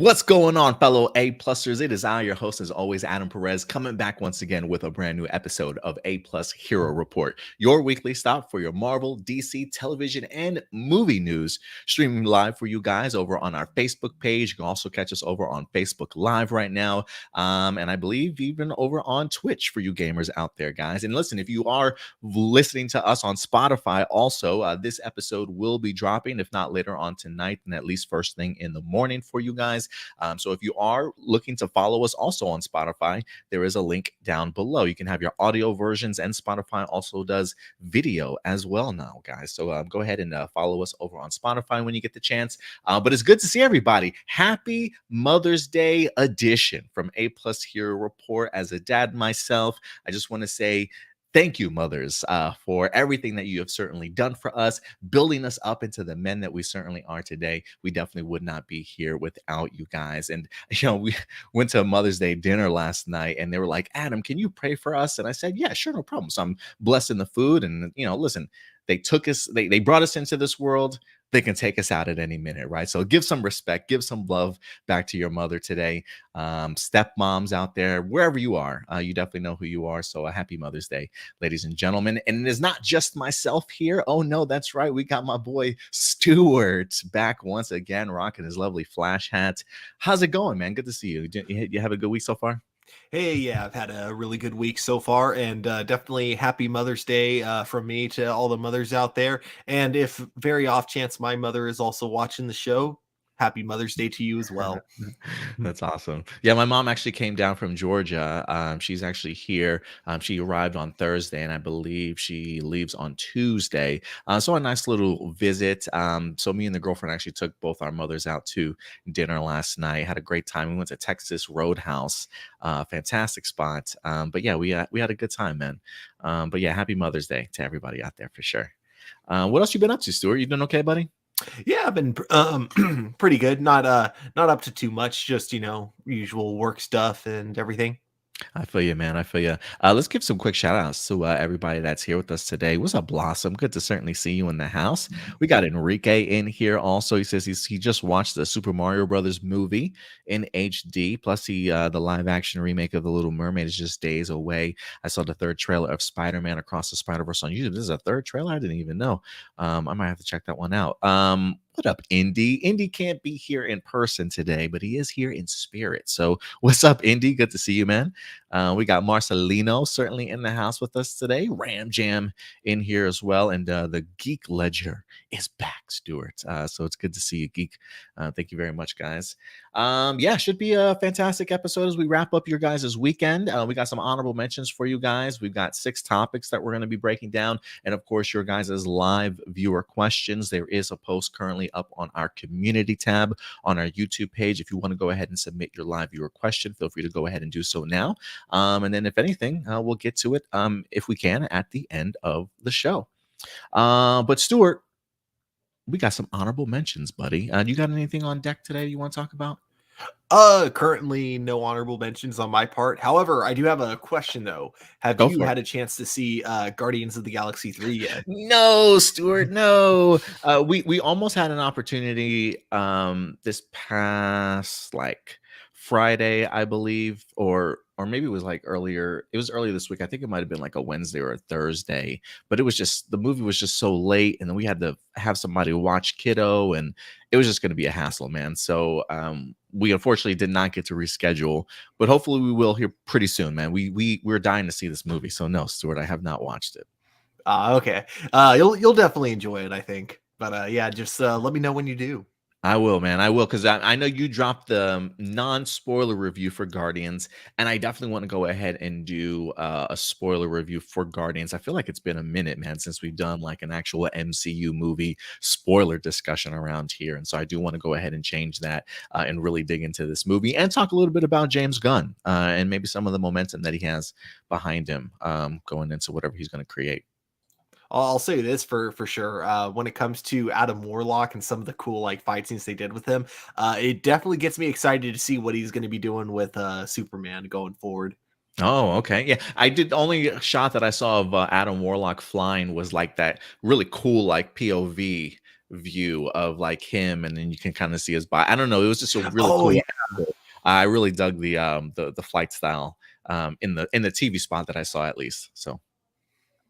What's going on, fellow A-Plusters? It is I, your host, as always, Adam Perez, coming back once again with a brand new episode of A-Plus Hero Report, your weekly stop for your Marvel, DC, television, and movie news, streaming live for you guys over on our Facebook page. You can also catch us over on Facebook Live right now, and I believe even over on Twitch for you gamers out there, guys. And listen, if you are listening to us on Spotify, also, this episode will be dropping, if not later on tonight, and at least first thing in the morning for you guys. So if you are looking to follow us also on Spotify, there is a link down below. You can have your audio versions, and Spotify also does video as well now, guys. So go ahead and follow us over on Spotify when you get the chance. But it's good to see everybody. Happy Mother's Day edition from A Plus Hero Report. As a dad myself, I just want to say thank you, mothers, for everything that you have certainly done for us, building us up into the men that we certainly are today. We definitely would not be here without you guys. And, we went to a Mother's Day dinner last night, and they were like, Adam, can you pray for us? And I said, yeah, sure, no problem. So I'm blessing the food. And, listen, they took us, they brought us into this world. They can take us out at any minute, right? So give some respect, give some love back to your mother today. Stepmoms out there, wherever you are, you definitely know who you are. So a happy Mother's Day, ladies and gentlemen. And it is not just myself here. Oh no, that's right. We got my boy Stuart back once again, rocking his lovely Flash hat. How's it going, man? Good to see you. You have a good week so far? Hey, yeah, I've had a really good week so far, and definitely happy Mother's Day from me to all the mothers out there. And if very off chance my mother is also watching the show, happy Mother's Day to you as well. That's awesome. Yeah, my mom actually came down from Georgia. She's actually here. She arrived on Thursday, and I believe she leaves on Tuesday. So a nice little visit. So me and the girlfriend actually took both our mothers out to dinner last night. Had a great time. We went to Texas Roadhouse. Fantastic spot. But yeah, we had a good time, man. But yeah, happy Mother's Day to everybody out there for sure. What else you been up to, Stuart? You doing okay, buddy? Yeah, I've been pretty good. Not up to too much, just usual work stuff and everything. I feel you, man. I feel you. Let's give some quick shout outs to everybody that's here with us today. What's up, Blossom? Good to certainly see you in the house. We got Enrique in here also. He says he just watched the Super Mario Brothers movie in HD. Plus, the live action remake of The Little Mermaid is just days away. I saw the third trailer of Spider-Man Across the Spider-Verse on YouTube. This is a third trailer? I didn't even know. I might have to check that one out. What up, Indy? Indy can't be here in person today, but he is here in spirit. So what's up, Indy? Good to see you, man. We got Marcelino certainly in the house with us today. Ram Jam in here as well. And the Geek Ledger is back, Stuart. So it's good to see you, Geek. Thank you very much, guys. Yeah, should be a fantastic episode as we wrap up your guys' weekend. We got some honorable mentions for you guys. We've got 6 topics that we're going to be breaking down. And of course, your guys' live viewer questions. There is a post currently up on our community tab on our YouTube page. If you want to go ahead and submit your live viewer question, feel free to go ahead and do so now. And then if anything, we'll get to it if we can at the end of the show. But Stuart, we got some honorable mentions, buddy. You got anything on deck today you want to talk about? Currently no honorable mentions on my part. However, I do have a question though. Have Go you for it. had a chance to see Guardians of the Galaxy 3 yet? No, Stuart, no. We almost had an opportunity this past Friday, I believe, or maybe it was earlier. It was earlier this week. I think it might have been like a Wednesday or a Thursday, but it was just the movie was just so late, and then we had to have somebody watch kiddo, and it was just going to be a hassle, man. So we unfortunately did not get to reschedule, but hopefully we will here pretty soon, man. We're dying to see this movie. So no, Stuart, I have not watched it. Okay. You'll definitely enjoy it, I think. But yeah, just let me know when you do. I will, man. I will, because I know you dropped the non-spoiler review for Guardians, and I definitely want to go ahead and do a spoiler review for Guardians. I feel like it's been a minute, man, since we've done like an actual MCU movie spoiler discussion around here, and so I do want to go ahead and change that and really dig into this movie and talk a little bit about James Gunn and maybe some of the momentum that he has behind him going into whatever he's going to create. I'll say this for sure. When it comes to Adam Warlock and some of the cool fight scenes they did with him, it definitely gets me excited to see what he's going to be doing with Superman going forward. Oh, okay. Yeah, I did. Only shot that I saw of Adam Warlock flying was like that really cool, like POV view of like him, and then you can kind of see his body. I don't know. It was just a really Oh cool. yeah. I really dug the flight style in the TV spot that I saw at least. So.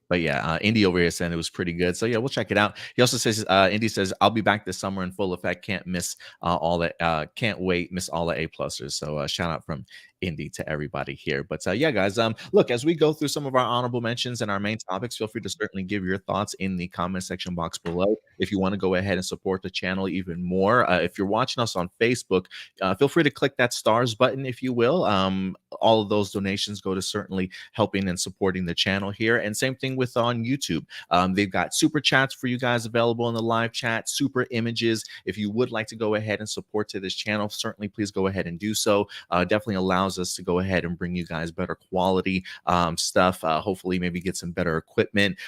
But yeah, Indy over here saying it was pretty good. So yeah, we'll check it out. He also says, Indy says, I'll be back this summer in full effect. Can't miss all that. Can't wait. Miss all the A+ers. So shout out from Indy to everybody here. But yeah, guys, look, as we go through some of our honorable mentions and our main topics, feel free to certainly give your thoughts in the comment section box below. If you want to go ahead and support the channel even more, if you're watching us on Facebook, feel free to click that stars button, if you will. All of those donations go to certainly helping and supporting the channel here. And same thing with on YouTube. They've got super chats for you guys available in the live chat, super images. If you would like to go ahead and support to this channel, certainly please go ahead and do so. Definitely allows us to go ahead and bring you guys better quality stuff. Hopefully maybe get some better equipment,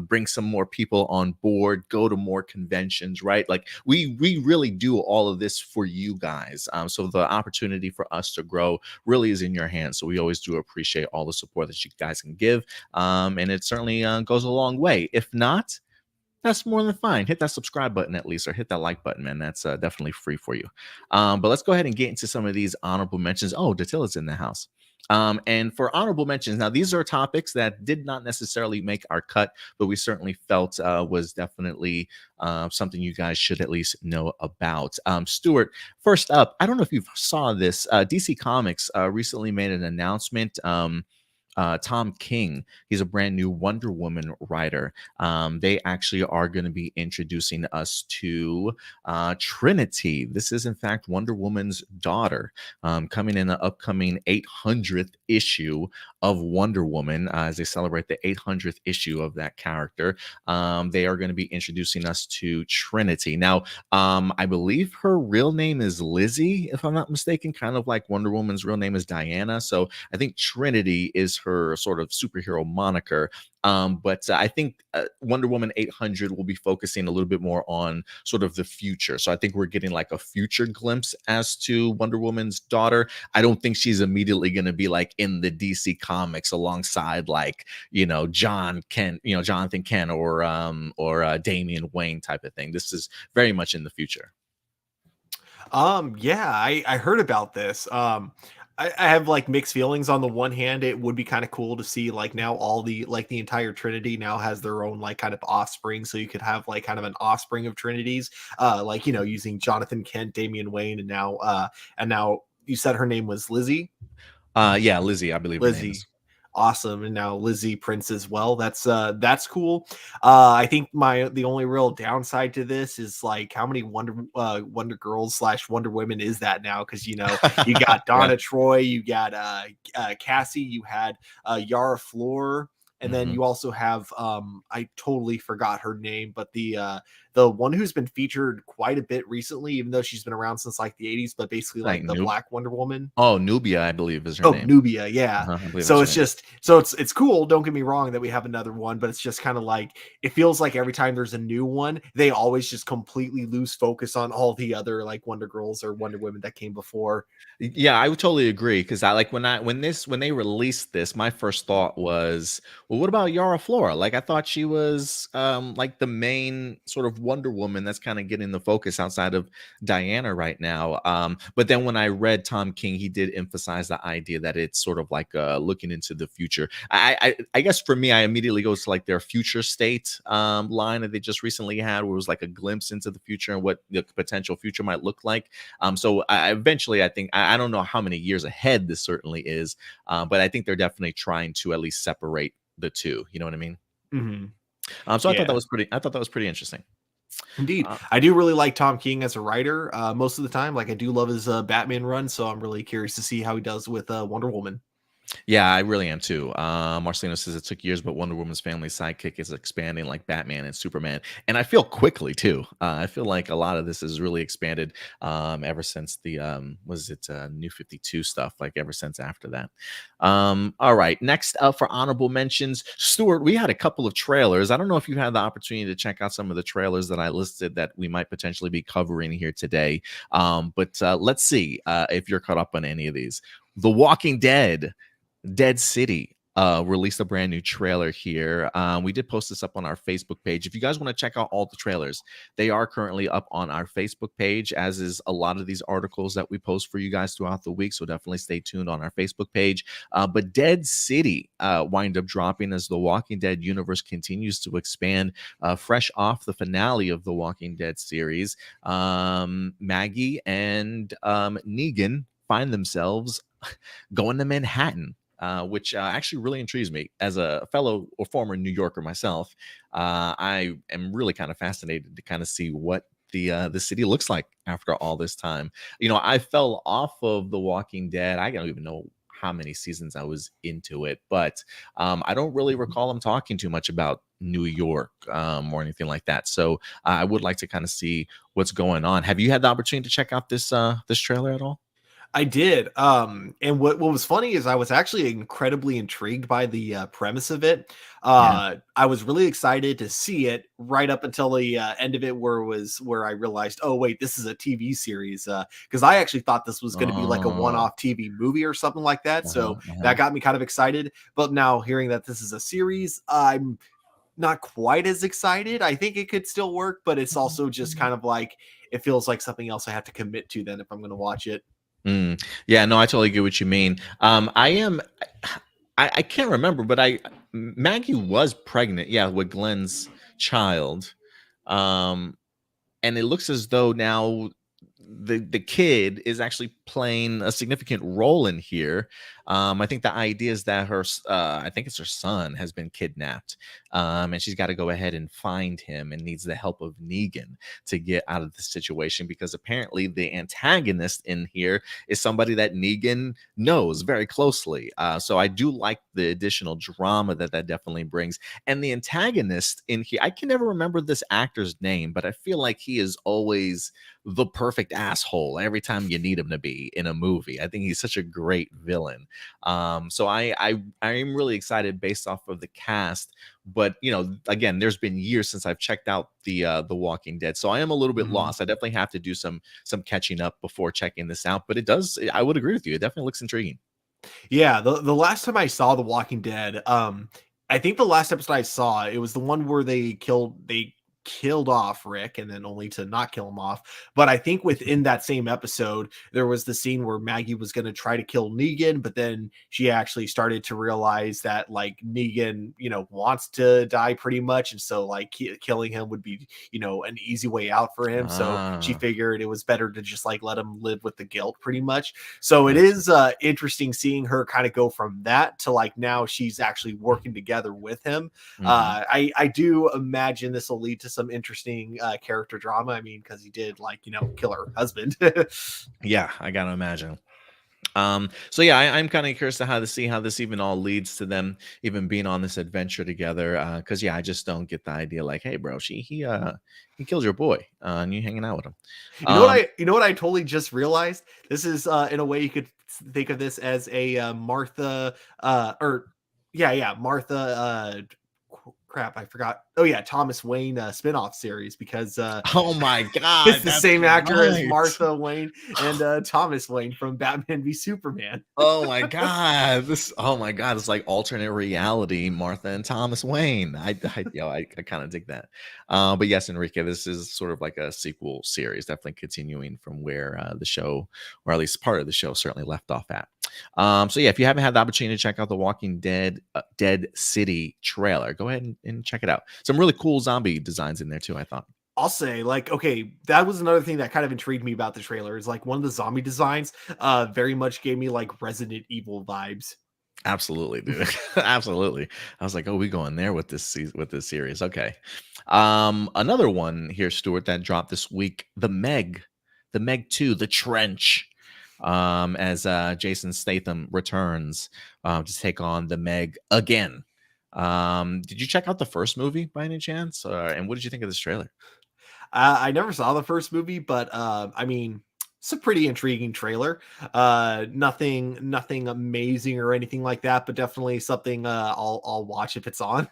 bring some more people on board, go to more conventions, right? Like we really do all of this for you guys. So the opportunity for us to grow really is in your hands. So we always do appreciate all the support that you guys can give. And it certainly goes a long way. If not, that's more than fine. Hit that subscribe button at least, or hit that like button, man. That's definitely free for you. But let's go ahead and get into some of these honorable mentions. Oh, Datilla's in the house. And for honorable mentions, now these are topics that did not necessarily make our cut, but we certainly felt was definitely something you guys should at least know about. Stuart, first up, I don't know if you saw this. DC Comics recently made an announcement. Tom King, he's a brand new Wonder Woman writer. They actually are going to be introducing us to Trinity. This is, in fact, Wonder Woman's daughter, coming in the upcoming 800th issue of Wonder Woman as they celebrate the 800th issue of that character. They are going to be introducing us to Trinity. Now, I believe her real name is Lizzie, if I'm not mistaken, kind of like Wonder Woman's real name is Diana. So I think Trinity is her sort of superhero moniker. But I think Wonder Woman 800 will be focusing a little bit more on sort of the future. So I think we're getting like a future glimpse as to Wonder Woman's daughter. I don't think she's immediately going to be like in the DC comics alongside like, Jonathan Kent or Damian Wayne type of thing. This is very much in the future. Yeah, I heard about this. I have like mixed feelings. On the one hand, it would be kind of cool to see like now all the entire Trinity now has their own like kind of offspring. So you could have like kind of an offspring of Trinities, using Jonathan Kent, Damian Wayne, and now you said her name was Lizzie. Yeah, Lizzie, I believe her name is. Awesome. And now Lizzie Prince as well. That's cool. I think the only real downside to this is like how many Wonder Girls / Wonder Women is that now? Because you got Donna Troy, you got Cassie, you had Yara Flor, and then you also have I totally forgot her name, but the one who's been featured quite a bit recently, even though she's been around since like the 80s, but basically like the Black Wonder Woman. Oh, Nubia, I believe is her name. Oh, Nubia, yeah. So it's cool. Don't get me wrong that we have another one, but it's just kind of like it feels like every time there's a new one, they always just completely lose focus on all the other like Wonder Girls or Wonder Women that came before. Yeah, I would totally agree because I like when they released this, my first thought was, well, what about Yara Flora? Like I thought she was like the main sort of Wonder Woman that's kind of getting the focus outside of Diana right now. But then when I read Tom King, he did emphasize the idea that it's sort of like looking into the future. I guess for me, I immediately go to like their future state line that they just recently had, where it was like a glimpse into the future and what the potential future might look like. So eventually, I think I don't know how many years ahead this certainly is, but I think they're definitely trying to at least separate the two. You know what I mean? So I thought that was pretty. I thought that was pretty interesting. Indeed. I do really like Tom King as a writer most of the time. Like I do love his Batman run, so I'm really curious to see how he does with Wonder Woman. Yeah, I really am too. Marcelino says it took years, but Wonder Woman's family sidekick is expanding like Batman and Superman, and I feel quickly too. I feel like a lot of this is really expanded ever since the New 52 stuff, like ever since after that. All right, next up for honorable mentions, Stuart, we had a couple of trailers. I don't know if you had the opportunity to check out some of the trailers that I listed that we might potentially be covering here today. But let's see if you're caught up on any of these. The Walking Dead. Dead City. released a brand new trailer here. We did post this up on our Facebook page. If you guys want to check out all the trailers, they are currently up on our Facebook page, as is a lot of these articles that we post for you guys throughout the week. So definitely stay tuned on our Facebook page. But Dead City wind up dropping as the Walking Dead universe continues to expand, fresh off the finale of the Walking Dead series. Maggie and Negan find themselves going to Manhattan, which actually really intrigues me as a fellow or former New Yorker myself. I am really kind of fascinated to kind of see what the city looks like after all this time. You know, I fell off of The Walking Dead. I don't even know how many seasons I was into it, but I don't really recall him talking too much about New York or anything like that. So I would like to kind of see what's going on. Have you had the opportunity to check out this trailer at all? I did. And what was funny is I was actually incredibly intrigued by the premise of it. Yeah. I was really excited to see it right up until the end of it, where I realized, oh wait, this is a TV series. Because I actually thought this was going to be like a Oh, one-off TV movie or something like that. uh-huh, So uh-huh. that got me kind of excited. But now hearing that this is a series, I'm not quite as excited. I think it could still work, but it's also just kind of like it feels like something else I have to commit to then if I'm going to watch it. Yeah, no, I totally get what you mean. I am, I can't remember, but Maggie was pregnant, yeah, with Glenn's child. Um, and it looks as though now the kid is actually playing a significant role in here. I think the idea is that I think it's her son has been kidnapped, and she's got to go ahead and find him and needs the help of Negan to get out of the situation, because apparently the antagonist in here is somebody that Negan knows very closely. So I do like the additional drama that definitely brings. And the antagonist in here, I can never remember this actor's name, but I feel like he is always the perfect asshole every time you need him to be in a movie. I think he's such a great villain. So I am really excited based off of the cast. But you know, again, there's been years since I've checked out the Walking Dead, so I am a little bit Mhm. lost. I definitely have to do some catching up before checking this out. But it does, I would agree with you. It definitely looks intriguing. Yeah, the last time I saw The Walking Dead, I think the last episode I saw, it was the one where they killed off Rick and then only to not kill him off. But I think within that same episode, there was the scene where Maggie was going to try to kill Negan, but then she actually started to realize that like Negan, wants to die pretty much, and so like killing him would be, an easy way out for him. So she Ah, figured it was better to just like let him live with the guilt pretty much. So it gotcha. is interesting seeing her kind of go from that to like now she's actually working together with him. Hmm. I do imagine this will lead to some interesting character drama. I mean, because he did like kill her husband. Yeah, I gotta imagine. So yeah, I'm kind of curious to how to see how this even all leads to them even being on this adventure together. Because yeah, I just don't get the idea. Like, hey, bro, he killed your boy, and you hanging out with him. Um, You know what I totally just realized. This is in a way you could think of this as a Martha or yeah Martha crap I forgot. Oh yeah, Thomas Wayne spin-off series because oh my it's God, the that's same actor as right. Martha Wayne and Thomas Wayne from Batman v Superman. Oh my God. Oh my God. It's like alternate reality, Martha and Thomas Wayne. I kind of dig that. But yes, Enrique, this is sort of like a sequel series, definitely continuing from where the show, or at least part of the show, certainly left off at. So yeah, if you haven't had the opportunity to check out the Walking Dead Dead City trailer, go ahead and check it out. Some really cool zombie designs in there too, I thought. I'll say, like, okay, that was another thing that kind of intrigued me about the trailer. Is like one of the zombie designs very much gave me like Resident Evil vibes. Absolutely, dude. Absolutely. I was like, oh, we going there with this with this series. Okay. Another one here, Stuart, that dropped this week, the Meg 2, the Trench. As Jason Statham returns to take on the Meg again. Did you check out the first movie by any chance? And what did you think of this trailer? I never saw the first movie, but I mean, It's a pretty intriguing trailer. Nothing amazing or anything like that, but definitely something I'll watch if it's on.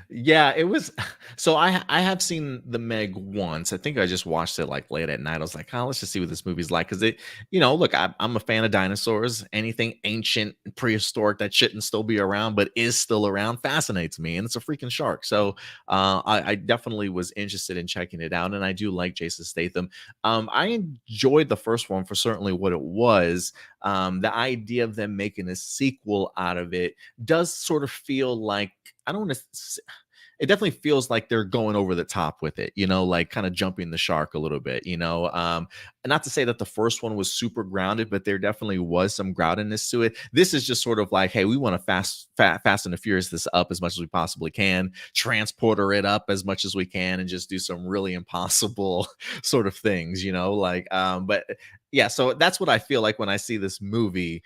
Yeah, it was. So I have seen the Meg once. I think I just watched it like late at night. I was like, oh, let's just see what this movie's like. Because it, look, I'm a fan of dinosaurs. Anything ancient, prehistoric that shouldn't still be around, but is still around, fascinates me. And it's a freaking shark. So I definitely was interested in checking it out. And I do like Jason Statham. I enjoyed the first one for certainly what it was. The idea of them making a sequel out of it does sort of feel like, I don't want to. It definitely feels like they're going over the top with it, like kind of jumping the shark a little bit, not to say that the first one was super grounded, but there definitely was some groundedness to it. This is just sort of like, hey, we want to fast and the furious this up as much as we possibly can, transporter it up as much as we can, and just do some really impossible sort of things, but yeah, so that's what I feel like when I see this movie.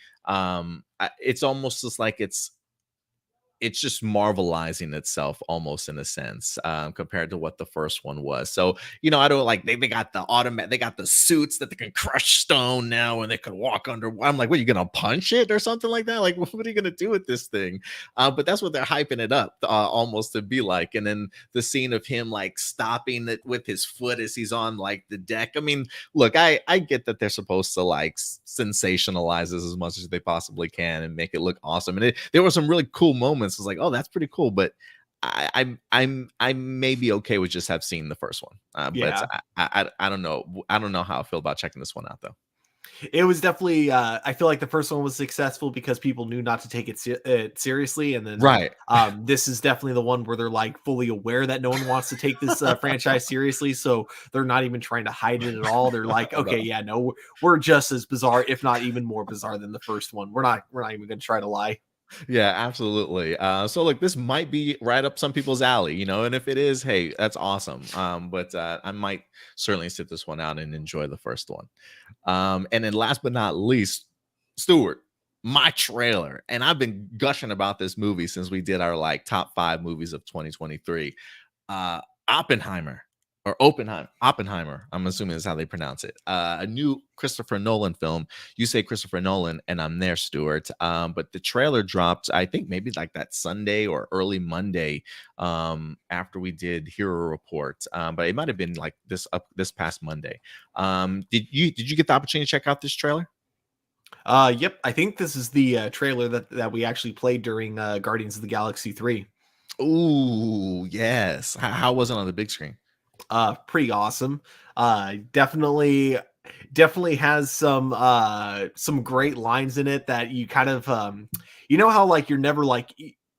It's almost just like it's just marvelizing itself almost in a sense, compared to what the first one was. So, I don't like they got the they got the suits that they can crush stone now and they can walk under. I'm like, what, are you gonna punch it or something like that? Like, what are you gonna do with this thing? But that's what they're hyping it up almost to be like. And then the scene of him like stopping it with his foot as he's on like the deck. I mean, look, I get that they're supposed to like sensationalize this as much as they possibly can and make it look awesome. And there were some really cool moments. It's like, oh, that's pretty cool, but I may be okay with just have seen the first one. But Yeah. I don't know. I don't know how I feel about checking this one out though. It was definitely I feel like the first one was successful because people knew not to take it seriously, and then Right. this is definitely the one where they're like fully aware that no one wants to take this franchise seriously, so they're not even trying to hide it at all. They're like, No. okay, yeah, no, we're just as bizarre, if not even more bizarre than the first one. We're not even going to try to lie. Yeah, absolutely. So look, this might be right up some people's alley, and if it is, hey, that's awesome. But I might certainly sit this one out and enjoy the first one. And then last but not least, Stuart, my trailer. And I've been gushing about this movie since we did our like top 5 movies of 2023. Oppenheimer or Oppenheimer, I'm assuming is how they pronounce it. A new Christopher Nolan film. You say Christopher Nolan, and I'm there, Stuart. But the trailer dropped, I think maybe like that Sunday or early Monday, after we did Hero Report. But it might have been like this past Monday. Did you get the opportunity to check out this trailer? Yep, I think this is the trailer that we actually played during Guardians of the Galaxy 3. Ooh, yes. How was it on the big screen? Pretty awesome. Definitely has some great lines in it that you kind of you know how like you're never like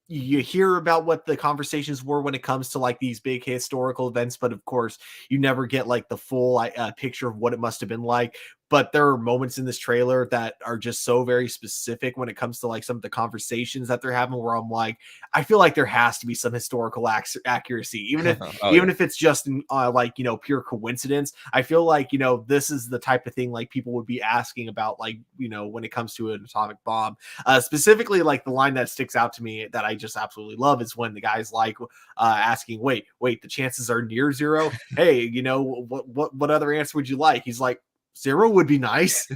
you hear about what the conversations were when it comes to like these big historical events, but of course you never get like the full picture of what it must have been like. But there are moments in this trailer that are just so very specific when it comes to like some of the conversations that they're having, where I'm like, I feel like there has to be some historical accuracy, even if Oh even yeah. if it's just like pure coincidence. I feel like this is the type of thing like people would be asking about, like when it comes to an atomic bomb. Specifically, like the line that sticks out to me that I just absolutely love is when the guy's like asking, wait, the chances are near zero. Hey, what other answer would you like? He's like, zero would be nice.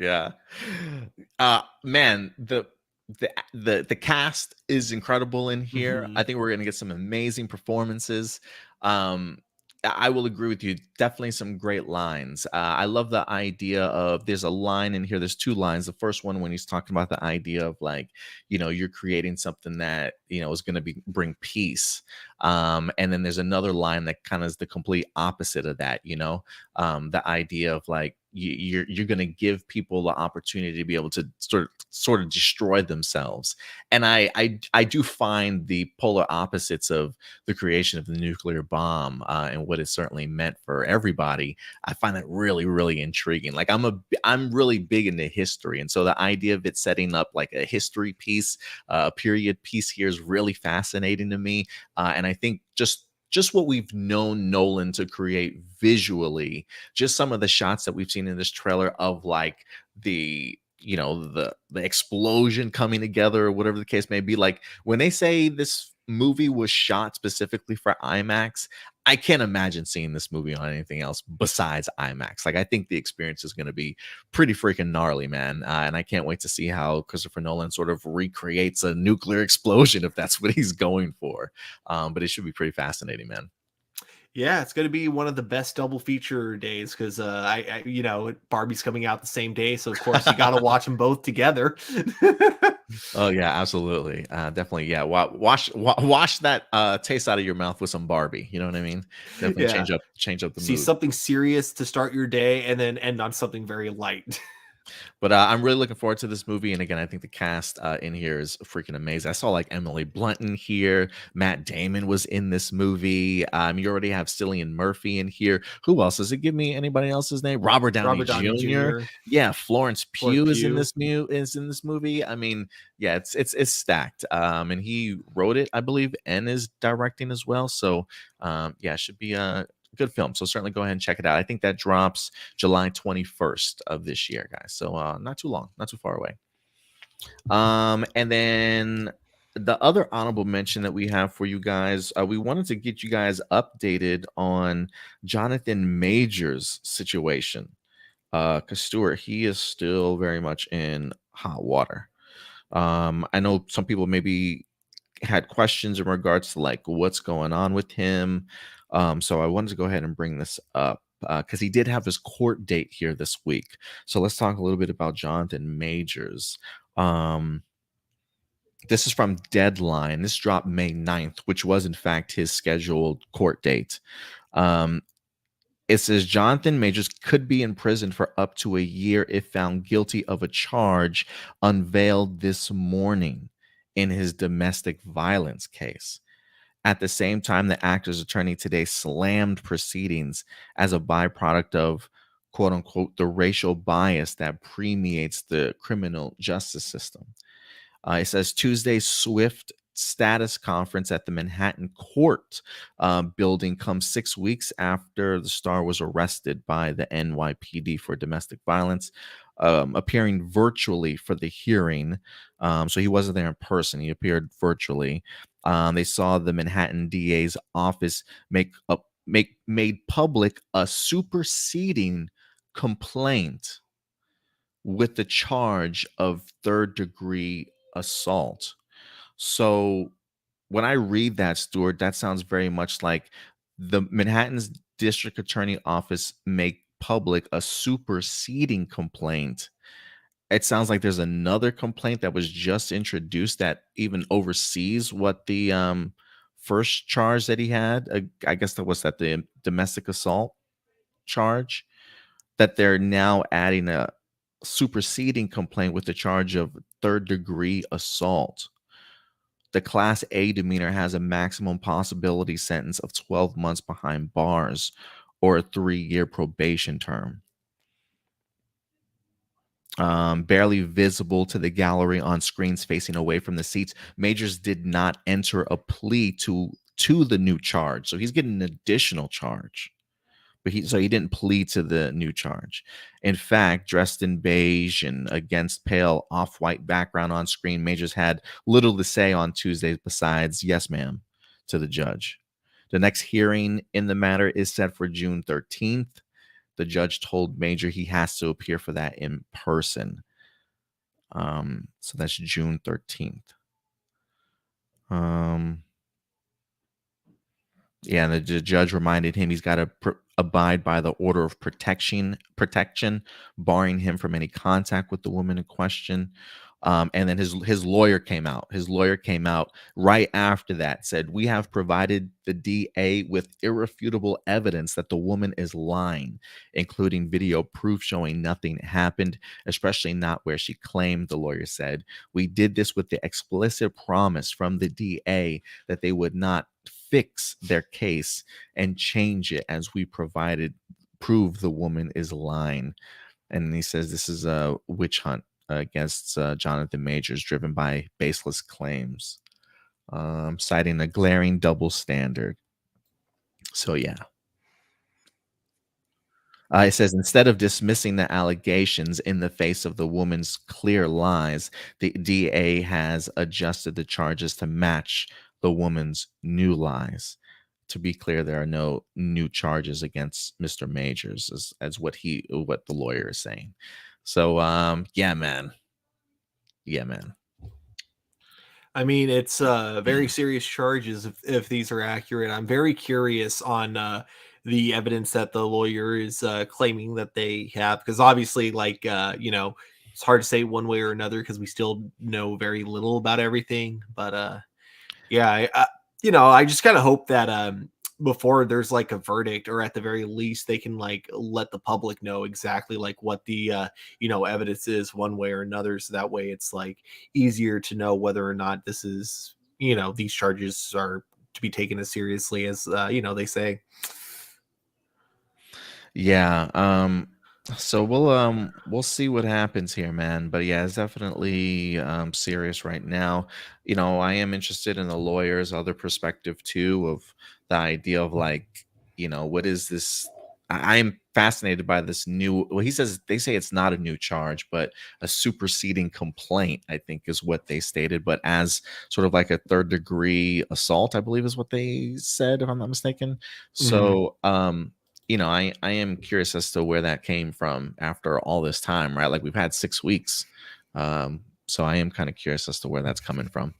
Yeah. Man, the cast is incredible in here. I Mhm. think we're gonna get some amazing performances. Um, I will agree with you. Definitely some great lines. I love the idea of there's a line in here. There's 2 lines. The first one when he's talking about the idea of like, you're creating something that is going to bring peace. And then there's another line that kind of is the complete opposite of that. The idea of like you're going to give people the opportunity to be able to sort of destroy themselves. And I do find the polar opposites of the creation of the nuclear bomb, and what it certainly meant for everybody. I find that really, really intriguing. Like I'm really big into history, and so the idea of it setting up like a history piece, a period piece here is really fascinating to me. And I think just what we've known Nolan to create visually, just some of the shots that we've seen in this trailer of like the explosion coming together or whatever the case may be. Like when they say this movie was shot specifically for IMAX, I can't imagine seeing this movie on anything else besides IMAX. Like, I think the experience is going to be pretty freaking gnarly, man. And I can't wait to see how Christopher Nolan sort of recreates a nuclear explosion if that's what he's going for. But it should be pretty fascinating, man. Yeah, it's going to be one of the best double feature days because Barbie's coming out the same day, so of course you got to watch them both together. Oh yeah, absolutely, definitely. Yeah, wash that taste out of your mouth with some Barbie. You know what I mean? Definitely Yeah, change up the see mood. something serious to start your day, and then end on something very light. But I'm really looking forward to this movie. And again, I think the cast in here is freaking amazing. I saw like Emily Blunt in here. Matt Damon was in this movie. You already have Cillian Murphy in here. Who else? Does it give me anybody else's name? Robert Downey Robert Downey Jr. Jr., Yeah, Florence Florence Pugh is in Pugh. this movie. I mean, yeah, it's stacked. And he wrote it, I believe, and is directing as well. So yeah, it should be a good film. So certainly go ahead and check it out. I think that drops July 21st of this year, guys. So not too long, not too far away. And then the other honorable mention that we have for you guys, we wanted to get you guys updated on Jonathan Majors' situation. Because Stuart, he is still very much in hot water. I know some people maybe had questions in regards to like what's going on with him. So I wanted to go ahead and bring this up because he did have his court date here this week. So let's talk a little bit about Jonathan Majors. This is from Deadline. This dropped May 9th, which was in fact his scheduled court date. It says Jonathan Majors could be in prison for up to a year if found guilty of a charge unveiled this morning in his domestic violence case. At the same time, the actor's attorney today slammed proceedings as a byproduct of quote unquote the racial bias that permeates the criminal justice system. It says Tuesday's swift status conference at the Manhattan Court building comes 6 weeks after the star was arrested by the NYPD for domestic violence, appearing virtually for the hearing. So he wasn't there in person, he appeared virtually. They saw the Manhattan DA's office made public a superseding complaint with the charge of third-degree assault. So when I read that, Stuart, that sounds very much like the Manhattan's district attorney office make public a superseding complaint. It sounds like there's another complaint that was just introduced that even oversees what the first charge that he had. I guess that was that the domestic assault charge, that they're now adding a superseding complaint with the charge of third-degree assault. The Class A demeanor has a maximum possibility sentence of 12 months behind bars or a 3-year probation term. Barely visible to the gallery on screens facing away from the seats, Majors did not enter a plea to the new charge. So he's getting an additional charge. But he didn't plead to the new charge. In fact, dressed in beige and against pale off-white background on screen, Majors had little to say on Tuesday besides "yes, ma'am" to the judge. The next hearing in the matter is set for June 13th. The judge told Major he has to appear for that in person. So that's June 13th. Yeah, and the judge reminded him he's got to abide by the order of protection, barring him from any contact with the woman in question. And then his lawyer came out. His lawyer came out right after that, said, "We have provided the DA with irrefutable evidence that the woman is lying, including video proof showing nothing happened, especially not where she claimed," the lawyer said. "We did this with the explicit promise from the DA that they would not fix their case and change it as we prove the woman is lying." And he says this is a witch hunt against Jonathan Majors driven by baseless claims, citing a glaring double standard. So yeah. It says instead of dismissing the allegations in the face of the woman's clear lies, the DA has adjusted the charges to match the woman's new lies. to be clear, there are no new charges against Mr. Majors, as what the lawyer is saying. So yeah, man. Yeah, man. I mean, it's very serious charges if these are accurate. I'm very curious on the evidence that the lawyer is claiming that they have, because obviously, like, it's hard to say one way or another because we still know very little about everything. But yeah, I just kind of hope that before there's like a verdict, or at the very least they can like let the public know exactly like what the evidence is one way or another, so that way it's like easier to know whether or not this is, these charges are to be taken as seriously as they say. Yeah. So we'll see what happens here, man. But yeah, it's definitely serious right now. I am interested in the lawyer's other perspective too, of the idea of like, what is this? I am fascinated by this new, well, they say it's not a new charge, but a superseding complaint, I think is what they stated, but as sort of like a third degree assault, I believe is what they said, if I'm not mistaken. Mhm. So I am curious as to where that came from after all this time, right? Like we've had 6 weeks. So I am kind of curious as to where that's coming from.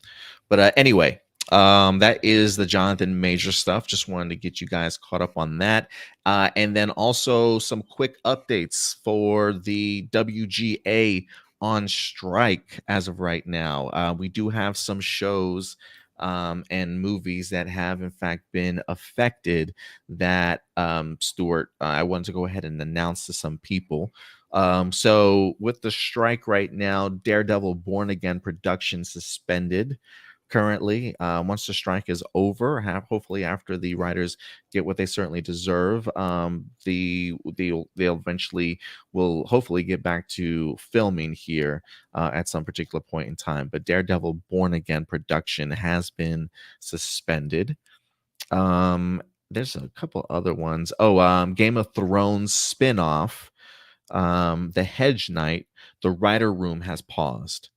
But anyway, that is the Jonathan Major stuff. Just wanted to get you guys caught up on that. And then also some quick updates for the WGA on strike as of right now. We do have some shows and movies that have in fact been affected that Stuart, I wanted to go ahead and announce to some people. So with the strike right now, Daredevil Born Again production suspended currently. Once the strike is over, hopefully after the writers get what they certainly deserve, they'll eventually will hopefully get back to filming here at some particular point in time. But Daredevil Born Again production has been suspended. There's a couple other ones. Game of Thrones spinoff, The Hedge Knight, the writer room has paused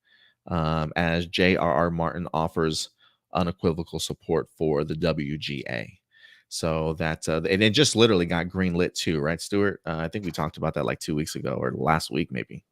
as J.R.R. Martin offers unequivocal support for the WGA. So that and it just literally got greenlit too, right, Stuart? I think we talked about that like 2 weeks ago or last week, maybe.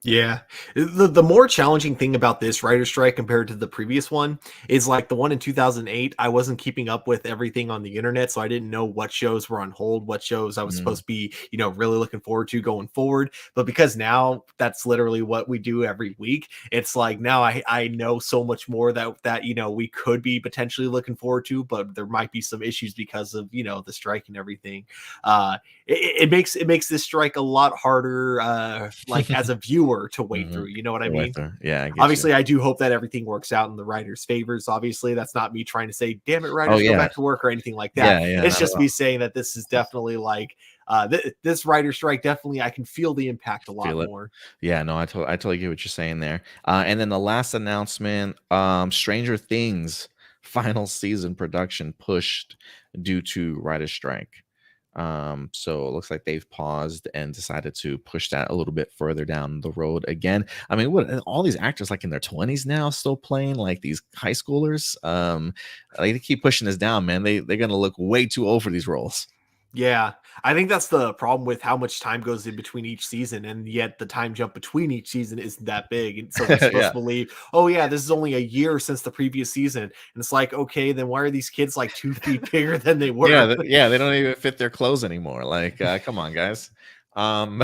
Yeah. The more challenging thing about this writer strike compared to the previous one is like the one in 2008, I wasn't keeping up with everything on the internet, so I didn't know what shows were on hold, what shows I was supposed to be, really looking forward to going forward. But because now that's literally what we do every week, it's like now I know so much more that we could be potentially looking forward to, but there might be some issues because of, the strike and everything. It makes this strike a lot harder, like as a viewer to wait Mm-hmm. through. You know what I The way mean? through. Yeah, I get you. Obviously, I do hope that everything works out in the writers' favors. Obviously, that's not me trying to say, "Damn it, Oh writers, go yeah, back to work" or anything like that. yeah, It's not at just all. me saying that this is definitely like this writer strike. Definitely, I can feel the impact a lot Feel it. more. Yeah, no, I totally get what you're saying there. And then the last announcement, Stranger Things final season production pushed due to writer strike. So it looks like they've paused and decided to push that a little bit further down the road again. I mean, what all these actors like in their 20s now still playing like these high schoolers? Like, they keep pushing this down, man. They're gonna look way too old for these roles. Yeah, I think that's the problem with how much time goes in between each season, and yet the time jump between each season isn't that big. And so we're supposed Yeah. to believe, oh yeah, this is only a year since the previous season, and it's like, okay, then why are these kids like 2 feet bigger than they Yeah, were? yeah, they don't even fit their clothes anymore. Like, come on, guys. Um,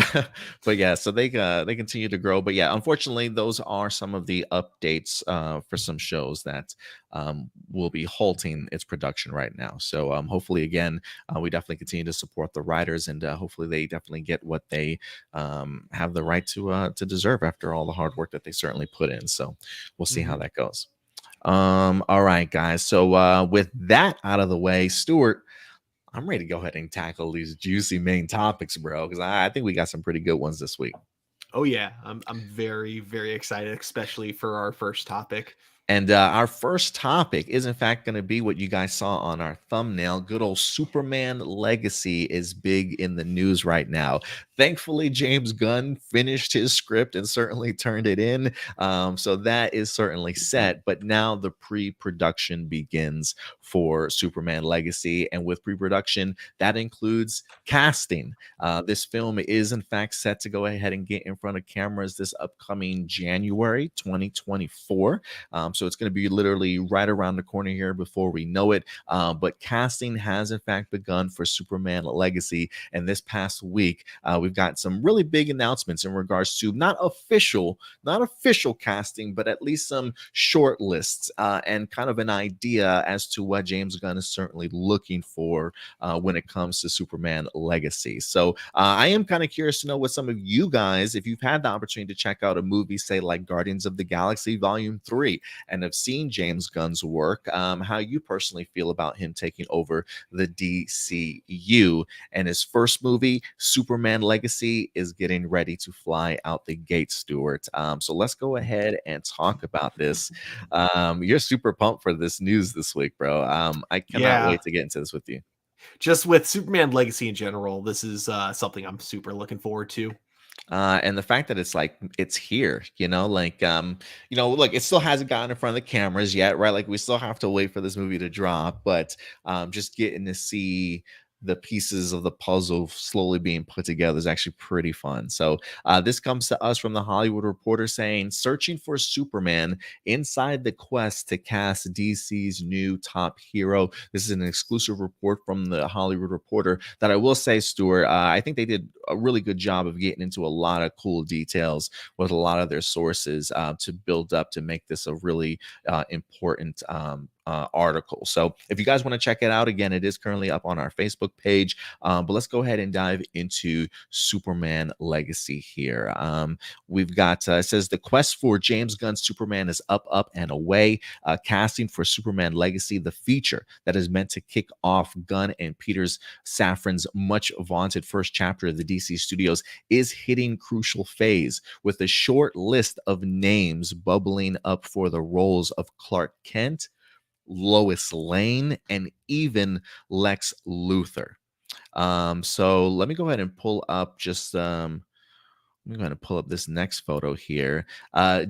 but yeah, so they continue to grow. But yeah, unfortunately, those are some of the updates for some shows that will be halting its production right now. So hopefully, again, we definitely continue to support the writers, and hopefully, they definitely get what they have the right to deserve after all the hard work that they certainly put in. So we'll see how Mhm. that goes. All right, guys. So with that out of the way, Stuart, I'm ready to go ahead and tackle these juicy main topics, bro, because I think we got some pretty good ones this week. Oh yeah, I'm very very excited, especially for our first topic. And our first topic is, in fact, going to be what you guys saw on our thumbnail. Good old Superman Legacy is big in the news right now. Thankfully, James Gunn finished his script and certainly turned it in. So that is certainly set. But now the pre production begins for Superman Legacy. And with pre production, that includes casting. This film is, in fact, set to go ahead and get in front of cameras this upcoming January 2024. So it's going to be literally right around the corner here before we know it. But casting has, in fact, begun for Superman Legacy. And this past week, we've got some really big announcements in regards to not official casting, but at least some short lists and kind of an idea as to what James Gunn is certainly looking for when it comes to Superman Legacy. So I am kind of curious to know what some of you guys, if you've had the opportunity to check out a movie, say like Guardians of the Galaxy Volume 3, and have seen James Gunn's work, how you personally feel about him taking over the DCU. And his first movie, Superman Legacy, is getting ready to fly out the gate, Stuart. So let's go ahead and talk about this. You're super pumped for this news this week, bro. I cannot wait to get into this with you. Just with Superman Legacy in general, this is something I'm super looking forward to. And the fact that it's like it's here, look, it still hasn't gotten in front of the cameras yet, right? Like we still have to wait for this movie to drop, but just getting to see the pieces of the puzzle slowly being put together is actually pretty fun. So this comes to us from the Hollywood Reporter saying, searching for Superman inside the quest to cast DC's new top hero. This is an exclusive report from the Hollywood Reporter that I will say, Stuart, I think they did a really good job of getting into a lot of cool details with a lot of their sources to build up to make this a really important article. So if you guys want to check it out, again, it is currently up on our Facebook page. But let's go ahead and dive into Superman Legacy here. We've got, it says, the quest for James Gunn's Superman is up, and away. Casting for Superman Legacy, the feature that is meant to kick off Gunn and Peter Safran's much vaunted first chapter of the DC Studios, is hitting crucial phase with a short list of names bubbling up for the roles of Clark Kent, Lois Lane, and even Lex Luthor. So let me go ahead and pull up I'm going to pull up this next photo here.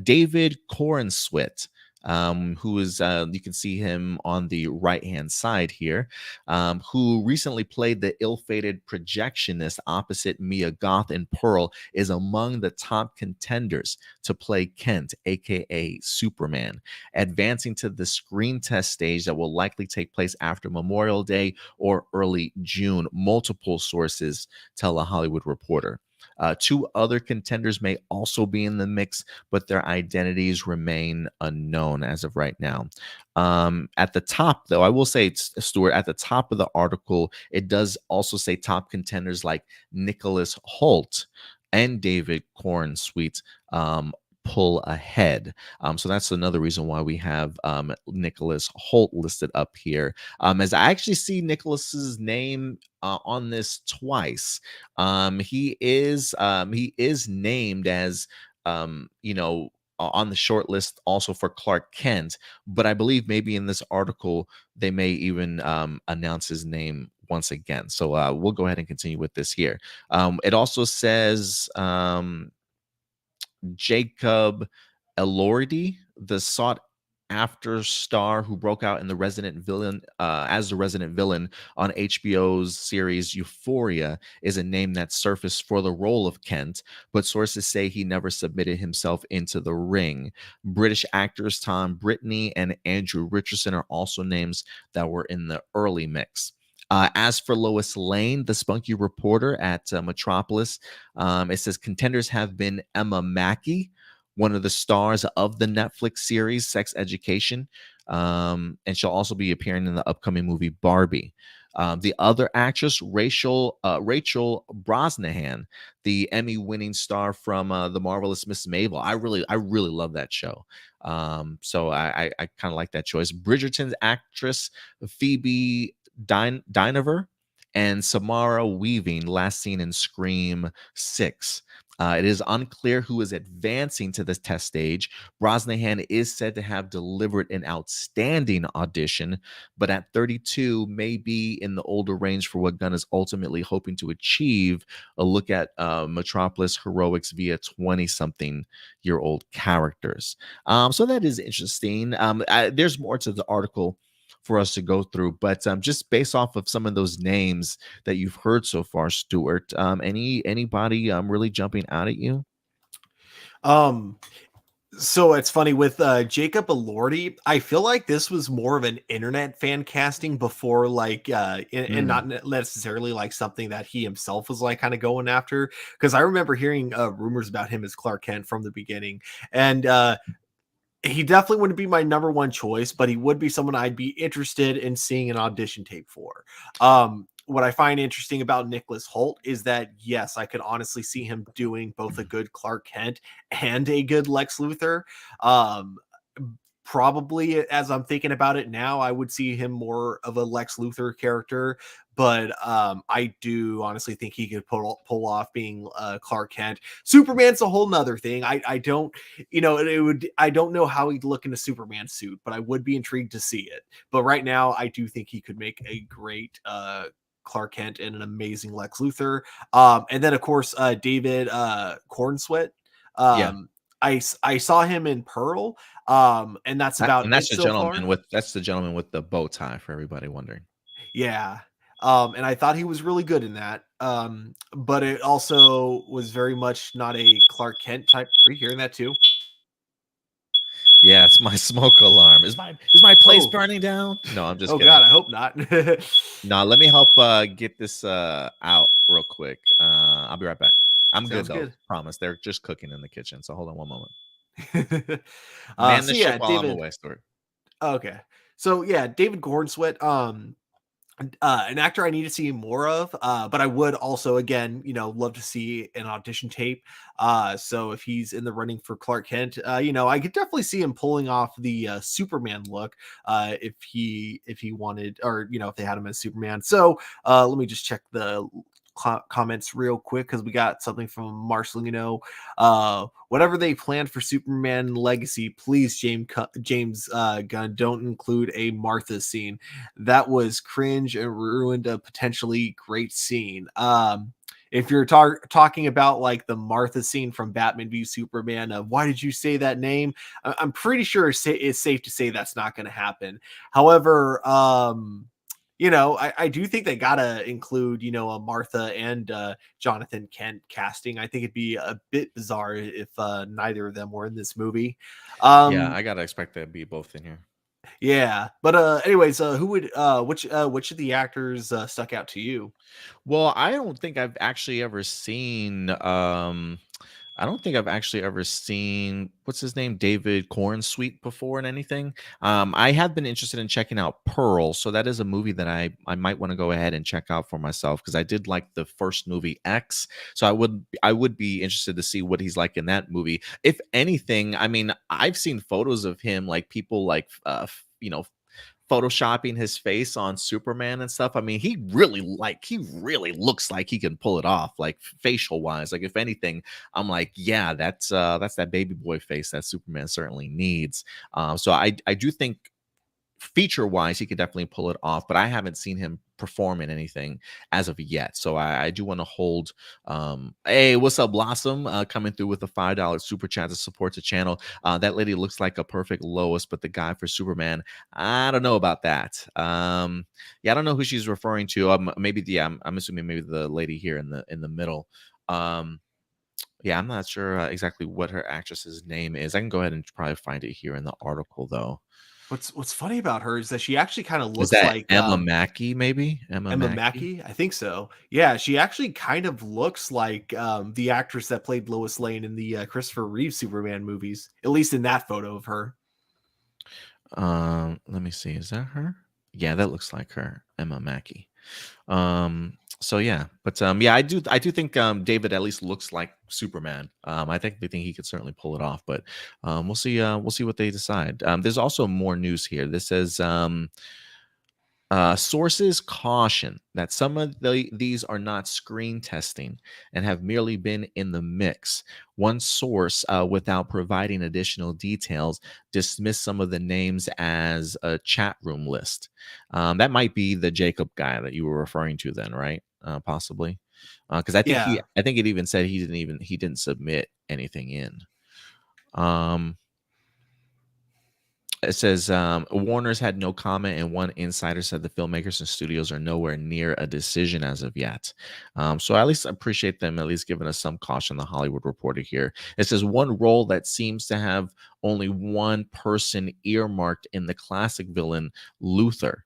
David Corenswit, who is, you can see him on the right-hand side here, who recently played the ill-fated projectionist opposite Mia Goth in Pearl, is among the top contenders to play Kent, aka Superman, advancing to the screen test stage that will likely take place after Memorial Day or early June, multiple sources tell a Hollywood Reporter. Two other contenders may also be in the mix, but their identities remain unknown as of right now. At the top, though, I will say, Stuart, at the top of the article, it does also say top contenders like Nicholas Hoult and David Corenswit pull ahead. So that's another reason why we have Nicholas Hoult listed up here. As I actually see Nicholas's name on this twice. He is named as on the short list also for Clark Kent, but I believe maybe in this article they may even announce his name once again. So we'll go ahead and continue with this here. It also says Jacob Elordi, the sought after star who broke out in the resident villain as the resident villain on HBO's series Euphoria, is a name that surfaced for the role of Kent, but sources say he never submitted himself into the ring. British actors Tom Brittney and Andrew Richardson are also names that were in the early mix. As for Lois Lane, the spunky reporter at Metropolis, it says contenders have been Emma Mackey, one of the stars of the Netflix series Sex Education, and she'll also be appearing in the upcoming movie Barbie. The other actress, Rachel Brosnahan, the Emmy-winning star from The Marvelous Miss Maisel. I really love that show. So I kind of like that choice. Bridgerton's actress Phoebe Dynevor and Samara Weaving, last seen in Scream 6. It is unclear who is advancing to the test stage. Brosnahan is said to have delivered an outstanding audition, but at 32 may be in the older range for what Gunn is ultimately hoping to achieve. A look at Metropolis heroics via 20-something-year-old characters. So that is interesting. There's more to the article for us to go through, but just based off of some of those names that you've heard so far, Stuart, anybody really jumping out at you? Um, so it's funny with Jacob Elordi. I feel like this was more of an internet fan casting before, like, and not necessarily like something that he himself was like kind of going after. Because I remember hearing rumors about him as Clark Kent from the beginning, and he definitely wouldn't be my number one choice, but he would be someone I'd be interested in seeing an audition tape for. What I find interesting about Nicholas Hoult is that, yes, I could honestly see him doing both a good Clark Kent and a good Lex Luthor. Um, Probably, as I'm thinking about it now, I would see him more of a Lex Luthor character, but I do honestly think he could pull off being Clark Kent. Superman's a whole nother thing. I don't, I don't know how he'd look in a Superman suit, but I would be intrigued to see it. But right now, I do think he could make a great Clark Kent and an amazing Lex Luthor. And then of course David Cornsweet. Yeah. I saw him in Pearl, and that's about And it so far. that's the gentleman with the bow tie for everybody wondering. Yeah. And I thought he was really good in that. But it also was very much not a Clark Kent type. Are you hearing that too? Yeah, it's my smoke alarm. Is my place Oh, burning down? No, I'm just oh kidding. God, I hope not. No, let me help get this out real quick. I'll be right back. I'm good Sounds though. good. Promise. They're just cooking in the kitchen. So hold on one moment. Man the So ship yeah, while I'm David. away, Stuart. Okay. So yeah, David Cornsweet. An actor I need to see more of, but I would also, again, love to see an audition tape. So if he's in the running for Clark Kent, I could definitely see him pulling off the Superman look, if he wanted, or if they had him as Superman. So let me just check the comments real quick because we got something from Marcelino. Whatever they planned for Superman Legacy, please, James Gunn, don't include a Martha scene. That was cringe and ruined a potentially great scene. If you're talking about like the Martha scene from Batman v Superman, of why did you say that name? I'm pretty sure it's safe to say that's not going to happen. However, I do think they gotta include, a Martha and Jonathan Kent casting. I think it'd be a bit bizarre if neither of them were in this movie. Yeah, Um, I gotta expect that to be both in here. yeah, but anyways, who would which of the actors stuck out to you? Well, I don't think I've actually ever seen what's his name, David Cornsweet before in anything. I have been interested in checking out Pearl, so that is a movie that I might want to go ahead and check out for myself because I did like the first movie X. So I would be interested to see what he's like in that movie. If anything, I mean, I've seen photos of him like people like photoshopping his face on Superman and stuff. I mean, he really looks like he can pull it off, like facial wise. Like if anything, I'm like, yeah, that's that baby boy face that Superman certainly needs. So I do think feature wise, he could definitely pull it off, but I haven't seen him perform in anything as of yet. So I do want to hold. Hey, what's up, Blossom? Coming through with a $5 super chat to support the channel. That lady looks like a perfect Lois, but the guy for Superman, I don't know about that. Yeah, I don't know who she's referring to. Maybe I'm assuming maybe the lady here in the middle. Yeah, I'm not sure exactly what her actress's name is. I can go ahead and probably find it here in the article though. What's funny about her is that she actually kind of Is looks that like Emma Mackey, maybe? Emma Emma Mackey? Mackey. I think so. Yeah, she actually kind of looks like the actress that played Lois Lane in the Christopher Reeve Superman movies, at least in that photo of her. Let me see. Is that her? Yeah, that looks like her, Emma Mackey. So yeah, but yeah, I do think David at least looks like Superman. I think they think he could certainly pull it off, but we'll see what they decide. There's also more news here. This says Sources caution that some of these are not screen testing and have merely been in the mix. One source, without providing additional details, dismissed some of the names as a chat room list. That might be the Jacob guy that you were referring to, then, right? Possibly, because Yeah. I think it even said he didn't submit anything in. Um, It says Warner's had no comment, and one insider said the filmmakers and studios are nowhere near a decision as of yet. So I at least appreciate them at least giving us some caution. The Hollywood Reporter here. It says one role that seems to have only one person earmarked in the classic villain Luther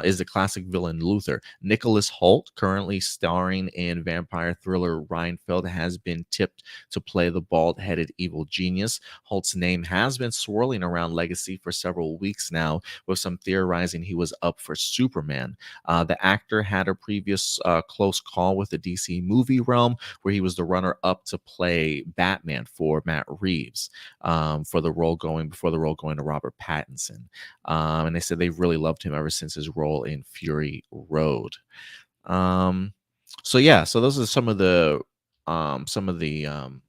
is the classic villain Luther. Nicholas Hoult, currently starring in vampire thriller Reinfeld, has been tipped to play the bald-headed evil genius. Holt's name has been swirling around Legacy for several weeks now, with some theorizing he was up for Superman. The actor had a previous close call with the DC movie realm, where he was the runner-up to play Batman for Matt Reeves, for the role going to Robert Pattinson. And they said they really loved him ever since his role in Fury Road. So yeah, so those are some of the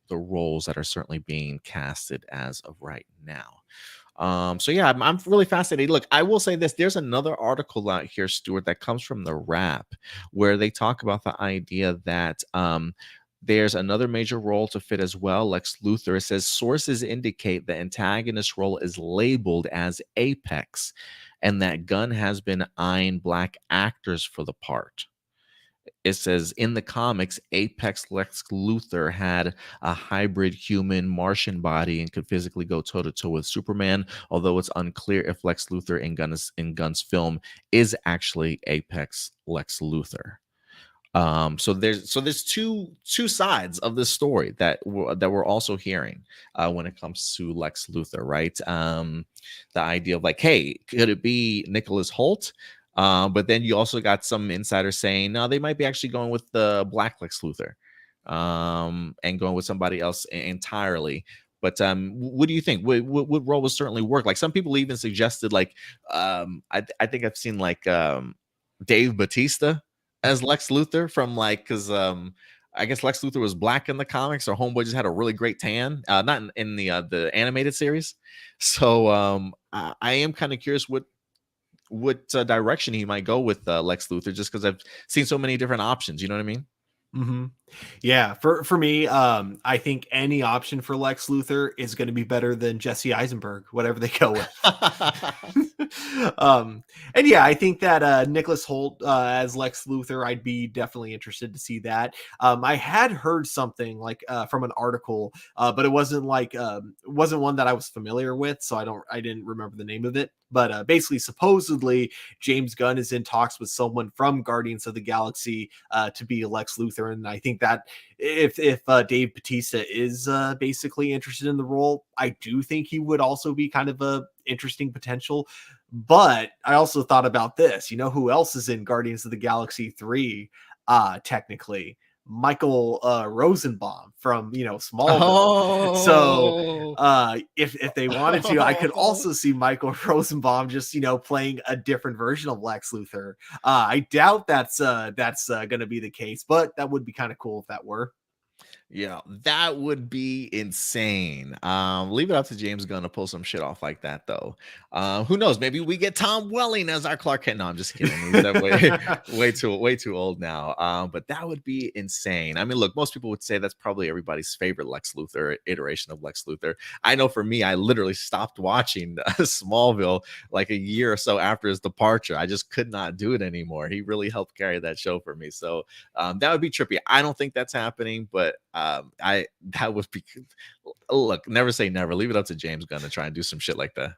roles that are certainly being casted as of right now. So yeah, I'm really fascinated. Look, I will say this: there's another article out here, Stuart, that comes from the Wrap, where they talk about the idea that there's another major role to fit as well, Lex Luthor. It says sources indicate the antagonist role is labeled as Apex, and that Gunn has been eyeing black actors for the part. It says in the comics, Apex Lex Luthor had a hybrid human Martian body and could physically go toe to toe with Superman, although it's unclear if Lex Luthor in Gunn's film is actually Apex Lex Luthor. So there's two sides of this story that we're also hearing when it comes to Lex Luthor, right? The idea of like, hey, could it be Nicholas Hoult? But then you also got some insiders saying no, they might be actually going with the Black Lex Luthor, and going with somebody else entirely. But what do you think? What role would certainly work? Like some people even suggested, like I think I've seen like Dave Batista as Lex Luthor from like because I guess Lex Luthor was black in the comics, or Homeboy just had a really great tan, not in the animated series. So I am kind of curious what direction he might go with Lex Luthor, just because I've seen so many different options. You know what I mean? Hmm. Yeah, for me, I think any option for Lex Luthor is going to be better than Jesse Eisenberg, whatever they go with. um, and yeah, I think that Nicholas Hoult as Lex Luthor, I'd be definitely interested to see that. I had heard something like from an article, but it wasn't like wasn't one that I was familiar with, so I didn't remember the name of it. But basically, supposedly James Gunn is in talks with someone from Guardians of the Galaxy to be Lex Luthor, and I think that if Dave Bautista is basically interested in the role, I do think he would also be kind of a interesting potential. But I also thought about this. You know who else is in Guardians of the Galaxy 3? Technically, Michael Rosenbaum from Smallville. So Oh, if they wanted to, I could also see Michael Rosenbaum just playing a different version of Lex Luthor. I doubt that's going to be the case, but that would be kind of cool if that were. yeah, that would be insane. Leave it up to James Gunn to pull some shit off like that, though. Who knows? Maybe we get Tom Welling as our Clark Kent. No, I'm just kidding. He's that way too old now. But that would be insane. I mean, look, most people would say that's probably everybody's favorite Lex Luthor iteration of Lex Luthor. I know for me, I literally stopped watching Smallville like a year or so after his departure. I just could not do it anymore. He really helped carry that show for me. So that would be trippy. I don't think that's happening, but I that would be. Look, never say never. Leave it up to James Gunn to try and do some shit like that.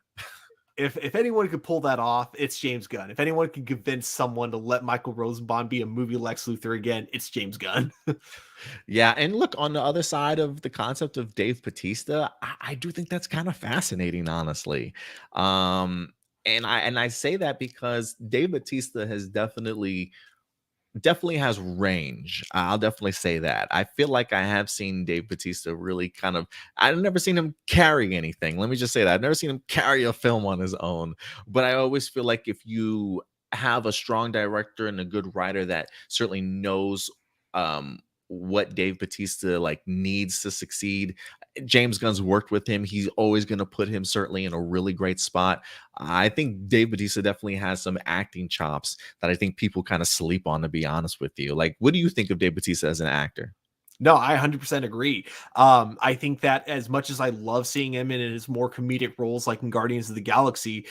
If anyone could pull that off, it's James Gunn. If anyone can convince someone to let Michael Rosenbaum be a movie Lex Luthor again, it's James Gunn. Yeah, and look, on the other side of the concept of Dave Batista, I do think that's kind of fascinating, honestly. Um, and I say that because Dave Batista has definitely has range. I'll definitely say that. I feel like I have seen Dave Batista really kind of. I've never seen him carry anything. Let me just say that I've never seen him carry a film on his own. But I always feel like if you have a strong director and a good writer that certainly knows um what Dave Bautista like needs to succeed. James Gunn's worked with him. He's always going to put him certainly in a really great spot. I think Dave Bautista definitely has some acting chops that I think people kind of sleep on, to be honest with you. Like, what do you think of Dave Bautista as an actor? No, I 100% agree. I think that as much as I love seeing him in his more comedic roles, like in Guardians of the Galaxy,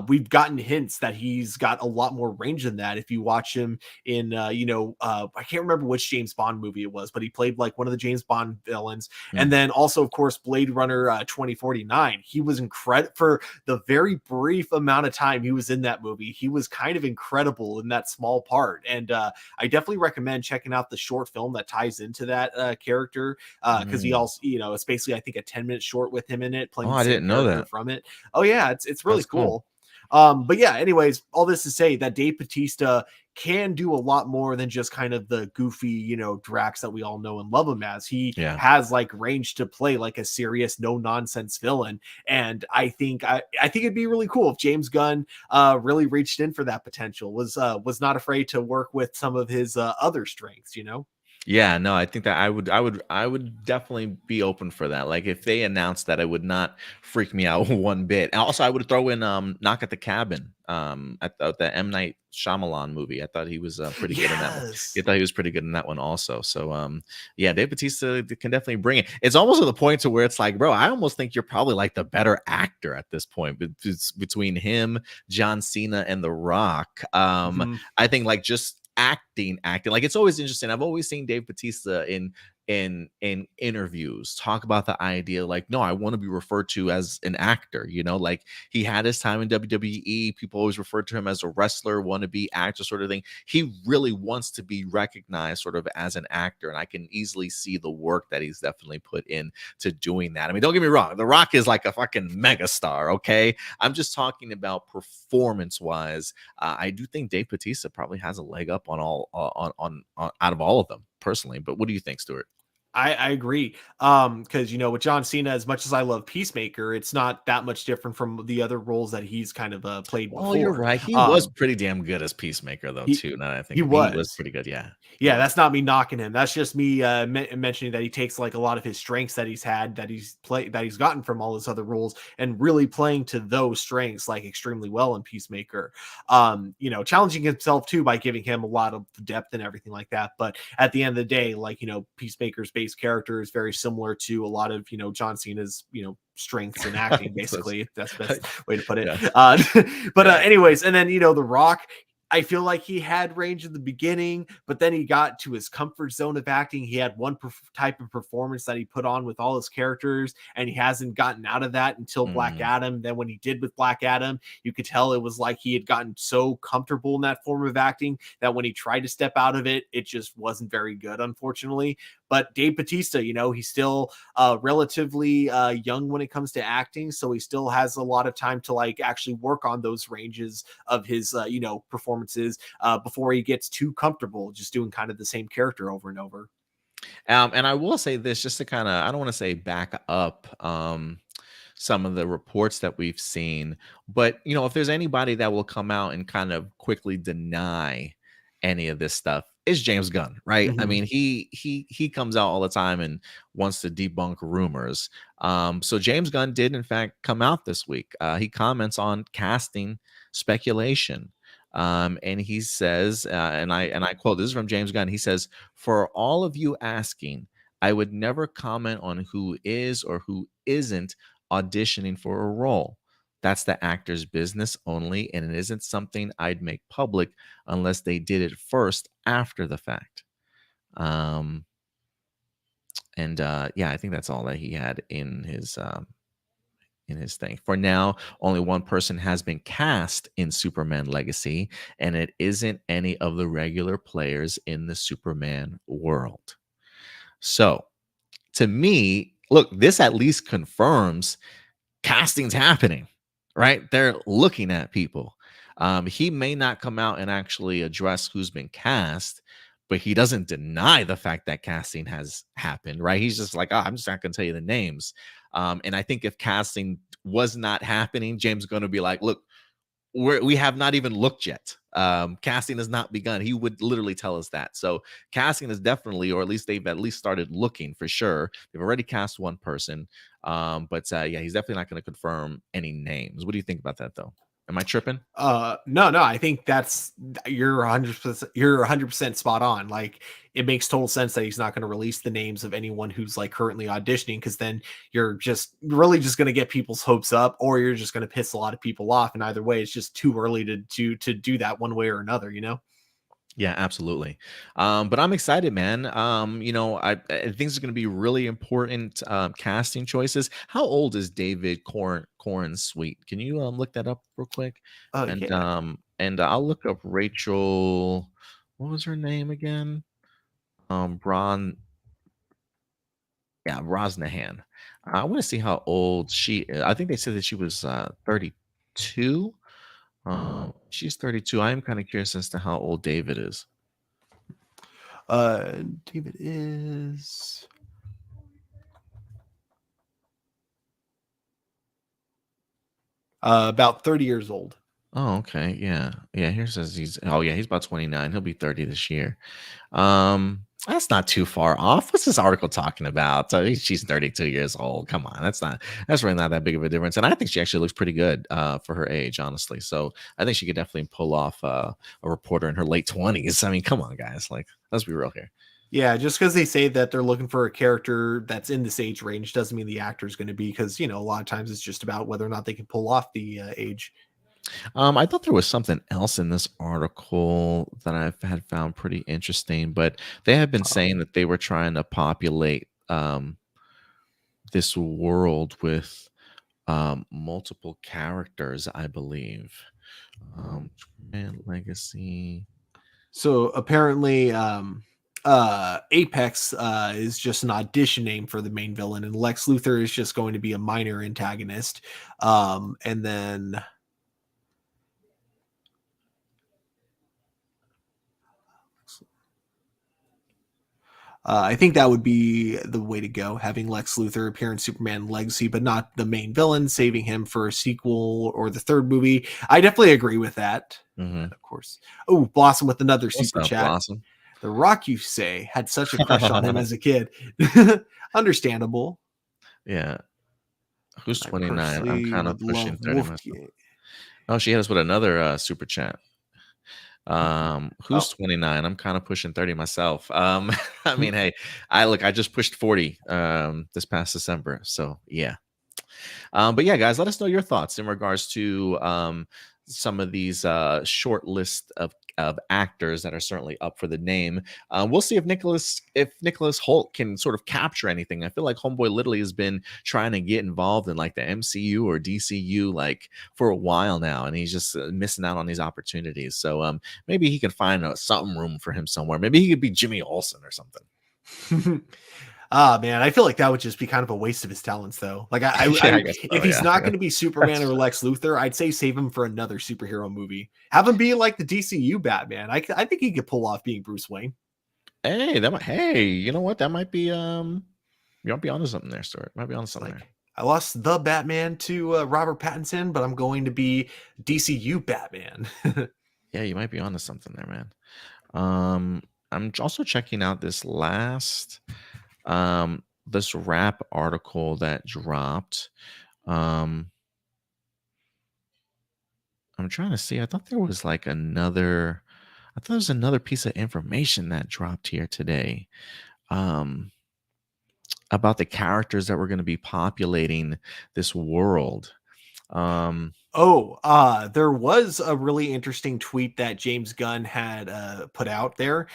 we've gotten hints that he's got a lot more range than that. If you watch him in, I can't remember which James Bond movie it was, but he played like one of the James Bond villains. And then also, of course, Blade Runner 2049. He was incredible for the very brief amount of time he was in that movie. He was kind of incredible in that small part. And I definitely recommend checking out the short film that ties into that character, because he also, it's basically I think a 10-minute short with him in it Oh, playing the I same didn't know character that. from it. Oh yeah, it's really That's cool. cool. But yeah, anyways, all this to say that Dave Bautista can do a lot more than just kind of the goofy, Drax that we all know and love him as. He Yeah. has like range to play like a serious, no nonsense villain. And I think it'd be really cool if James Gunn really reached in for that potential, was not afraid to work with some of his other strengths. Yeah, no, I think that I would definitely be open for that. Like if they announced that, it would not freak me out one bit. And also, I would throw in Knock at the Cabin. I thought the M Night Shyamalan movie. I thought he was pretty good in that one. I Yes. thought he was pretty good in that one also. So yeah, Dave Bautista can definitely bring it. It's almost to the point to where it's like, bro, I almost think you're probably like the better actor at this point. Between him, John Cena, and The Rock. Mhm. I think like just acting like it's always interesting. I've always seen Dave Bautista in interviews talk about the idea like, no, I want to be referred to as an actor. Like he had his time in WWE. People always referred to him as a wrestler, wannabe actor sort of thing. He really wants to be recognized sort of as an actor, and I can easily see the work that he's definitely put in to doing that. I mean, don't get me wrong, The Rock is like a fucking megastar, okay? I'm just talking about performance wise. I do think Dave Bautista probably has a leg up on all on out of all of them personally. But what do you think, Stuart? I agree. Because with John Cena, as much as I love Peacemaker, it's not that much different from the other roles that he's kind of played Well, you're before. right. He was pretty damn good as Peacemaker, though, He too. Now that I think he of it, he was was. pretty good. Yeah, he Yeah, was. that's not me knocking him. That's just me mentioning that he takes like a lot of his strengths that he's had, that he's gotten from all his other roles, and really playing to those strengths like extremely well in Peacemaker. Challenging himself too by giving him a lot of depth and everything like that. But at the end of the day, like Peacemaker's base character is very similar to a lot of John Cena's strengths in acting. That's- Basically, if that's the best way to put it. yeah, But yeah. anyways, and then The Rock. I feel like he had range in the beginning, but then he got to his comfort zone of acting. He had one type of performance that he put on with all his characters, and he hasn't gotten out of that until Black Mhm. Adam. Then when he did with Black Adam, you could tell it was like he had gotten so comfortable in that form of acting that when he tried to step out of it, it just wasn't very good, unfortunately. But Dave Bautista, he's still relatively young when it comes to acting, so he still has a lot of time to like actually work on those ranges of his performances before he gets too comfortable just doing kind of the same character over and over. And I will say this just to kind of, I don't want to say back up some of the reports that we've seen, but if there's anybody that will come out and kind of quickly deny any of this stuff, is James Gunn, right? I Mhm. mean, he comes out all the time and wants to debunk rumors. So James Gunn did in fact come out this week. He comments on casting speculation. And he says, and I quote, this is from James Gunn. He says, "For all of you asking, I would never comment on who is or who isn't auditioning for a role. That's the actor's business only, and it isn't something I'd make public unless they did it first after the fact." Um, and yeah, I think that's all that he had in his thing. For now, only one person has been cast in Superman Legacy, and it isn't any of the regular players in the Superman world. So, to me, look, this at least confirms casting's happening, right? They're looking at people. He may not come out and actually address who's been cast, but he doesn't deny the fact that casting has happened, right? He's just like, oh, I'm just not going to tell you the names. And I think if casting was not happening, James is going to be like, look, we have not even looked yet. Casting has not begun. He would literally tell us that. So casting is definitely, or at least they've at least started looking for sure. They've already cast one person. But yeah, he's definitely not going to confirm any names. What do you think about that though? Am I tripping? No, I think that's you're 100% spot on. Like, it makes total sense that he's not going to release the names of anyone who's like currently auditioning, because then you're just really just going to get people's hopes up, or you're just going to piss a lot of people off. And either way, it's just too early to do that one way or another, you know. Yeah, absolutely. But I'm excited, man. I think it's going to be really important casting choices. How old is David Corn Sweet? Can you look that up real quick? And Yeah. I'll look up Rachel. What was her name again? Bron. Yeah, Rosnahan. I want to see how old she is. I think they said that she was 32. She's 32. I am kind of curious as to how old David is. David is about 30 years old. Oh, okay. Yeah. Yeah. Here says he's about 29. He'll be 30 this year. That's not too far off. What's this article talking about? So she's 32 years old. Come on. That's really not that big of a difference. And I think she actually looks pretty good for her age, honestly. So I think she could definitely pull off a reporter in her late 20s. I mean, come on, guys. Like, let's be real here. Yeah, just because they say that they're looking for a character that's in this age range doesn't mean the actor is going to be, because, you know, a lot of times it's just about whether or not they can pull off the age. I thought there was something else in this article that I had found pretty interesting, but they have been saying that they were trying to populate this world with multiple characters, I believe. And Legacy. So apparently, Apex is just an audition name for the main villain, and Lex Luthor is just going to be a minor antagonist. And then I think that would be the way to go, having Lex Luthor appear in Superman Legacy, but not the main villain, saving him for a sequel or the third movie. I definitely agree with that. Mm-hmm. Of course. Oh, Blossom with another What's super up, chat. Blossom? The Rock, you say, had such a crush on him as a kid. Understandable. Yeah. Who's 29? I'm kind of pushing 30 myself. Oh, she hit us with another super chat. Who's 29? I'm kind of pushing 30 myself. I mean, hey, I just pushed 40 this past December. So yeah. But yeah, guys, let us know your thoughts in regards to some of these short list of actors that are certainly up for the name. We'll see if Nicholas Hoult can sort of capture anything. I feel like Homeboy literally has been trying to get involved in like the MCU or DCU like for a while now, and he's just missing out on these opportunities. So maybe he can find something room for him somewhere. Maybe he could be Jimmy Olsen or something. Man, I feel like that would just be kind of a waste of his talents, though. Like, if he's not going to be Superman or Lex Luthor, I'd say save him for another superhero movie. Have him be like the DCU Batman. I think he could pull off being Bruce Wayne. Hey, you know what? That might be you might be onto something there, Stuart. Might be onto something there. I lost the Batman to Robert Pattinson, but I'm going to be DCU Batman. Yeah, you might be onto something there, man. I'm also checking out this last this rap article that dropped. I'm trying to see. I thought there was another piece of information that dropped here today about the characters that were going to be populating this world. There was a really interesting tweet that James Gunn had put out there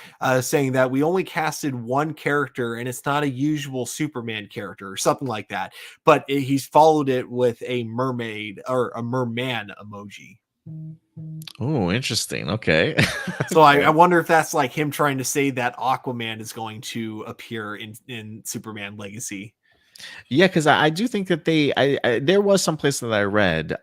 saying that we only casted one character and it's not a usual Superman character or something like that. But he's followed it with a mermaid or a merman emoji. Oh, interesting. Okay. So I wonder if that's like him trying to say that Aquaman is going to appear in Superman Legacy. Yeah, because I do think that there was some place that I read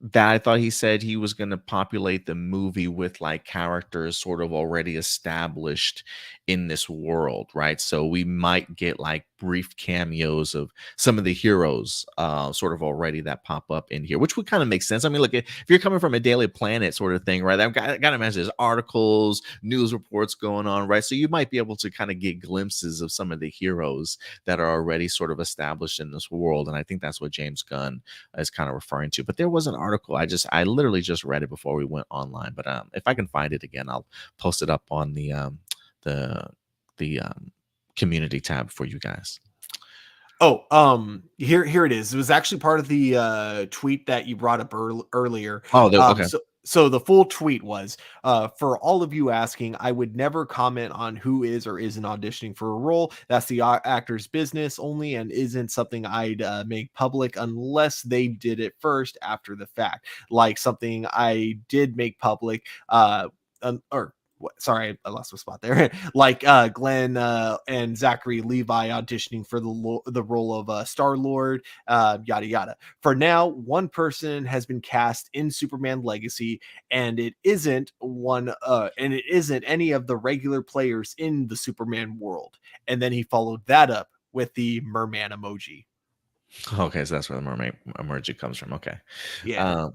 that I thought he said he was going to populate the movie with like characters sort of already established in this world, right? So we might get like brief cameos of some of the heroes sort of already that pop up in here, which would kind of make sense. I mean, look, if you're coming from a Daily Planet sort of thing, right, I got to imagine there's articles, news reports going on, right? So you might be able to kind of get glimpses of some of the heroes that are already sort of established in this world. And I think that's what James Gunn is kind of referring to. But there was an article, I literally just read it before we went online. But if I can find it again, I'll post it up on the the community tab for you guys. Oh, here it is. It was actually part of the tweet that you brought up earlier. Oh, okay. So the full tweet was, for all of you asking, I would never comment on who is or isn't auditioning for a role. That's the actor's business only and isn't something I'd make public unless they did it first after the fact. Like something I did make public, or sorry, I lost my spot there. Like Glenn and Zachary Levi auditioning for the role of Star Lord, yada yada. For now, one person has been cast in Superman Legacy, and it isn't any of the regular players in the Superman world. And then he followed that up with the merman emoji. Okay, so that's where the mermaid emoji comes from. Okay. Yeah.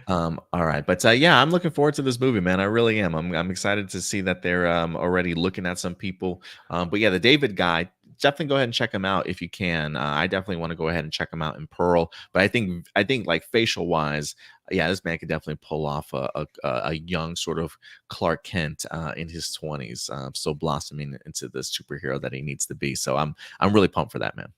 All right, but yeah, I'm looking forward to this movie, man. I really am. I'm excited to see that they're already looking at some people. But yeah, the David guy, definitely go ahead and check him out if you can. I definitely want to go ahead and check him out in Pearl. But I think like facial wise, yeah, this man could definitely pull off a young sort of Clark Kent in his 20s, still blossoming into the superhero that he needs to be. So I'm really pumped for that, man.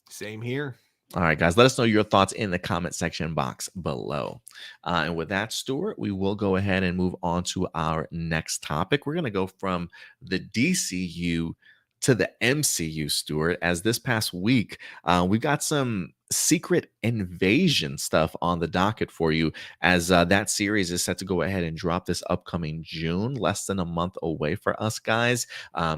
Same here. All right, guys, let us know your thoughts in the comment section box below. And with that, Stuart, we will go ahead and move on to our next topic. We're going to go from the DCU to the MCU, Stuart, as this past week, we got some Secret Invasion stuff on the docket for you, as that series is set to go ahead and drop this upcoming June, less than a month away for us, guys.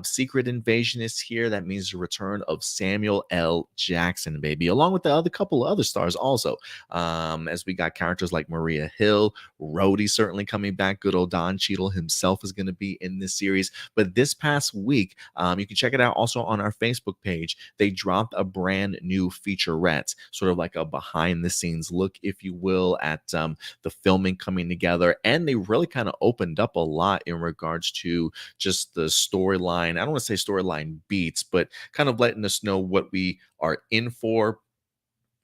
Secret Invasion is here. That means the return of Samuel L. Jackson, baby, along with the other couple of other stars also, as we got characters like Maria Hill, Rhodey certainly coming back. Good old Don Cheadle himself is going to be in this series. But this past week, you can check it out also on our Facebook page. They dropped a brand new featurette, sort of like a behind the scenes look, if you will, at the filming coming together. And they really kind of opened up a lot in regards to just the storyline. I don't want to say storyline beats, but kind of letting us know what we are in for,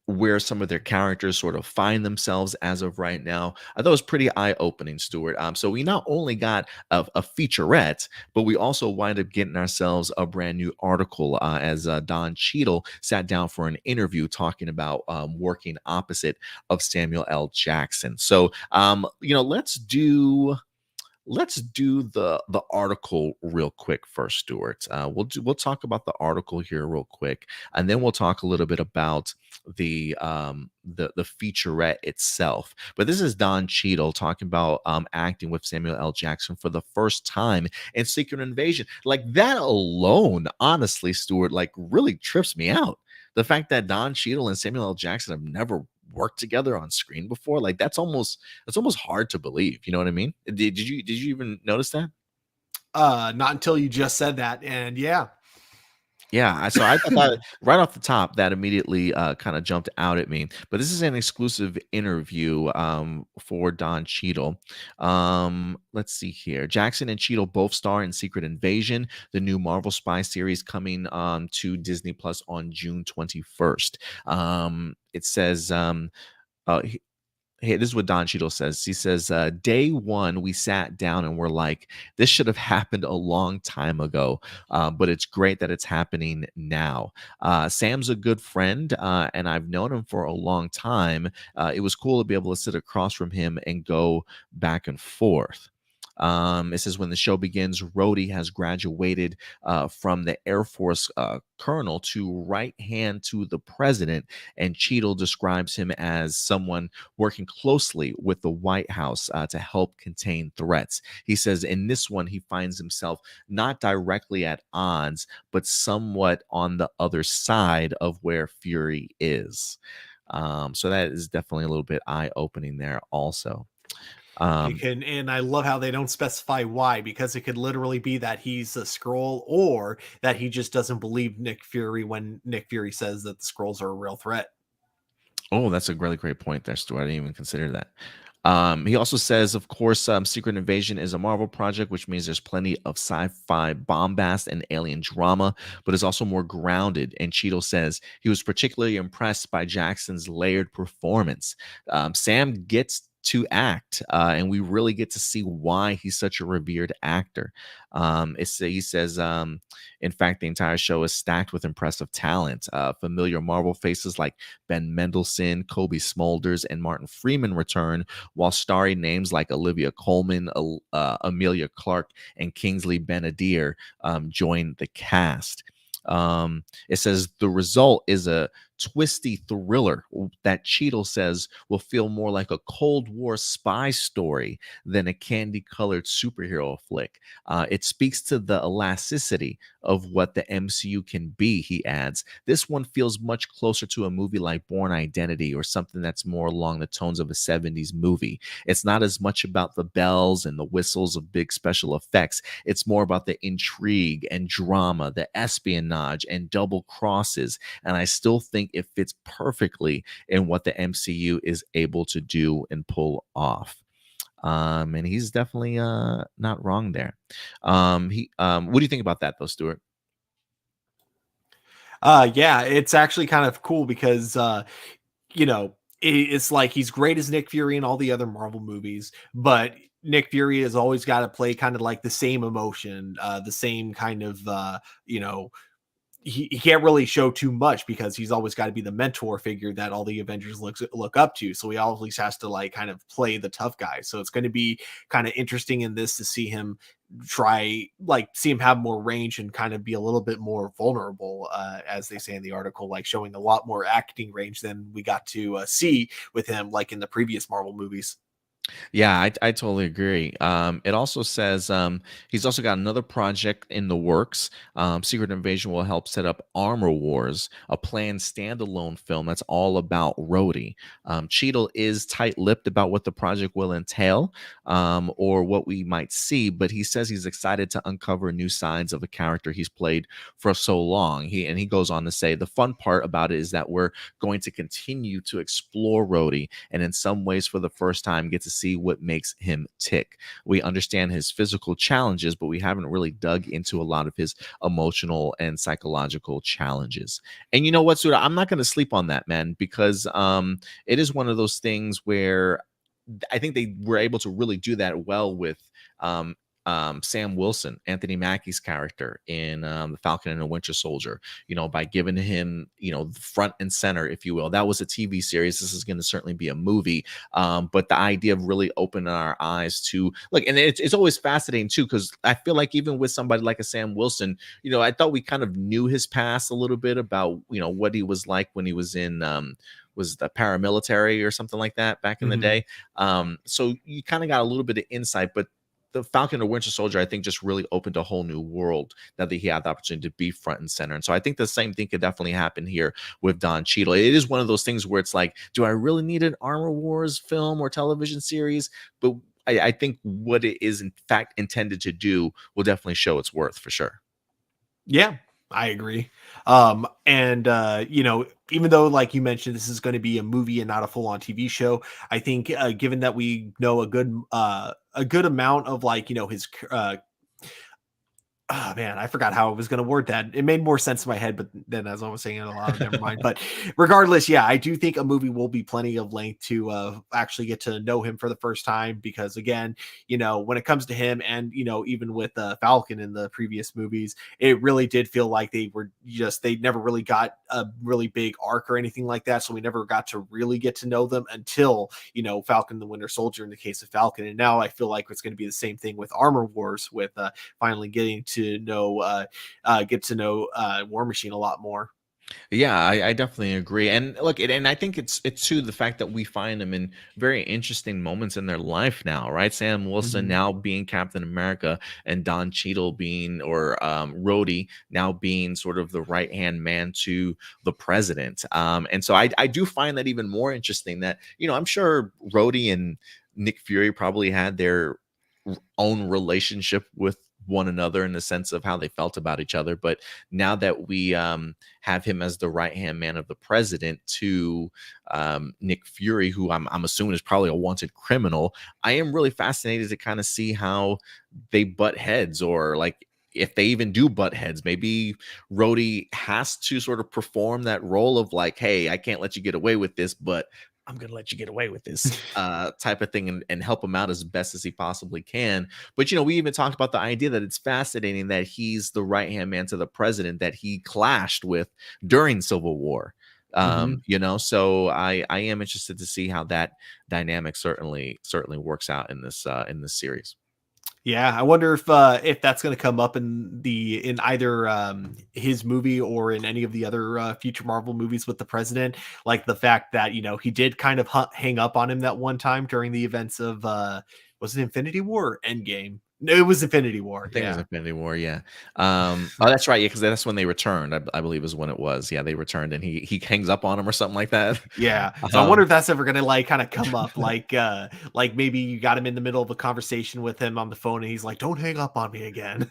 where some of their characters sort of find themselves as of right now. I thought it was pretty eye-opening, Stuart. So we not only got a featurette, but we also wind up getting ourselves a brand new article as Don Cheadle sat down for an interview talking about working opposite of Samuel L. Jackson. So, let's do the article real quick first, Stuart. We'll talk about the article here real quick, and then we'll talk a little bit about the featurette itself. But this is Don Cheadle talking about acting with Samuel L. Jackson for the first time in Secret Invasion. Like that alone, honestly, Stuart, like really trips me out. The fact that Don Cheadle and Samuel L. Jackson have never worked together on screen before, like that's almost hard to believe. You know what I mean? Did you even notice that? Not until you just said that, and yeah. Yeah, so I thought right off the top that immediately kind of jumped out at me. But this is an exclusive interview for Don Cheadle. Let's see here. Jackson and Cheadle both star in Secret Invasion, the new Marvel spy series coming to Disney Plus on June 21st. It says hey, this is what Don Cheadle says. He says, day one, we sat down and we're like, this should have happened a long time ago, but it's great that it's happening now. Sam's a good friend, and I've known him for a long time. It was cool to be able to sit across from him and go back and forth. It says when the show begins, Rhodey has graduated from the Air Force colonel to right hand to the president, and Cheadle describes him as someone working closely with the White House to help contain threats. He says in this one, he finds himself not directly at odds, but somewhat on the other side of where Fury is. So that is definitely a little bit eye-opening there also. It can, and I love how they don't specify why, because it could literally be that he's a scroll, or that he just doesn't believe Nick Fury when Nick Fury says that the scrolls are a real threat. Oh, that's a really great point there, Stuart. I didn't even consider that. He also says, of course, Secret Invasion is a Marvel project, which means there's plenty of sci-fi bombast and alien drama, but it's also more grounded. And Cheadle says he was particularly impressed by Jackson's layered performance. Sam gets to act, and we really get to see why he's such a revered actor. He says, in fact, the entire show is stacked with impressive talent. Familiar Marvel faces like Ben Mendelsohn, Kobe Smulders, and Martin Freeman return, while starry names like Olivia Colman, Amelia Clark, and Kingsley Benadir join the cast. It says the result is a twisty thriller that Cheadle says will feel more like a Cold War spy story than a candy-colored superhero flick. It speaks to the elasticity of what the MCU can be, he adds. This one feels much closer to a movie like Bourne Identity, or something that's more along the tones of a 70s movie. It's not as much about the bells and the whistles of big special effects. It's more about the intrigue and drama, the espionage and double crosses. And I still think it fits perfectly in what the MCU is able to do and pull off. And he's definitely not wrong there. What do you think about that, though, Stuart? Yeah, it's actually kind of cool because you know, it's like he's great as Nick Fury in all the other Marvel movies, but Nick Fury has always got to play kind of like the same emotion, the same kind of you know, he can't really show too much because he's always got to be the mentor figure that all the Avengers look up to. So he always has to like kind of play the tough guy. So it's going to be kind of interesting in this to see him see him have more range and kind of be a little bit more vulnerable, as they say in the article, like showing a lot more acting range than we got to see with him like in the previous Marvel movies. Yeah, I totally agree. It also says he's also got another project in the works. Secret Invasion will help set up Armor Wars, a planned standalone film that's all about Rhodey. Cheadle is tight-lipped about what the project will entail, or what we might see, but he says he's excited to uncover new sides of a character he's played for so long. He goes on to say the fun part about it is that we're going to continue to explore Rhodey, and in some ways, for the first time, get to see what makes him tick. We understand his physical challenges, but we haven't really dug into a lot of his emotional and psychological challenges. And you know what, Suda? I'm not going to sleep on that, man, because it is one of those things where I think they were able to really do that well with um, Sam Wilson, Anthony Mackie's character in The Falcon and the Winter Soldier, by giving him, front and center, if you will. That was a TV series. This is going to certainly be a movie. But the idea of really opening our eyes to, look, and it's always fascinating too, because I feel like even with somebody like a Sam Wilson, I thought we kind of knew his past a little bit about, what he was like when he was in, was the paramilitary or something like that back in the day. So you kind of got a little bit of insight, but the Falcon or Winter Soldier, I think, just really opened a whole new world that he had the opportunity to be front and center. And so I think the same thing could definitely happen here with Don Cheadle. It is one of those things where it's like, do I really need an Armor Wars film or television series? But I think what it is in fact intended to do will definitely show its worth for sure. Yeah, I agree. And even though, like you mentioned, this is going to be a movie and not a full-on TV show, I think given that we know a good amount of his oh man, I forgot how I was going to word that. It made more sense in my head, but then as I was saying it aloud, never mind. But regardless, yeah, I do think a movie will be plenty of length to actually get to know him for the first time. Because again, when it comes to him, and even with Falcon in the previous movies, it really did feel like they never really got a really big arc or anything like that. So we never got to really get to know them until Falcon the Winter Soldier in the case of Falcon. And now I feel like it's going to be the same thing with Armor Wars, with finally getting to get to know War Machine a lot more. Yeah, I definitely agree. And look, and I think it's too the fact that we find them in very interesting moments in their life now, right? Sam Wilson now being Captain America, and Don Cheadle being, or Rhodey now being sort of the right hand man to the president. And so I do find that even more interesting. That I'm sure Rhodey and Nick Fury probably had their own relationship with one another in the sense of how they felt about each other. But now that we have him as the right hand man of the president to Nick Fury, who I'm assuming is probably a wanted criminal, I am really fascinated to kind of see how they butt heads, or like if they even do butt heads. Maybe Rhodey has to sort of perform that role of like, hey, I can't let you get away with this, but I'm gonna let you get away with this type of thing, and help him out as best as he possibly can. But we even talked about the idea that it's fascinating that he's the right hand man to the president that he clashed with during Civil War. Mhm. So I am interested to see how that dynamic certainly works out in this series. Yeah, I wonder if that's going to come up in either his movie or in any of the other future Marvel movies with the president. Like the fact that he did kind of hang up on him that one time during the events of was it Infinity War or Endgame? No, it was Infinity I War. think it was Yeah, Infinity War, yeah. Oh, that's right, yeah, because that's when they returned. I believe is when it was. Yeah, they returned, and he hangs up on him or something like that. yeah. So I wonder Um, if that's ever going to like kind of come up, like maybe you got him in the middle of a conversation with him on the phone, and he's like, "Don't hang up on me again."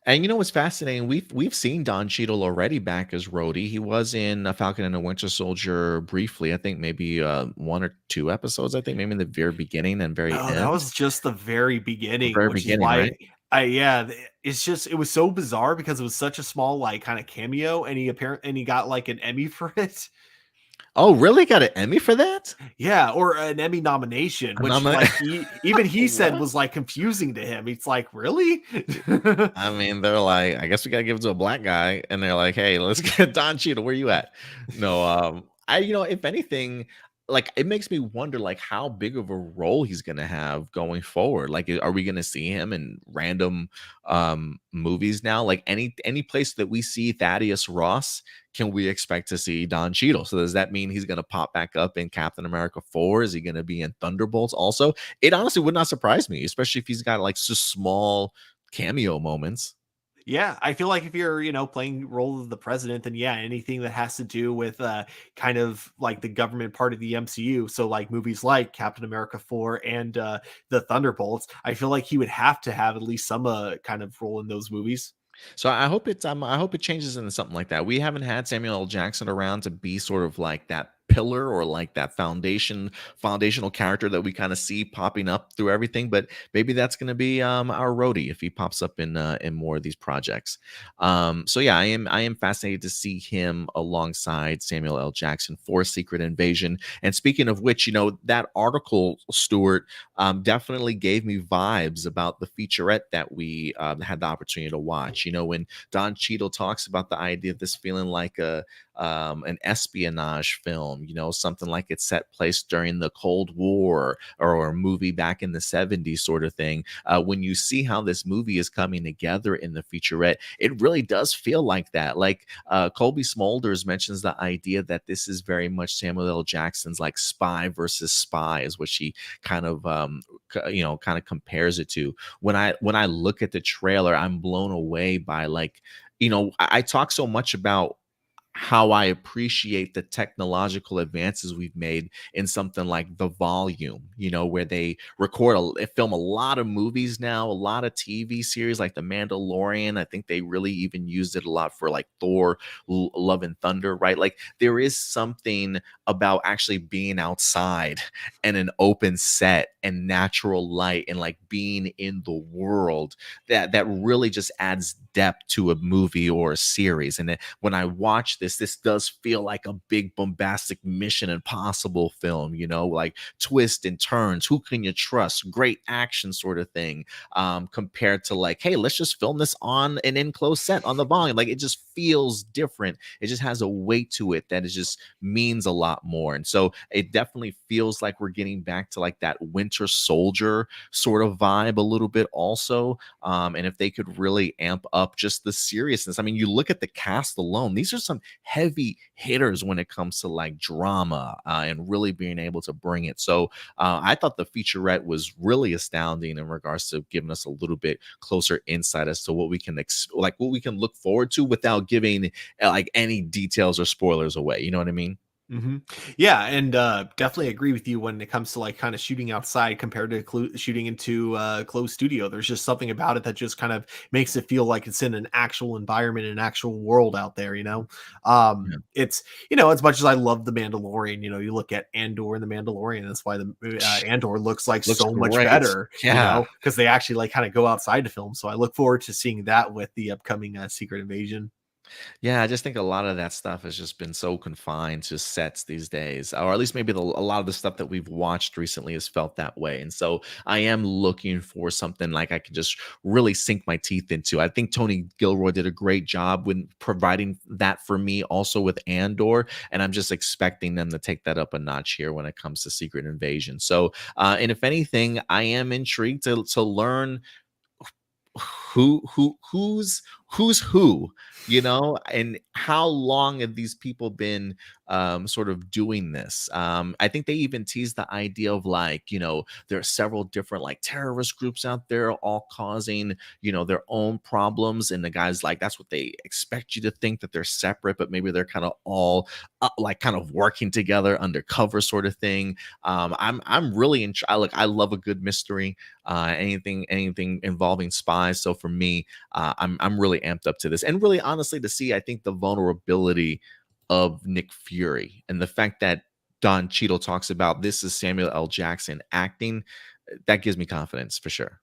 and what's fascinating? We've seen Don Cheadle already back as Rhodey. He was in Falcon and the Winter Soldier briefly. I think maybe 1 or 2 episodes. I think maybe in the very beginning and very Oh, that end. was just the very beginning, Very which is beginning, right? why it's just it was so bizarre because it was such a small, like, kinda cameo, and he got, like, an Emmy for it. Oh, really? Got an Emmy for that? Yeah, or an Emmy nomination, And I'm which, like, like, he said what? was, like, confusing to him. It's like, "Really?" I mean, they're like, I guess we gotta give it to a black guy, and they're like, hey, let's get Don Cheadle. Where you at? No, if anything, like it makes me wonder, like how big of a role he's gonna have going forward. Like, are we gonna see him in random movies now? Like any place that we see Thaddeus Ross, can we expect to see Don Cheadle? So does that mean he's gonna pop back up in Captain America 4? Is he gonna be in Thunderbolts also? It honestly would not surprise me, especially if he's got like just small cameo moments. Yeah, I feel like if you're, playing role of the president, then yeah, anything that has to do with kind of like the government part of the MCU, so like movies like Captain America 4 and the Thunderbolts, I feel like he would have to have at least some kind of role in those movies. So I hope it changes into something like that. We haven't had Samuel L. Jackson around to be sort of like that pillar or like that foundational character that we kind of see popping up through everything, but maybe that's going to be our roadie if he pops up in more of these projects. So yeah, I am fascinated to see him alongside Samuel L. Jackson for Secret Invasion. And speaking of which, that article, Stuart, definitely gave me vibes about the featurette that we had the opportunity to watch. When Don Cheadle talks about the idea of this feeling like an espionage film, something like it's set place during the Cold War, or a movie back in the 70s sort of thing. When you see how this movie is coming together in the featurette, it really does feel like that. Like Colby Smulders mentions the idea that this is very much Samuel L. Jackson's like spy versus spy, is what she kind of kind of compares it to. When I look at the trailer, I'm blown away by like, I talk so much about how I appreciate the technological advances we've made in something like The Volume, where they film a lot of movies now, a lot of TV series like The Mandalorian. I think they really even used it a lot for like Thor, Love and Thunder, right? Like there is something about actually being outside and an open set and natural light and like being in the world that really just adds depth to a movie or a series. And when I watch this does feel like a big bombastic Mission Impossible film, like twists and turns, who can you trust, great action sort of thing, compared to like, hey, let's just film this on an enclosed set on The Volume. Like it just feels different. It just has a weight to it that it just means a lot more. And so it definitely feels like we're getting back to like that Winter Soldier sort of vibe a little bit also. And if they could really amp up just the seriousness, I mean, you look at the cast alone, these are some heavy hitters when it comes to like drama and really being able to bring it. So I thought the featurette was really astounding in regards to giving us a little bit closer insight as to what we can what we can look forward to without giving like any details or spoilers away. You know what I mean? Yeah, and definitely agree with you when it comes to like kind of shooting outside compared to shooting into closed studio. There's just something about it that just kind of makes it feel like it's in an actual environment, an actual world out there. Yeah. It's as much as I love the Mandalorian, you look at Andor and the Mandalorian. That's why the Andor looks like Looks so much great. better. Yeah. Because they actually like kind of go outside to film. So I look forward to seeing that with the upcoming Secret Invasion. Yeah, I just think a lot of that stuff has just been so confined to sets these days, or at least maybe a lot of the stuff that we've watched recently has felt that way. And so I am looking for something like I can just really sink my teeth into. I think Tony Gilroy did a great job when providing that for me, also with Andor, and I'm just expecting them to take that up a notch here when it comes to Secret Invasion. So, and if anything, I am intrigued to learn who's who, and how long have these people been sort of doing this. I think they even teased the idea of like, there are several different like terrorist groups out there all causing, their own problems, and the guys like that's what they expect you to think, that they're separate, but maybe they're kind of all like kind of working together undercover sort of thing. I'm really I love a good mystery, anything involving spies. So for me, I'm really amped up to this, and really honestly to see, I think the vulnerability of Nick Fury and the fact that Don Cheadle talks about this is Samuel L. Jackson acting, that gives me confidence for sure.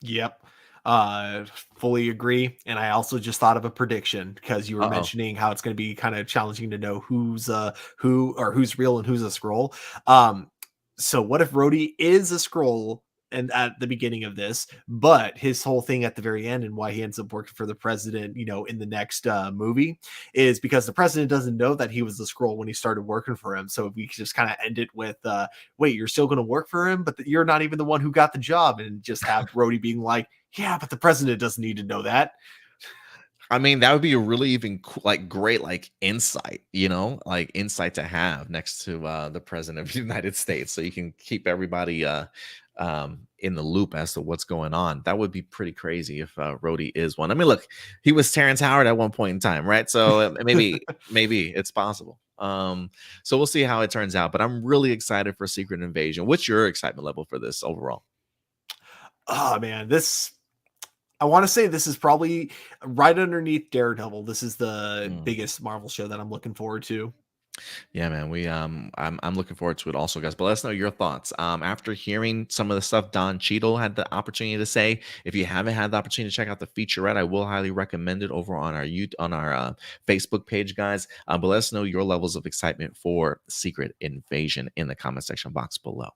Yep. Uh Fully agree. And I also just thought of a prediction because you were Uh oh. mentioning how it's going to be kind of challenging to know who's real and who's a scroll. So what if Rhodey is a scroll and at the beginning of this, but his whole thing at the very end and why he ends up working for the president, in the next movie is because the president doesn't know that he was the scroll when he started working for him. So if we could just kind of end it with wait, you're still going to work for him, but you're not even the one who got the job, and just have Rhodey being like, yeah, but the president doesn't need to know that. I mean, that would be a really even like great like insight, like insight to have next to the president of the United States, so you can keep everybody in the loop as to what's going on. That would be pretty crazy if Rhodey is one. I mean, look, he was Terrence Howard at one point in time, right? So maybe it's possible. So we'll see how it turns out. But I'm really excited for Secret Invasion. What's your excitement level for this overall? Oh man, I want to say this is probably right underneath Daredevil. This is the Mm. biggest Marvel show that I'm looking forward to. Yeah, man. I'm looking forward to it also, guys. But let us know your thoughts. After hearing some of the stuff Don Cheadle had the opportunity to say, if you haven't had the opportunity to check out the featurette, I will highly recommend it over on our Facebook page, guys. But let us know your levels of excitement for Secret Invasion in the comment section box below.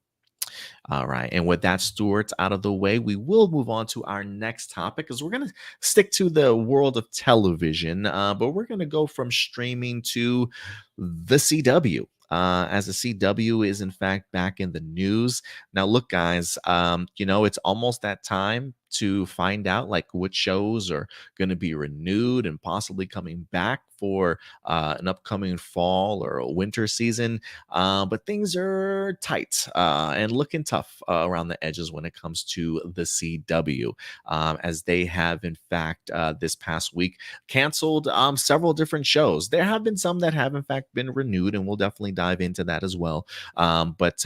All right. And with that, Stuart, out of the way, we will move on to our next topic because we're going to stick to the world of television, but we're going to go from streaming to the CW. As the CW is in fact back in the news. Now, look, guys, it's almost that time to find out like which shows are going to be renewed and possibly coming back for an upcoming fall or a winter season. But things are tight and looking tough around the edges when it comes to the CW, as they have, in fact, this past week canceled several different shows. There have been some that have, in fact, been renewed, and we'll definitely dive into that as well. But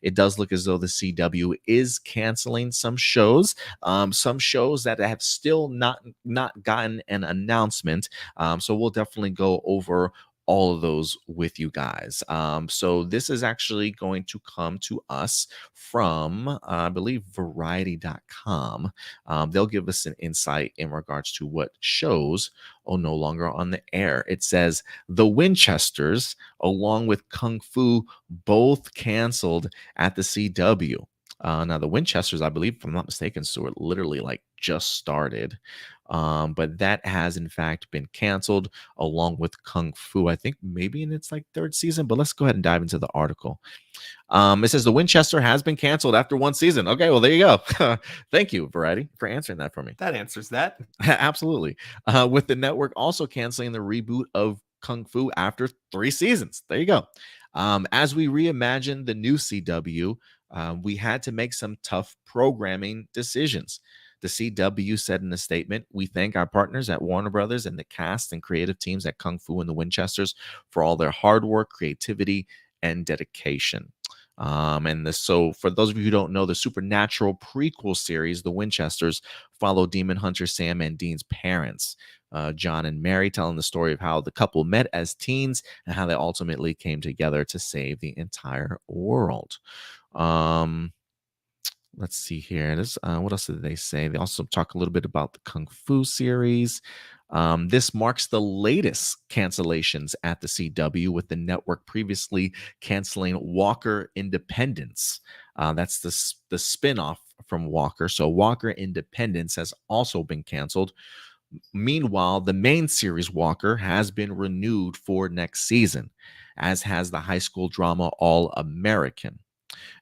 it does look as though the CW is canceling some shows that have still not gotten an announcement. So we'll definitely go over all of those with you guys. So this is actually going to come to us from, I believe, variety.com. They'll give us an insight in regards to what shows are no longer on the air. It says the Winchesters, along with Kung Fu, both canceled at the CW. Now the Winchesters, I believe, if I'm not mistaken, so it literally like just started. But that has in fact been canceled along with Kung Fu. I think maybe in its like third season, but let's go ahead and dive into the article. It says the Winchester has been canceled after one season. Okay, well, there you go. Thank you, Variety, for answering that for me. That answers that. Absolutely. With the network also canceling the reboot of Kung Fu after 3 seasons. There you go. As we reimagine the new CW, we had to make some tough programming decisions. The CW said in a statement, "We thank our partners at Warner Brothers and the cast and creative teams at Kung Fu and the Winchesters for all their hard work, creativity, and dedication." So for those of you who don't know, the supernatural prequel series, The Winchesters, follow demon hunter Sam and Dean's parents, John and Mary, telling the story of how the couple met as teens and how they ultimately came together to save the entire world. Um, let's see here. What else did they say? They also talk a little bit about the Kung Fu series. This marks the latest cancellations at the CW, with the network previously canceling Walker Independence. That's the spinoff from Walker. So Walker Independence has also been canceled. Meanwhile, the main series Walker has been renewed for next season, as has the high school drama All American.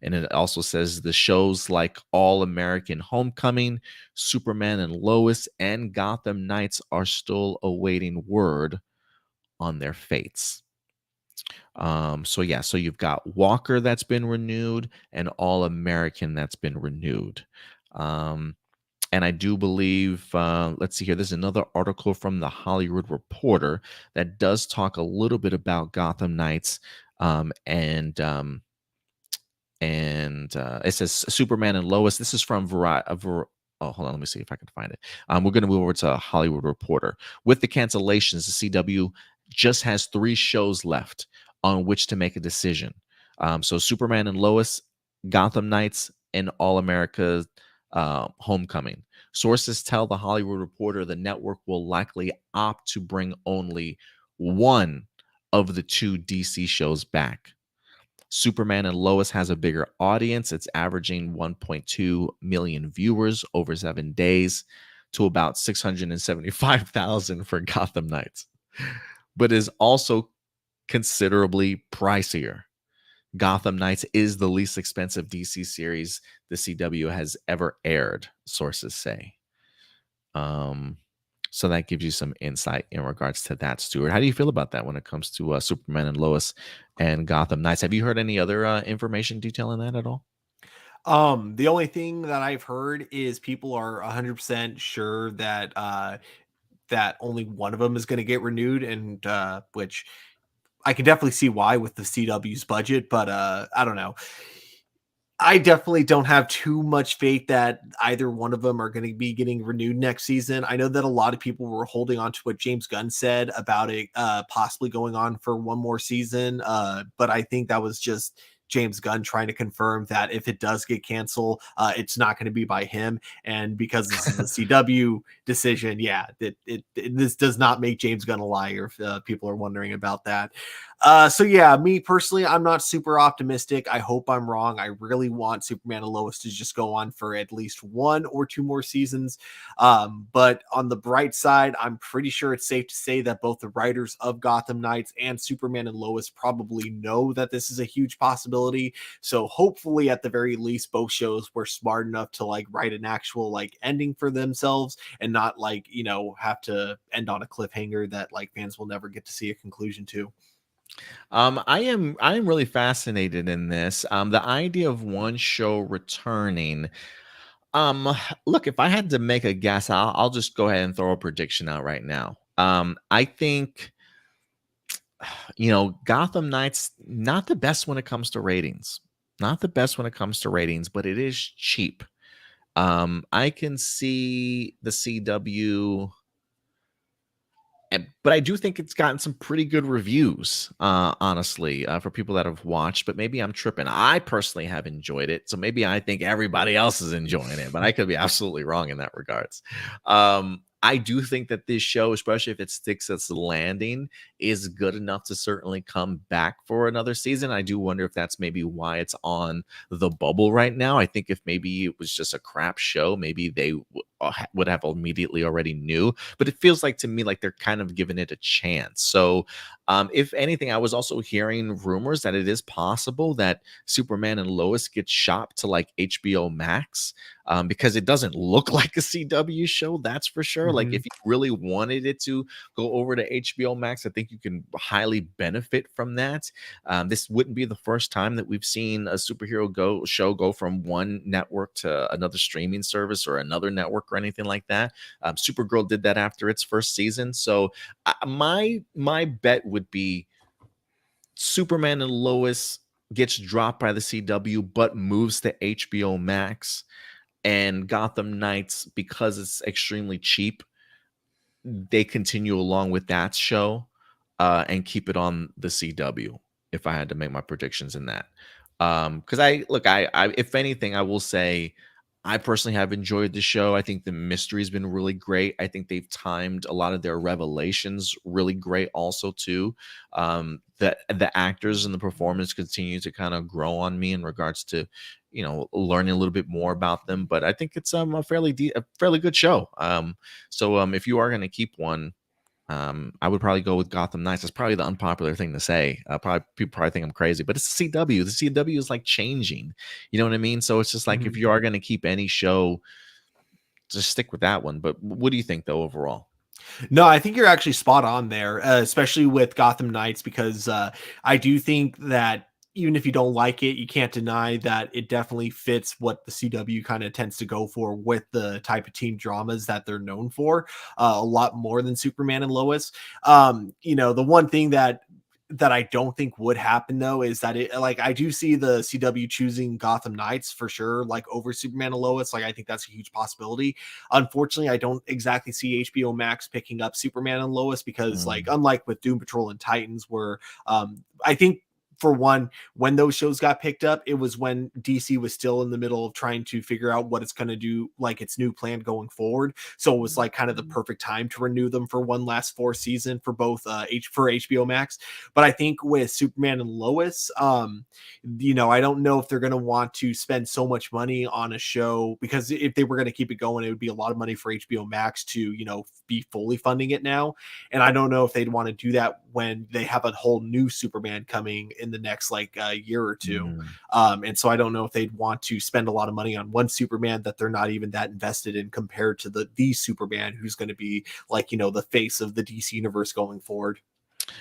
And it also says the shows like All American Homecoming, Superman and Lois, and Gotham Knights are still awaiting word on their fates. So you've got Walker that's been renewed and All American that's been renewed. And I do believe, let's see here, there's another article from the Hollywood Reporter that does talk a little bit about Gotham Knights, and it says Superman and Lois. This is from Oh, hold on, let me see if I can find it. We're going to move over to Hollywood Reporter. With the cancellations, the CW just has 3 shows left on which to make a decision. So Superman and Lois, Gotham Knights, and All America Homecoming. Sources tell the Hollywood Reporter the network will likely opt to bring only one of the 2 DC shows back. Superman and Lois has a bigger audience. It's averaging 1.2 million viewers over 7 days, to about 675,000 for Gotham Knights, but is also considerably pricier. Gotham Knights is the least expensive DC series the CW has ever aired, sources say. So that gives you some insight in regards to that, Stuart. How do you feel about that when it comes to Superman and Lois and Gotham Knights? Have you heard any other information detailing that at all? The only thing that I've heard is people are 100% sure that that only one of them is going to get renewed, and which I can definitely see why with the CW's budget, but I don't know. I definitely don't have too much faith that either one of them are going to be getting renewed next season. I know that a lot of people were holding on to what James Gunn said about it possibly going on for one more season, but I think that was just James Gunn trying to confirm that if it does get canceled, it's not going to be by him. And because this is a CW decision, yeah, this does not make James Gunn a liar, if people are wondering about that. So yeah, me personally, I'm not super optimistic. I hope I'm wrong. I really want Superman and Lois to just go on for at least 1 or 2 more seasons. But on the bright side, I'm pretty sure it's safe to say that both the writers of Gotham Knights and Superman and Lois probably know that this is a huge possibility. So hopefully, at the very least, both shows were smart enough to like write an actual like ending for themselves and not like, have to end on a cliffhanger that like fans will never get to see a conclusion to. I am really fascinated in this. The idea of one show returning. Look, if I had to make a guess, I'll just go ahead and throw a prediction out right now. I think Gotham Knights not the best when it comes to ratings. Not the best when it comes to ratings, but it is cheap. I can see the CW, but I do think it's gotten some pretty good reviews, honestly, for people that have watched. But maybe I'm tripping. I personally have enjoyed it, so maybe I think everybody else is enjoying it, but I could be absolutely wrong in that regards. I do think that this show, especially if it sticks its landing, is good enough to certainly come back for another season. I do wonder if that's maybe why it's on the bubble right now. I think if maybe it was just a crap show, maybe they would have immediately already knew. But it feels like to me like they're kind of giving it a chance. So If anything, I was also hearing rumors that it is possible that Superman and Lois get shopped to like HBO Max, because it doesn't look like a CW show, that's for sure. Like Mhm. if you really wanted it to go over to HBO Max, I think you can highly benefit from that. This wouldn't be the first time that we've seen a show go from one network to another streaming service or another network or anything like that. Supergirl did that after its first season. So my bet would be Superman and Lois gets dropped by the CW but moves to HBO Max, and Gotham Knights, because it's extremely cheap, they continue along with that show, and keep it on the CW. If I had to make my predictions in that, because I if anything, I will say I personally have enjoyed the show. I think the mystery's been really great. I think they've timed a lot of their revelations really great, also too. The actors and the performance continue to kind of grow on me in regards to learning a little bit more about them. But I think it's a fairly good show. So if you are going to keep one, I would probably go with Gotham Knights. That's probably the unpopular thing to say. Probably people probably think I'm crazy, but it's the CW. The CW is like changing. You know what I mean? So it's just like if Mhm. you are going to keep any show, just stick with that one. But what do you think though overall? No, I think you're actually spot on there, especially with Gotham Knights, because I do think that even if you don't like it, you can't deny that it definitely fits what the CW kind of tends to go for with the type of teen dramas that they're known for, a lot more than Superman and Lois. The one thing that I don't think would happen though is that it like I do see the CW choosing Gotham Knights for sure, like over Superman and Lois. Like I think that's a huge possibility. Unfortunately, I don't exactly see HBO Max picking up Superman and Lois because, like, Mm, unlike with Doom Patrol and Titans, where I think for one, when those shows got picked up, it was when DC was still in the middle of trying to figure out what it's going to do, like its new plan going forward. So it was like kind of the perfect time to renew them for one last fourth season for both for HBO Max. But I think with Superman and Lois, I don't know if they're going to want to spend so much money on a show, because if they were going to keep it going, it would be a lot of money for HBO Max to, be fully funding it now. And I don't know if they'd want to do that when they have a whole new Superman coming in the next like year or two. mm. And so I don't know if they'd want to spend a lot of money on one Superman that they're not even that invested in compared to the Superman who's going to be like, the face of the DC universe going forward.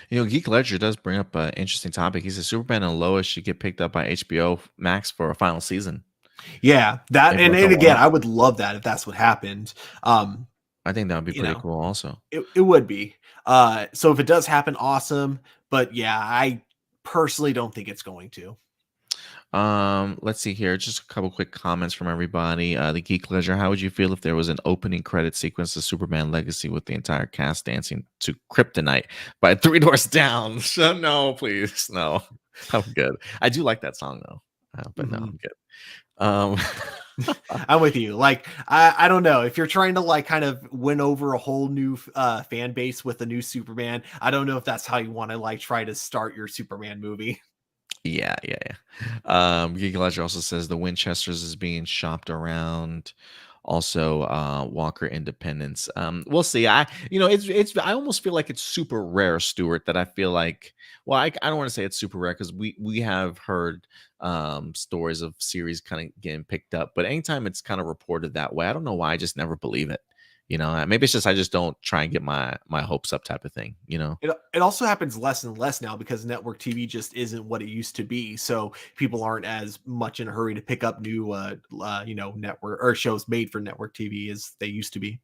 Geek Ledger does bring up an interesting topic. He says Superman and Lois should get picked up by HBO Max for a final season. Yeah, that Maybe and, like a and again, one-off. I would love that if that's what happened. I think that would be You pretty know, cool, also. it would be. So if it does happen, awesome. But yeah, I personally don't think it's going to. Let's see here. Just a couple quick comments from everybody. The Geek Leisure. How would you feel if there was an opening credit sequence of Superman Legacy with the entire cast dancing to Kryptonite by Three Doors Down? No, please, no. I'm good. I do like that song though, but no, Mhm. I'm good. Um, I'm with you. Like, I don't know if you're trying to like kind of win over a whole new fan base with a new Superman. I don't know if that's how you want to like try to start your Superman movie. yeah. Geek Ledger also says the Winchesters is being shopped around. Also, Walker Independence. We'll see. It's I almost feel like it's super rare, Stuart, that I feel like, well, I don't want to say it's super rare because we have heard stories of series kind of getting picked up, but anytime it's kind of reported that way, I don't know why, I just never believe it. Maybe it's just I just don't try and get my hopes up type of thing. It also happens less and less now because network TV just isn't what it used to be. So people aren't as much in a hurry to pick up new network or shows made for network TV as they used to be.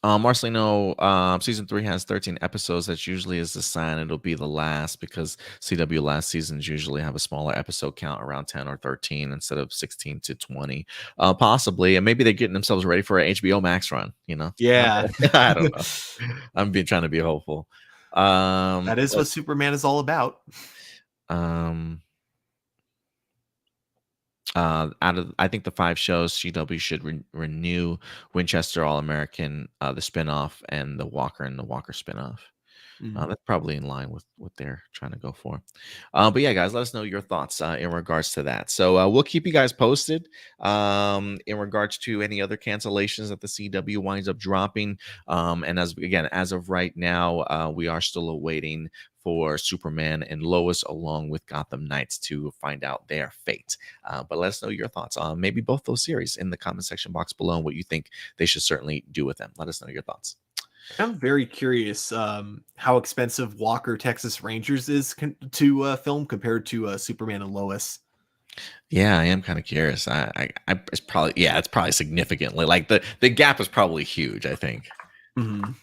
Marcelino, season 3 has 13 episodes. That usually is the sign it'll be the last, because CW last seasons usually have a smaller episode count, around 10 or 13 instead of 16 to 20. Possibly, and maybe they're getting themselves ready for an HBO Max run. Yeah. I don't know. Trying to be hopeful. That is what Let's Superman is all about. um out of, I think, the 5 shows, CW should renew Winchester All American, the spinoff, and the Walker spinoff. Mm. That's probably in line with what they're trying to go for. But yeah, guys, let us know your thoughts in regards to that. So we'll keep you guys posted in regards to any other cancellations that the CW winds up dropping. And as of right now, we are still awaiting for Superman and Lois along with Gotham Knights to find out their fate. But let us know your thoughts on maybe both those series in the comment section box below and what you think they should certainly do with them. Let us know your thoughts. I'm very curious how expensive Walker Texas Rangers is to film compared to Superman and Lois. Yeah, I am kind of curious. It's probably, yeah, it's probably significantly like the gap is probably huge, I think. Mhm.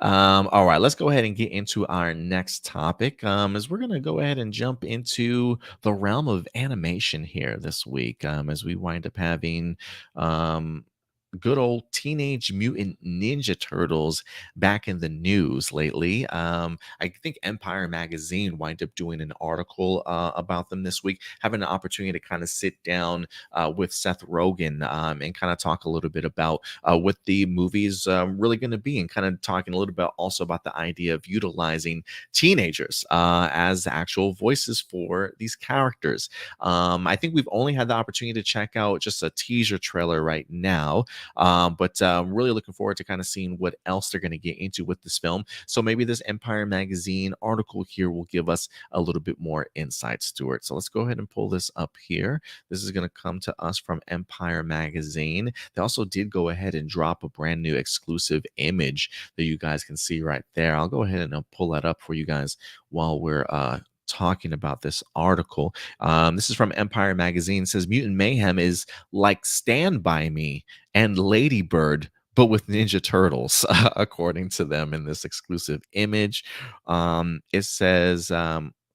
All right, let's go ahead and get into our next topic. As we're gonna go ahead and jump into the realm of animation here this week. As we wind up having um good old Teenage Mutant Ninja Turtles back in the news lately. I think Empire Magazine wind up doing an article about them this week, having an opportunity to kind of sit down with Seth Rogen and kind of talk a little bit about what the movie's really going to be, and kind of talking a little bit also about the idea of utilizing teenagers as actual voices for these characters. I think we've only had the opportunity to check out just a teaser trailer right now. But I'm really looking forward to kind of seeing what else they're going to get into with this film. So maybe this Empire Magazine article here will give us a little bit more insights to it. So let's go ahead and pull this up here. This is going to come to us from Empire Magazine. They also did go ahead and drop a brand new exclusive image that you guys can see right there. I'll go ahead and pull that up for you guys while we're talking about this article. This is from Empire Magazine. It says Mutant Mayhem is like Stand By Me and Ladybird, but with Ninja Turtles, according to them in this exclusive image. It says,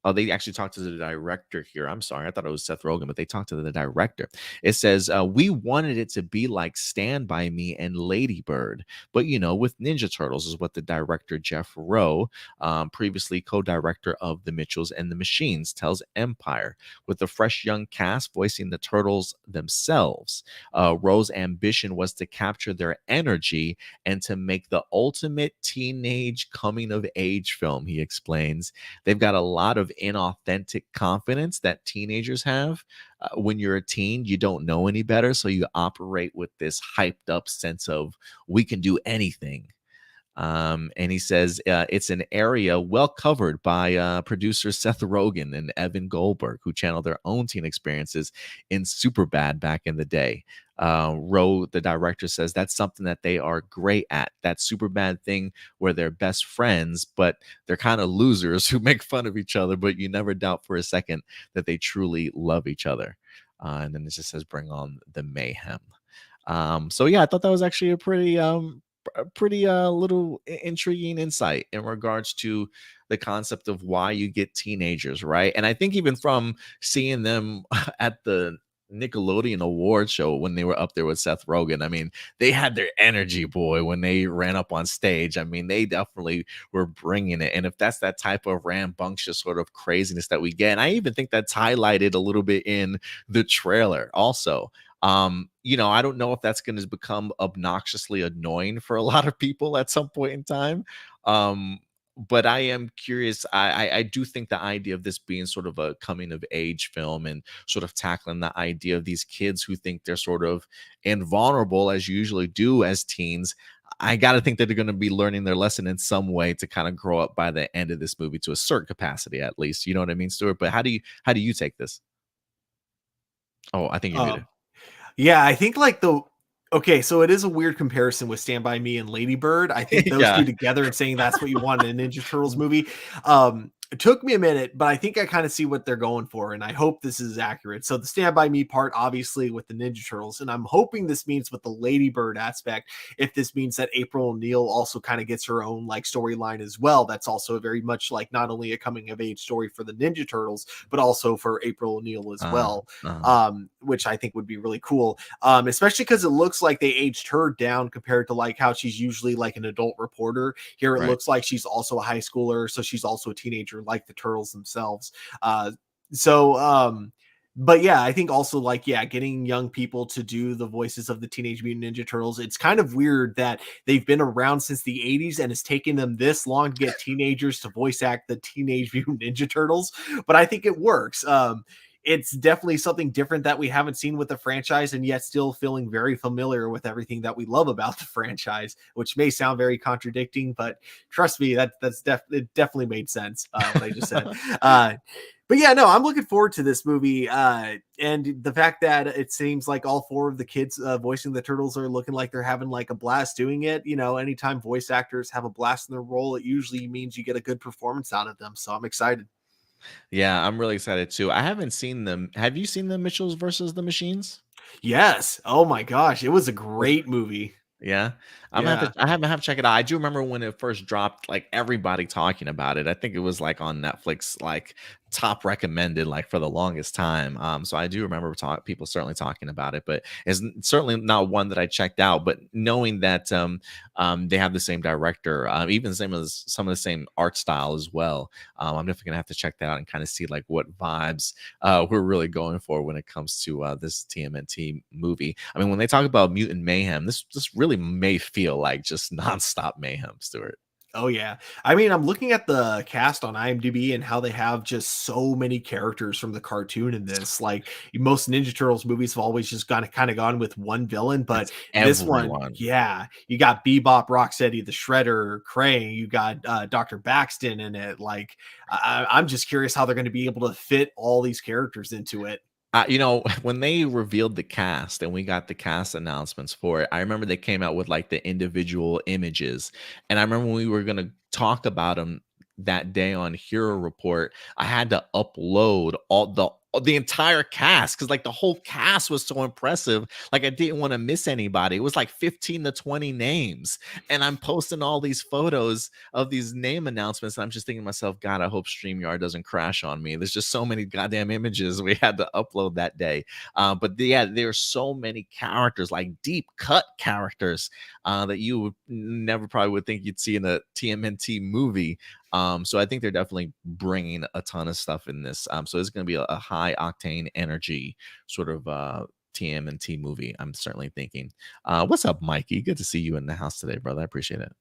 oh, they actually talked to the director here. I'm sorry, I thought it was Seth Rogen, but they talked to the director. It says, we wanted it to be like Stand By Me and Ladybird, but with Ninja Turtles, is what the director Jeff Rowe, previously co-director of The Mitchells and the Machines, tells Empire. With the fresh young cast voicing the Turtles themselves, Rowe's ambition was to capture their energy and to make the ultimate teenage coming of age film, he explains. They've got a lot of inauthentic confidence that teenagers have. When you're a teen, you don't know any better, so you operate with this hyped up sense of we can do anything. And he says it's an area well covered by producers Seth Rogen and Evan Goldberg, who channeled their own teen experiences in Superbad back in the day. Rowe, the director, says that's something that they are great at. That Superbad thing where they're best friends, but they're kind of losers who make fun of each other, but you never doubt for a second that they truly love each other. And then it just says, bring on the mayhem. So yeah, I thought that was actually a pretty little intriguing insight in regards to the concept of why you get teenagers, right? And I think even from seeing them at the Nickelodeon award show when they were up there with Seth Rogen, I mean, they had their energy, boy, when they ran up on stage. I mean, they definitely were bringing it. And if that's that type of rambunctious sort of craziness that we get, and I even think that's highlighted a little bit in the trailer also. I don't know if that's going to become obnoxiously annoying for a lot of people at some point in time. But I am curious. I do think the idea of this being sort of a coming of age film and sort of tackling the idea of these kids who think they're sort of invulnerable, as you usually do as teens. I got to think that they're going to be learning their lesson in some way to kind of grow up by the end of this movie to a certain capacity, at least. You know what I mean, Stuart? But how do you take this? Oh, I think you're muted. Um, Yeah, I think like the okay, so it is a weird comparison with Stand By Me and Ladybird. I think those two Yeah. together and saying that's what you want in a Ninja Turtles movie. It took me a minute, but I think I kind of see what they're going for, and I hope this is accurate. So the Stand By Me part, obviously, with the Ninja Turtles, and I'm hoping this means with the Ladybird aspect, if this means that April O'Neil also kind of gets her own like storyline as well. That's also very much like not only a coming of age story for the Ninja Turtles, but also for April O'Neil as Uh, well, uh, which I think would be really cool. Especially because it looks like they aged her down compared to like how she's usually like an adult reporter. Here it right. looks like she's also a high schooler, so she's also a teenager like the turtles themselves. So But yeah, I think also like, yeah, getting young people to do the voices of the Teenage Mutant Ninja Turtles. It's kind of weird that they've been around since the 80s and it's taken them this long to get teenagers to voice act the Teenage Mutant Ninja Turtles, but I think it works. It's definitely something different that we haven't seen with the franchise, and yet still feeling very familiar with everything that we love about the franchise, which may sound very contradicting, but trust me, it definitely made sense, what I just said. But yeah, no, I'm looking forward to this movie. And the fact that it seems like all four of the kids voicing the turtles are looking like they're having like a blast doing it. You know, anytime voice actors have a blast in their role, it usually means you get a good performance out of them. So I'm excited. Yeah, I'm really excited too. I haven't seen them. Have you seen the Mitchells versus the Machines? Yes. Oh my gosh. It was a great movie. Yeah, I'm gonna have Yeah. to. I haven't have to check it out. I do remember when it first dropped, like everybody talking about it. I think it was like on Netflix, like top recommended, like for the longest time. So I do remember people certainly talking about it, but it's certainly not one that I checked out. But knowing that they have the same director, even the same as some of the same art style as well, I'm definitely gonna have to check that out and kind of see like what vibes we're really going for when it comes to this TMNT movie. I mean, when they talk about Mutant Mayhem, this really may feel like just nonstop mayhem, Stuart. Oh yeah. I mean, I'm looking at the cast on IMDb and how they have just so many characters from the cartoon in this. Like most Ninja Turtles movies have always just kind of gone with one villain, but It's this one, everyone. yeah, you got Bebop, Rocksteady, the Shredder, Krang, you got Dr. Baxton in it. Like I'm just curious how they're going to be able to fit all these characters into it. You know, when they revealed the cast and we got the cast announcements for it, I remember they came out with like the individual images. And I remember when we were going to talk about them that day on Hero Report, I had to upload all the entire cast because like the whole cast was so impressive. Like I didn't want to miss anybody. It was like 15 to 20 names. And I'm posting all these photos of these name announcements. And I'm just thinking to myself, God, I hope StreamYard doesn't crash on me. There's just so many goddamn images we had to upload that day. But yeah, there's so many characters, like deep cut characters that you would never probably would think you'd see in a TMNT movie. So I think they're definitely bringing a ton of stuff in this. So it's going to be a high octane energy sort of TMNT movie. I'm certainly thinking. What's up, Mikey? Good to see you in the house today, brother. I appreciate it.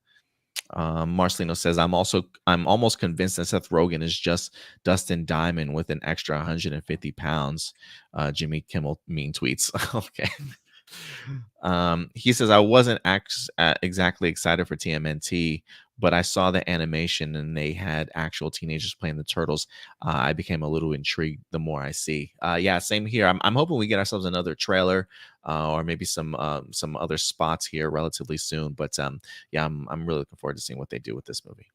Marcelino says, I'm almost convinced that Seth Rogen is just Dustin Diamond with an extra 150 pounds. Jimmy Kimmel mean tweets. Okay. He says, I wasn't exactly excited for TMNT, but I saw the animation and they had actual teenagers playing the turtles. I became a little intrigued the more I see. Yeah, same here. I'm hoping we get ourselves another trailer or maybe some other spots here relatively soon. But yeah, I'm really looking forward to seeing what they do with this movie.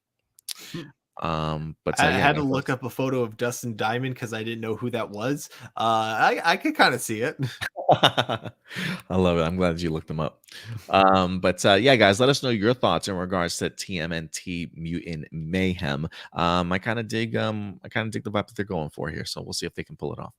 But I yeah, had to guys, look up a photo of Dustin Diamond because I didn't know who that was. I could kind of see it. I love it. I'm glad you looked them up. But yeah, guys, let us know your thoughts in regards to TMNT Mutant Mayhem. I kind of dig the vibe that they're going for here. So we'll see if they can pull it off.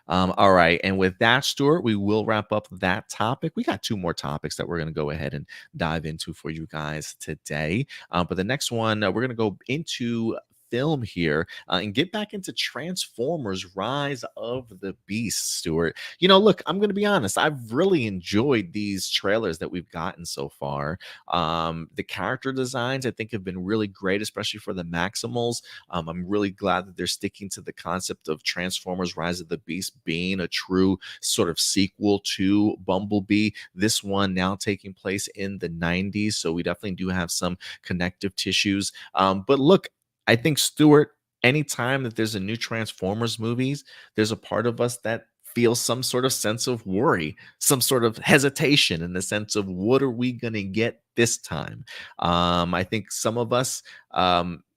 All right. And with that, Stuart, we will wrap up that topic. We got two more topics that we're going to go ahead and dive into for you guys today. But the next one, we're going to go into film here and get back into Transformers Rise of the Beast, Stuart. You know, look, I'm going to be honest. I've really enjoyed these trailers that we've gotten so far. The character designs, I think, have been really great, especially for the Maximals. I'm really glad that they're sticking to the concept of Transformers Rise of the Beast being a true sort of sequel to Bumblebee. This one now taking place in the 90s. So we definitely do have some connective tissues. But look, I think, Stuart, anytime that there's a new Transformers movies, there's a part of us that feels some sort of sense of worry, some sort of hesitation in the sense of what are we going to get this time? I think some of us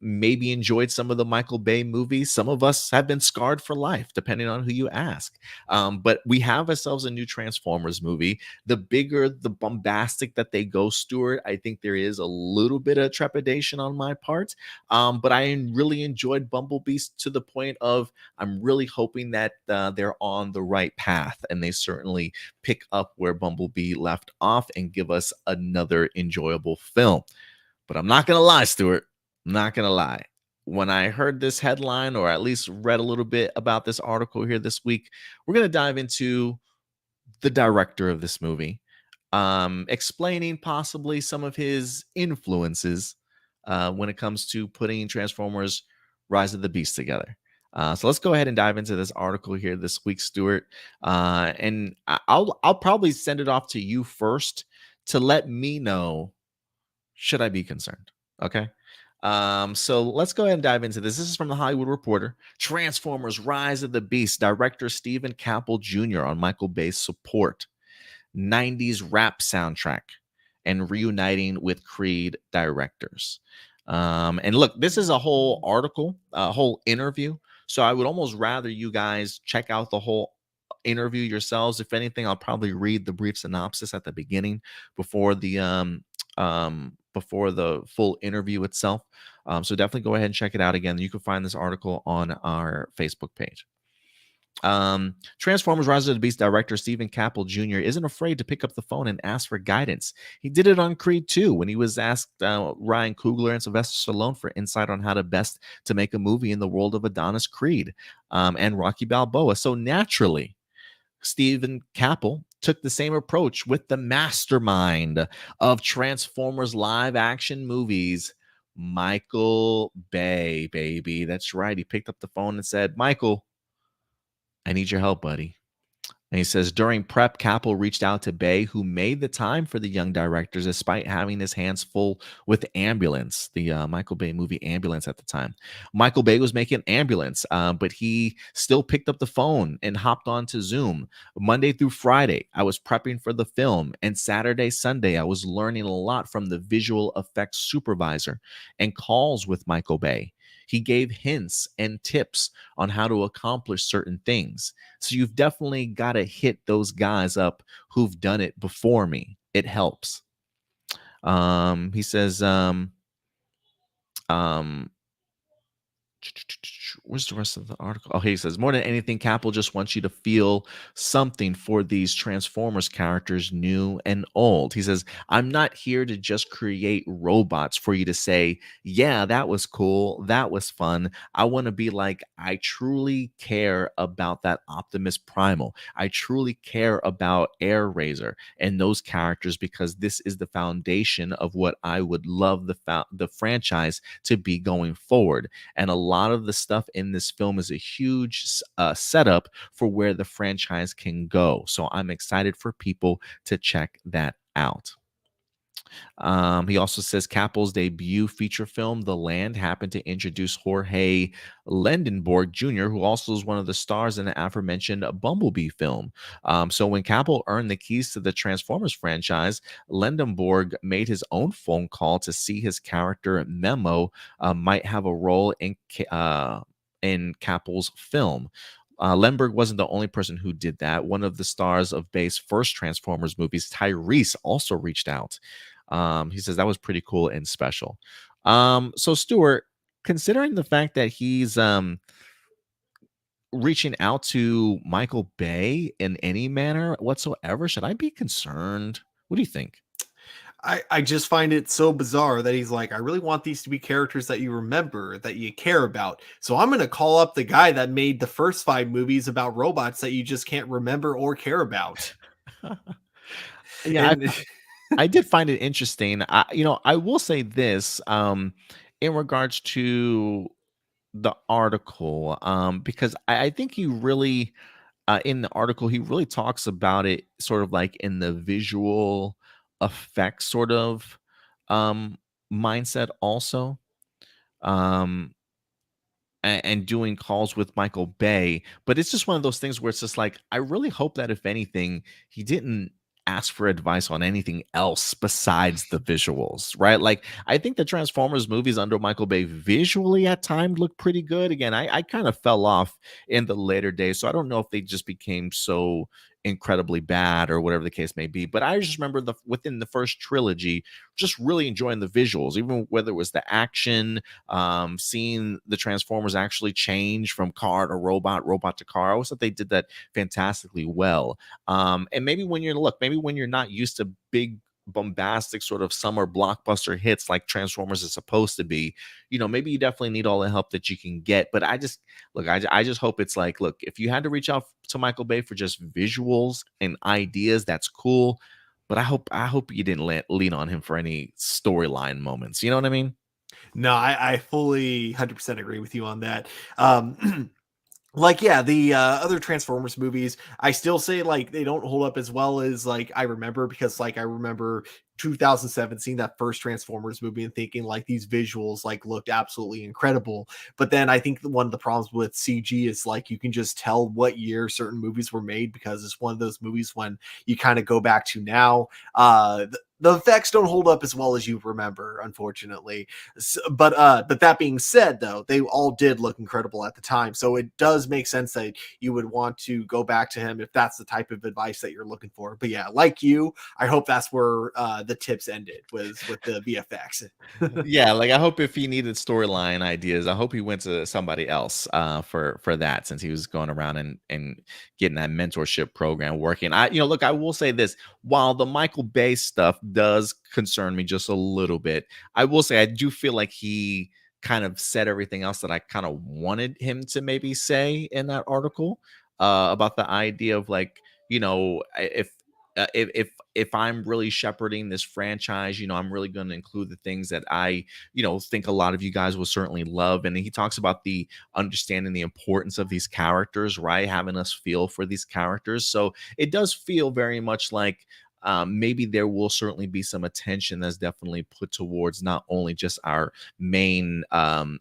maybe enjoyed some of the Michael Bay movies. Some of us have been scarred for life, depending on who you ask. But we have ourselves a new Transformers movie. The bigger, the bombastic that they go, Stuart, I think there is a little bit of trepidation on my part. But I really enjoyed Bumblebee to the point of I'm really hoping that they're on the right path and they certainly pick up where Bumblebee left off and give us another enjoyable film. But I'm not going to lie, Stuart. I'm not going to lie. when I heard this headline, or at least read a little bit about this article here this week, we're going to dive into the director of this movie, explaining possibly some of his influences when it comes to putting Transformers Rise of the Beast together. So let's go ahead and dive into this article here this week, Stuart. And I'll probably send it off to you first to let me know, should I be concerned? Okay. So let's go ahead and dive into this. This is from the Hollywood Reporter. Transformers Rise of the Beast, director Stephen Campbell Jr. on Michael Bay's support. 90s rap soundtrack and reuniting with Creed directors. And look, this is a whole article, a whole interview. So I would almost rather you guys check out the whole interview yourselves. If anything, I'll probably read the brief synopsis at the beginning before the full interview itself. So definitely go ahead and check it out again. You can find this article on our Facebook page. Transformers Rise of the Beast director Stephen Campbell Jr. isn't afraid to pick up the phone and ask for guidance. He did it on Creed 2 when he was asked Ryan Coogler and Sylvester Stallone for insight on how to best to make a movie in the world of Adonis Creed and Rocky Balboa. So naturally, Stephen Campbell took the same approach with the mastermind of Transformers live action movies, Michael Bay, baby. That's right. He picked up the phone and said, Michael, I need your help, buddy. And he says, during prep, Campbell reached out to Bay, who made the time for the young directors despite having his hands full with Ambulance, the Michael Bay movie Ambulance at the time. Michael Bay was making Ambulance, but he still picked up the phone and hopped on to Zoom. Monday through Friday, I was prepping for the film, and Saturday, Sunday, I was learning a lot from the visual effects supervisor and calls with Michael Bay. He gave hints and tips on how to accomplish certain things. So you've definitely got to hit those guys up who've done it before me. It helps. He says, where's the rest of the article? Oh, he says, more than anything, Campbell just wants you to feel something for these Transformers characters, new and old. He says, I'm not here to just create robots for you to say, yeah, that was cool, that was fun. I want to be like, I truly care about that Optimus Primal. I truly care about Air Razor and those characters, because this is the foundation of what I would love the franchise to be going forward. And a lot of the stuff in this film is a huge setup for where the franchise can go. So I'm excited for people to check that out. He also says Campbell's debut feature film, The Land, happened to introduce Jorge Lendenborg Jr., who also is one of the stars in the aforementioned Bumblebee film. So when Campbell earned the keys to the Transformers franchise, Lendenborg made his own phone call to see his character Memo might have a role in Campbell's film. Lenberg wasn't the only person who did that. One of the stars of Bay's first Transformers movies, Tyrese, also reached out. He says that was pretty cool and special. So Stuart, considering the fact that he's reaching out to Michael Bay in any manner whatsoever, should I be concerned? What do you think? I just find it so bizarre that he's like, I really want these to be characters that you remember, that you care about. So I'm going to call up the guy that made the first 5 movies about robots that you just can't remember or care about. Yeah, And I did find it interesting. I will say this in regards to the article, because I think he really, in the article, he really talks about it sort of like in the visual effects sort of mindset also. Um, and doing calls with Michael Bay. But it's just one of those things where it's just like, I really hope that if anything, he didn't ask for advice on anything else besides the visuals, right? Like, I think the Transformers movies under Michael Bay visually at times look pretty good. Again, I kind of fell off in the later days, so I don't know if they just became so incredibly bad or whatever the case may be. But I just remember within the first trilogy, just really enjoying the visuals, even whether it was the action, seeing the Transformers actually change from car to robot, robot to car. I always thought they did that fantastically well. And maybe when you're not used to big bombastic sort of summer blockbuster hits like Transformers is supposed to be, maybe you definitely need all the help that you can get. But I just hope it's like, look, if you had to reach out to Michael Bay for just visuals and ideas, that's cool. But I hope you didn't lean on him for any storyline moments. You know what I mean? No, I fully 100% agree with you on that. Like, yeah, the other Transformers movies, I still say like they don't hold up as well as like I remember, because like I remember 2007 seeing that first Transformers movie and thinking like these visuals like looked absolutely incredible. But then I think one of the problems with CG is like you can just tell what year certain movies were made, because it's one of those movies when you kind of go back to now, the effects don't hold up as well as you remember, unfortunately. But that being said, though, they all did look incredible at the time, so it does make sense that you would want to go back to him if that's the type of advice that you're looking for. But yeah, like you, I hope that's where the tips ended, was with the VFX. Yeah, like I hope if he needed storyline ideas, I hope he went to somebody else for that, since he was going around and getting that mentorship program working. Look, I will say this: while the Michael Bay stuff does concern me just a little bit, I will say I do feel like he kind of said everything else that I kind of wanted him to maybe say in that article, about the idea of like, if I'm really shepherding this franchise, I'm really going to include the things that I, think a lot of you guys will certainly love. And he talks about the understanding the importance of these characters, right? Having us feel for these characters. So it does feel very much like, maybe there will certainly be some attention that's definitely put towards not only just our main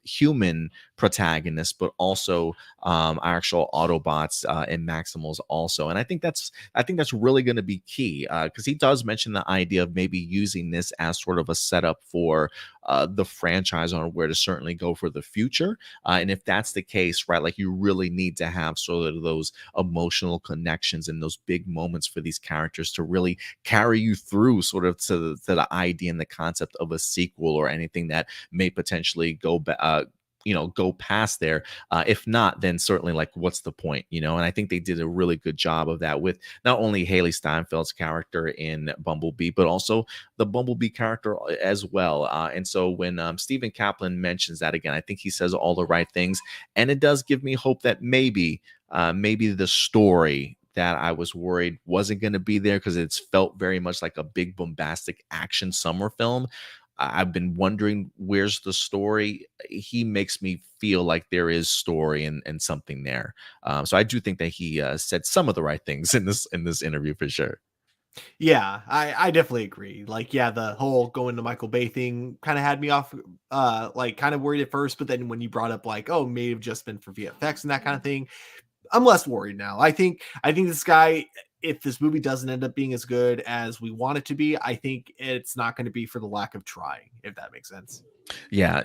human protagonists, but also our actual Autobots and Maximals also. And I think that's really going to be key, because he does mention the idea of maybe using this as sort of a setup for the franchise on where to certainly go for the future. And if that's the case, right, like you really need to have sort of those emotional connections and those big moments for these characters to really carry you through sort of to the idea and the concept of a sequel or anything that may potentially go past there. If not, then certainly like what's the point? And I think they did a really good job of that with not only Haley Steinfeld's character in Bumblebee, but also the Bumblebee character as well. And so when Stephen Kaplan mentions that again, I think he says all the right things, and it does give me hope that maybe the story that I was worried wasn't going to be there, because it's felt very much like a big bombastic action summer film. I've been wondering, where's the story? He makes me feel like there is story and something there. So I do think that he said some of the right things in this interview for sure. Yeah, I definitely agree. Like, yeah, the whole going to Michael Bay thing kind of had me off, like kind of worried at first, but then when you brought up like, oh, may have just been for VFX and that kind of thing, I'm less worried now. I think this guy, if this movie doesn't end up being as good as we want it to be, I think it's not going to be for the lack of trying, if that makes sense. Yeah,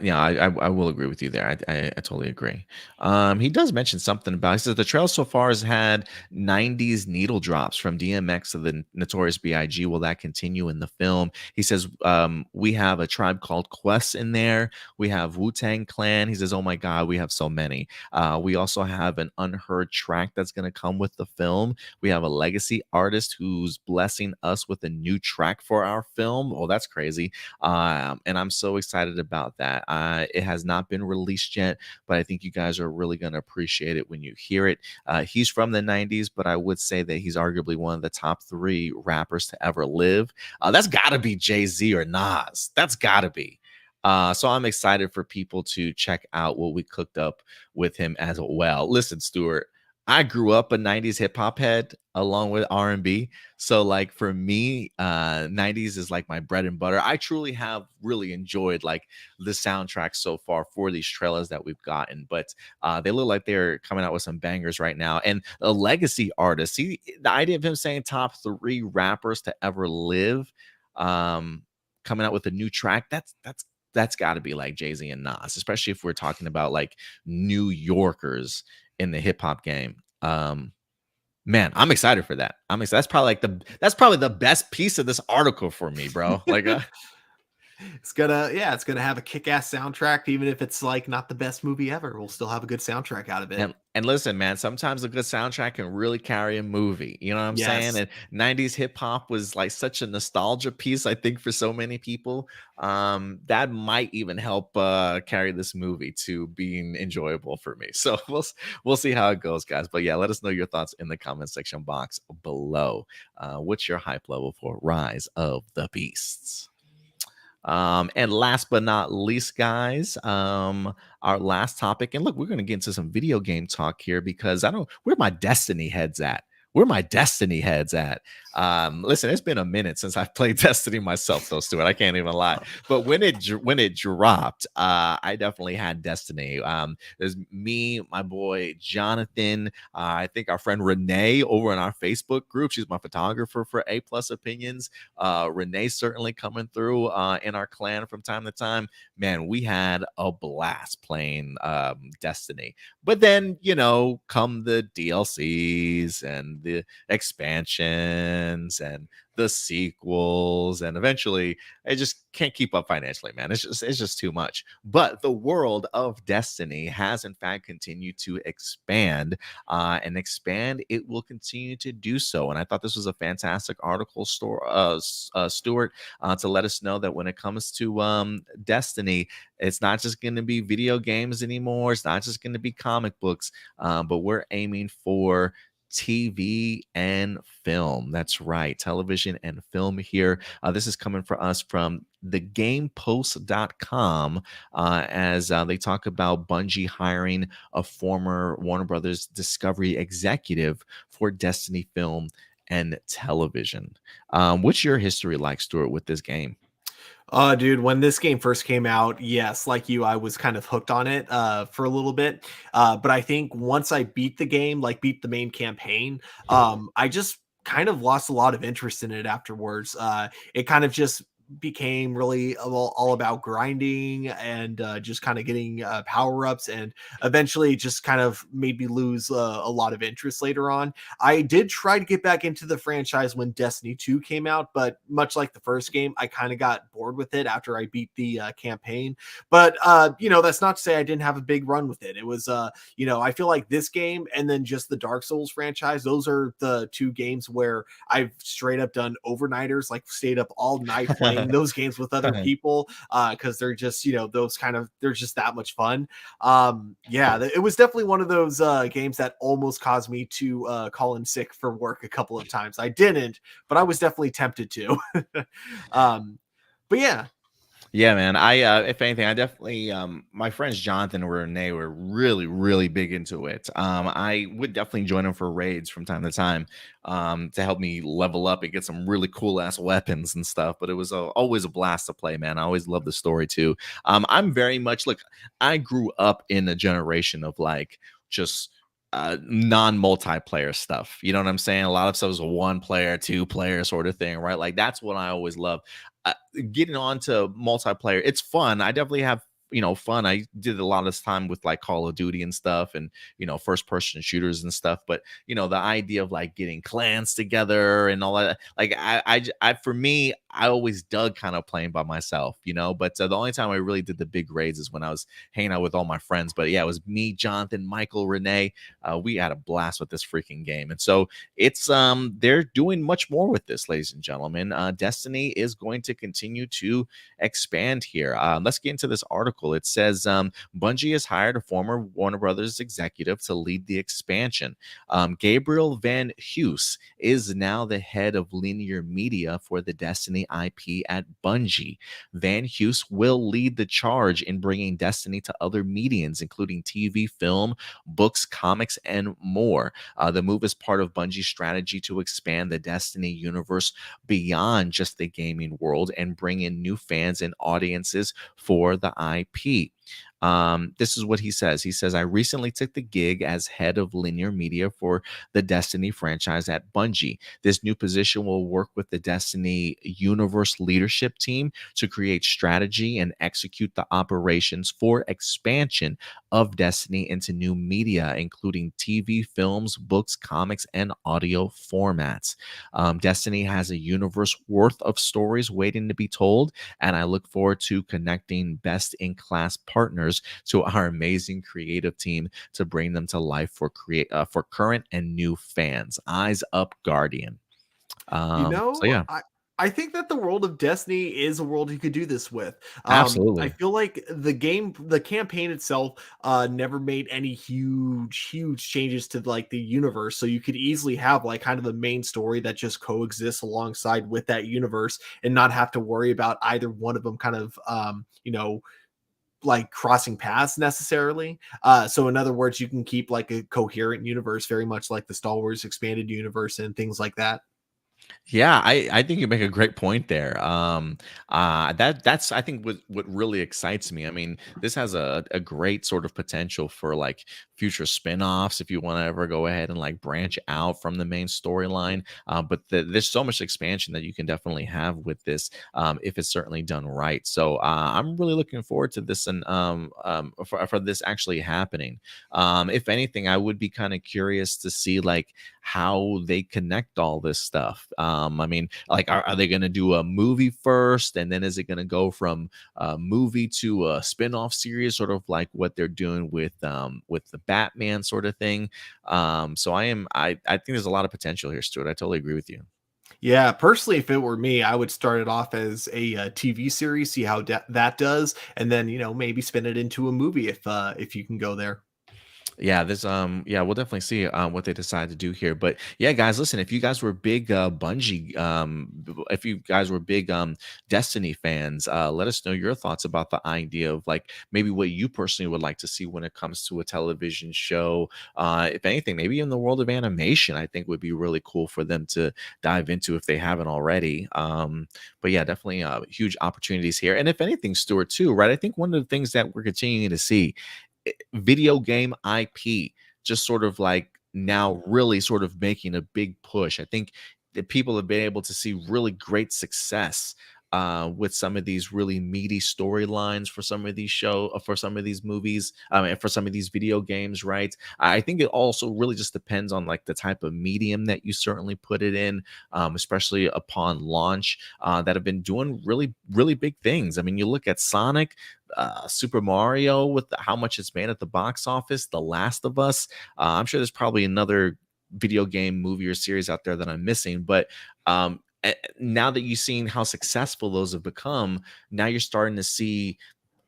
I will agree with you there. I totally agree. He does mention something about. He says the trail so far has had '90s needle drops from DMX to the Notorious B.I.G. Will that continue in the film? He says we have a Tribe Called Quest in there. We have Wu-Tang Clan. He says, oh my God, we have so many. We also have an unheard track that's going to come with the film. We have a legacy artist who's blessing us with a new track for our film. Oh, that's crazy. And I'm so excited about that. It has not been released yet, but I think you guys are really going to appreciate it when you hear it. He's from the 90s, but I would say that he's arguably one of the top 3 rappers to ever live. That's got to be Jay-Z or Nas. That's got to be. So I'm excited for people to check out what we cooked up with him as well. Listen, Stuart, I grew up a 90s hip hop head along with R&B. So like for me, 90s is like my bread and butter. I truly have really enjoyed like the soundtrack so far for these trailers that we've gotten, but they look like they're coming out with some bangers right now. And a legacy artist, see the idea of him saying top 3 rappers to ever live, coming out with a new track, that's got to be like Jay-Z and Nas, especially if we're talking about like New Yorkers in the hip hop game. Man, I'm excited for that. I'm excited. That's probably the best piece of this article for me, bro. Like, It's gonna have a kick-ass soundtrack, even if it's like not the best movie ever. We'll still have a good soundtrack out of it. And listen, man, sometimes a good soundtrack can really carry a movie. You know what I'm saying? Yes. And 90s hip hop was like such a nostalgia piece, I think, for so many people. That might even help carry this movie to being enjoyable for me. So we'll see how it goes, guys. But yeah, let us know your thoughts in the comment section box below. What's your hype level for Rise of the Beasts? And last but not least, guys, our last topic. And look, we're going to get into some video game talk here because I don't, where my Destiny heads at? Where my Destiny heads at? Listen, it's been a minute since I've played Destiny myself, though, Stuart. I can't even lie. But when it dropped, I definitely had Destiny. There's me, my boy Jonathan. I think our friend Renee over in our Facebook group. She's my photographer for A Plus Opinions. Renee certainly coming through in our clan from time to time. Man, we had a blast playing Destiny. But then, come the DLCs and the expansions and the sequels, and eventually I just can't keep up financially, man. It's just too much. But the world of Destiny has in fact continued to expand, and expand. It will continue to do so. And I thought this was a fantastic article, Stuart, to let us know that when it comes to Destiny, it's not just going to be video games anymore. It's not just going to be comic books, but we're aiming for TV and film. That's right, television and film here. This is coming for us from thegamepost.com, as they talk about Bungie hiring a former Warner Brothers Discovery executive for Destiny film and television. What's your history like, Stuart, with this game? Dude, when this game first came out, yes, like you, I was kind of hooked on it for a little bit. But I think once I beat the game, like beat the main campaign, I just kind of lost a lot of interest in it afterwards. It kind of just became really all about grinding and just kind of getting power ups, and eventually just kind of made me lose a lot of interest later on. I did try to get back into the franchise when Destiny 2 came out, but much like the first game, I kind of got bored with it after I beat the campaign. But that's not to say I didn't have a big run with it. It was I feel like this game and then just the Dark Souls franchise, those are the two games where I've straight up done overnighters, like stayed up all night playing those games with other people, because they're just they're just that much fun. It was definitely one of those games that almost caused me to call in sick for work a couple of times. I didn't, but I was definitely tempted to. But yeah. Yeah, man. If anything, I definitely, my friends Jonathan and Renee were really, really big into it. I would definitely join them for raids from time to time, to help me level up and get some really cool ass weapons and stuff. But it was always a blast to play, man. I always loved the story too. I'm very much look. I grew up in a generation of like just non-multiplayer stuff. You know what I'm saying? A lot of stuff was a one player, two player sort of thing, right? Like that's what I always love. uh, Getting on to multiplayer, it's fun. I definitely have fun. I did a lot of this time with like Call of Duty and stuff, and first person shooters and stuff. But the idea of like getting clans together and all that, like for me, I always dug kind of playing by myself, but the only time I really did the big raids is when I was hanging out with all my friends. But yeah, it was me, Jonathan, Michael, Renee. We had a blast with this freaking game. And so it's they're doing much more with this, ladies and gentlemen. Destiny is going to continue to expand here. Let's get into this article. It says Bungie has hired a former Warner Brothers executive to lead the expansion. Gabriel Van Hughes is now the head of linear media for the Destiny IP at Bungie. Van Hughes will lead the charge in bringing Destiny to other mediums, including TV, film, books, comics, and more. The move is part of Bungie's strategy to expand the Destiny universe beyond just the gaming world and bring in new fans and audiences for the IP. This is what he says. He says, I recently took the gig as head of linear media for the Destiny franchise at Bungie. This new position will work with the Destiny universe leadership team to create strategy and execute the operations for expansion of Destiny into new media, including TV, films, books, comics, and audio formats. Destiny has a universe worth of stories waiting to be told, and I look forward to connecting best in class partners to our amazing creative team to bring them to life for current and new fans. Eyes up, Guardian. You So know, yeah, I think that the world of Destiny is a world you could do this with. I absolutely. feel like the campaign itself, never made any huge changes to like the universe. So you could easily have like kind of the main story that just coexists alongside with that universe and not have to worry about either one of them kind of, like crossing paths necessarily. So in other words, you can keep like a coherent universe, very much like the Star Wars expanded universe and things like that. Yeah, I think you make a great point there. That's I think what really excites me. I mean, this has a great sort of potential for like future spin-offs if you want to ever go ahead and like branch out from the main storyline. There's so much expansion that you can definitely have with this if it's certainly done right. So I'm really looking forward to this and for this actually happening. If anything, I would be kind of curious to see like how they connect all this stuff. I mean, like, are they going to do a movie first, and then is it going to go from a movie to a spin-off series, sort of like what they're doing with the Batman sort of thing? So I think there's a lot of potential here, Stuart. I totally agree with you. Yeah, personally, if it were me, I would start it off as a, TV series, see how that does, and then maybe spin it into a movie if you can go there. Yeah, yeah, we'll definitely see what they decide to do here. But yeah, guys, listen, if you guys were big Bungie, if you guys were big Destiny fans, let us know your thoughts about the idea of like maybe what you personally would like to see when it comes to a television show. If anything, maybe in the world of animation, I think would be really cool for them to dive into if they haven't already. But yeah, definitely huge opportunities here. And if anything, Stuart, too, right? I think one of the things that we're continuing to see video game IP just sort of like now really sort of making a big push. I think that people have been able to see really great success with some of these really meaty storylines for some of these for some of these movies, and for some of these video games, right? I think it also really just depends on like the type of medium that you certainly put it in, especially upon launch, that have been doing really big things. I mean, you look at Sonic, Super Mario with how much it's made at the box office, The Last of Us. I'm sure there's probably another video game movie or series out there that I'm missing, but now that you've seen how successful those have become, now you're starting to see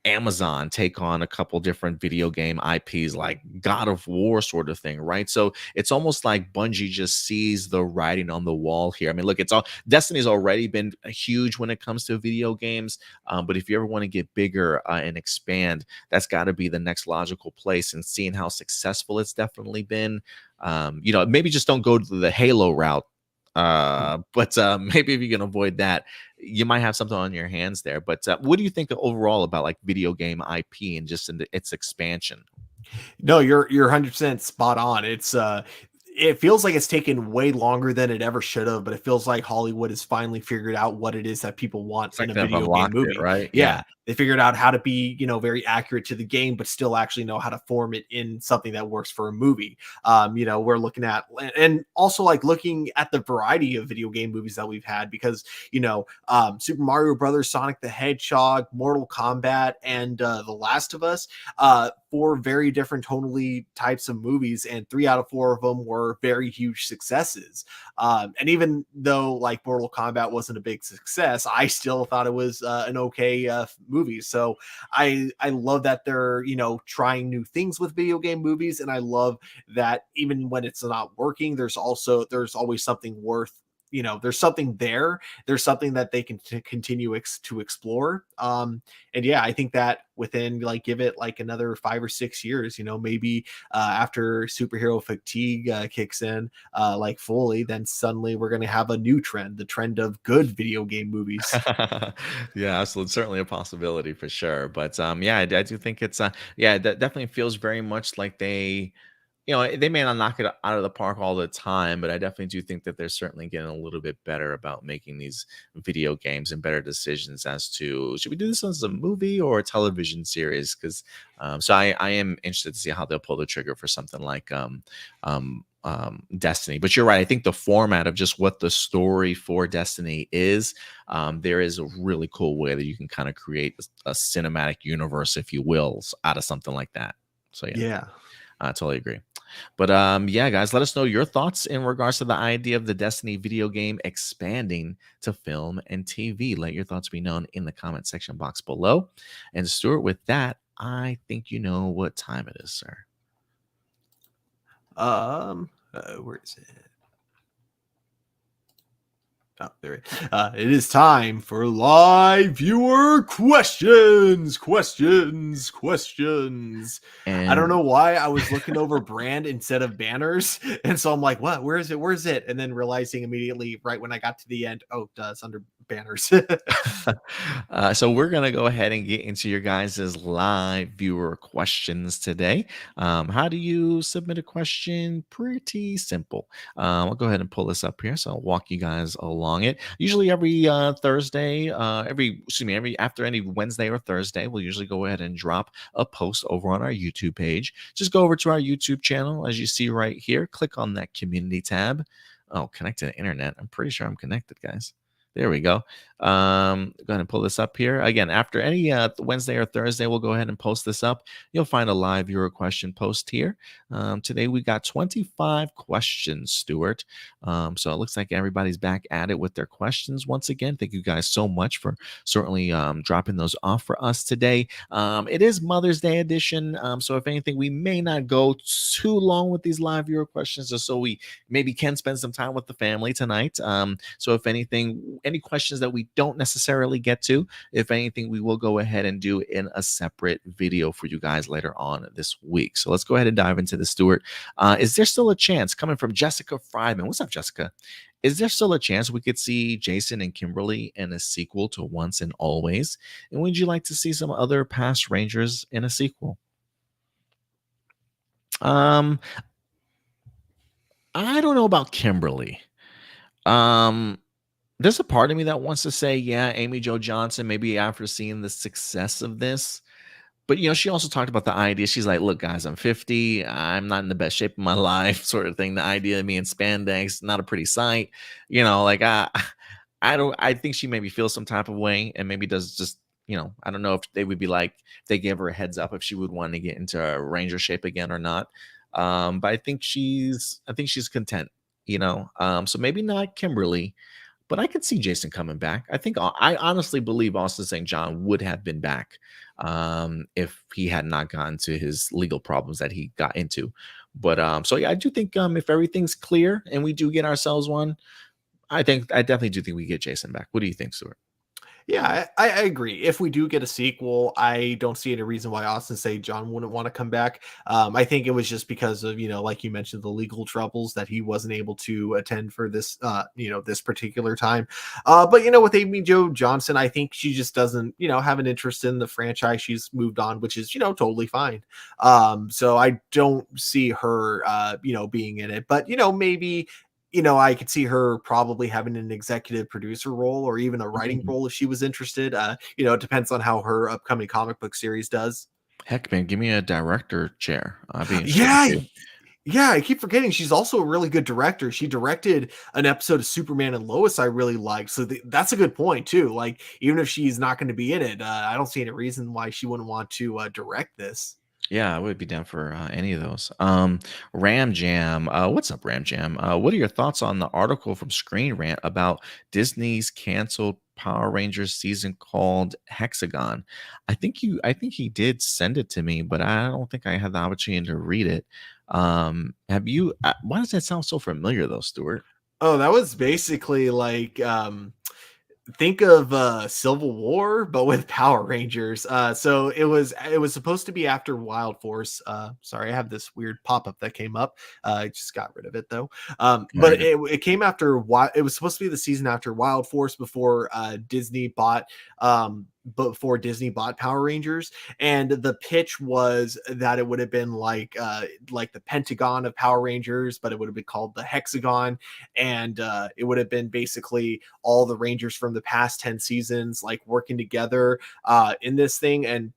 Amazon take on a couple different video game IPs like God of War sort of thing, right? So it's almost like Bungie just sees the writing on the wall here. I mean, look, it's all Destiny's already been huge when it comes to video games, but if you ever want to get bigger and expand, that's got to be the next logical place. And seeing how successful it's definitely been, maybe just don't go to the Halo route. But maybe if you can avoid that, you might have something on your hands there. But what do you think overall about like video game IP and just in its expansion? No, you're 100% spot on. It feels like it's taken way longer than it ever should have, but it feels like Hollywood has finally figured out what it is that people want It's in like a they've video game unlocked it, movie. right? Yeah. Yeah, they figured out how to be, very accurate to the game, but still actually know how to form it in something that works for a movie. We're looking at, and also like looking at the variety of video game movies that we've had because, Super Mario Brothers, Sonic the Hedgehog, Mortal Kombat, and The Last of Us, four very different tonally types of movies, and 3 out of 4 of them were very huge successes. And even though like Mortal Kombat wasn't a big success, I still thought it was an okay movie. So I love that they're trying new things with video game movies, and I love that even when it's not working, there's always something worth. There's something there. There's something that they can continue to explore. And yeah, I think that within like give it like another 5 or 6 years, maybe after superhero fatigue kicks in like fully, then suddenly we're going to have a new trend, the trend of good video game movies. Yeah, absolutely, certainly a possibility for sure. But yeah, I do think it's yeah, that definitely feels very much like they you know, they may not knock it out of the park all the time, but I definitely do think that they're certainly getting a little bit better about making these video games and better decisions as to should we do this as a movie or a television series? Because so I am interested to see how they'll pull the trigger for something like Destiny. But you're right. I think the format of just what the story for Destiny is, there is a really cool way that you can kind of create a cinematic universe, if you will, out of something like that. So yeah, Yeah. I totally agree. But yeah, guys, let us know your thoughts in regards to the idea of the Destiny video game expanding to film and TV. Let your thoughts be known in the comment section box below. And Stuart, with that, I think you know what time it is, sir. Where is it? Oh, there it is time for live viewer questions. And I don't know why I was looking over brand instead of banners. And so I'm like, what? Where is it? Where's it? And then realizing immediately right when I got to the end, oh, it's under banners. so we're going to go ahead and get into your guys' live viewer questions today. How do you submit a question? Pretty simple. I'll go ahead and pull this up here. So I'll walk you guys along it. Usually every Thursday, every after any Wednesday or Thursday, we'll usually go ahead and drop a post over on our YouTube page. Just go over to our YouTube channel, as you see right here. Click on that community tab. Oh, connect to the internet. I'm pretty sure I'm connected, guys. There we go. Go ahead and pull this up here. Again, after any Wednesday or Thursday, we'll go ahead and post this up. You'll find a live viewer question post here. Today, we got 25 questions, Stuart. So it looks like everybody's back at it with their questions once again. Thank you guys so much for certainly dropping those off for us today. It is Mother's Day edition. So if anything, we may not go too long with these live viewer questions, just so we maybe can spend some time with the family tonight. So if anything, any questions that we don't necessarily get to, if anything, we will go ahead and do in a separate video for you guys later on this week. So let's go ahead and dive into this, Stuart. Is there still a chance, coming from Jessica Fryman? What's up, Jessica? Is there still a chance we could see Jason and Kimberly in a sequel to Once and Always? And would you like to see some other past Rangers in a sequel? I don't know about Kimberly. There's a part of me that wants to say, yeah, Amy Jo Johnson, maybe after seeing the success of this. But, you know, she also talked about the idea. She's like, look, guys, I'm 50. I'm not in the best shape of my life, sort of thing. The idea of me in spandex, not a pretty sight. You know, like I think she maybe feels some type of way and maybe does just, you know, I don't know if they would be like, if they gave her a heads up if she would want to get into a Ranger shape again or not. But I think she's content, you know. So maybe not Kimberly, but I could see Jason coming back. I honestly believe Austin St. John would have been back if he had not gotten to his legal problems that he got into. But so yeah, I do think if everything's clear and we do get ourselves one, I definitely do think we get Jason back. What do you think, Stuart? Yeah, I agree. If we do get a sequel, I don't see any reason why Austin St. John wouldn't want to come back. I think it was just because of, you know, like you mentioned, the legal troubles that he wasn't able to attend for this, this particular time. But, you know, with Amy Jo Johnson, I think she just doesn't, you know, have an interest in the franchise. She's moved on, which is, you know, totally fine. So I don't see her, being in it. But, you know, maybe I could see her probably having an executive producer role or even a writing role if she was interested. It depends on how her upcoming comic book series does. Heck, man, give me a director chair. I'd be interested Yeah. too. Yeah, I keep forgetting she's also a really good director. She directed an episode of Superman and Lois I really liked. So that's a good point too. Like, even if she's not going to be in it, I don't see any reason why she wouldn't want to direct this. Yeah, I would be down for any of those. Ram Jam, what's up, Ram Jam? What are your thoughts on the article from Screen Rant about Disney's canceled Power Rangers season called Hexagon? I think he did send it to me, but I don't think I had the opportunity to read it. Have you? Why does that sound so familiar, though, Stuart? Oh, that was basically like think of Civil War but with Power Rangers. So it was supposed to be after Wild Force. Sorry, I have this weird pop-up that came up. I just got rid of it though. But it came after it was supposed to be the season after Wild Force before Disney bought before Disney bought Power Rangers, and the pitch was that it would have been like the Pentagon of Power Rangers, but it would have been called the Hexagon, and it would have been basically all the Rangers from the past 10 seasons like working together in this thing, and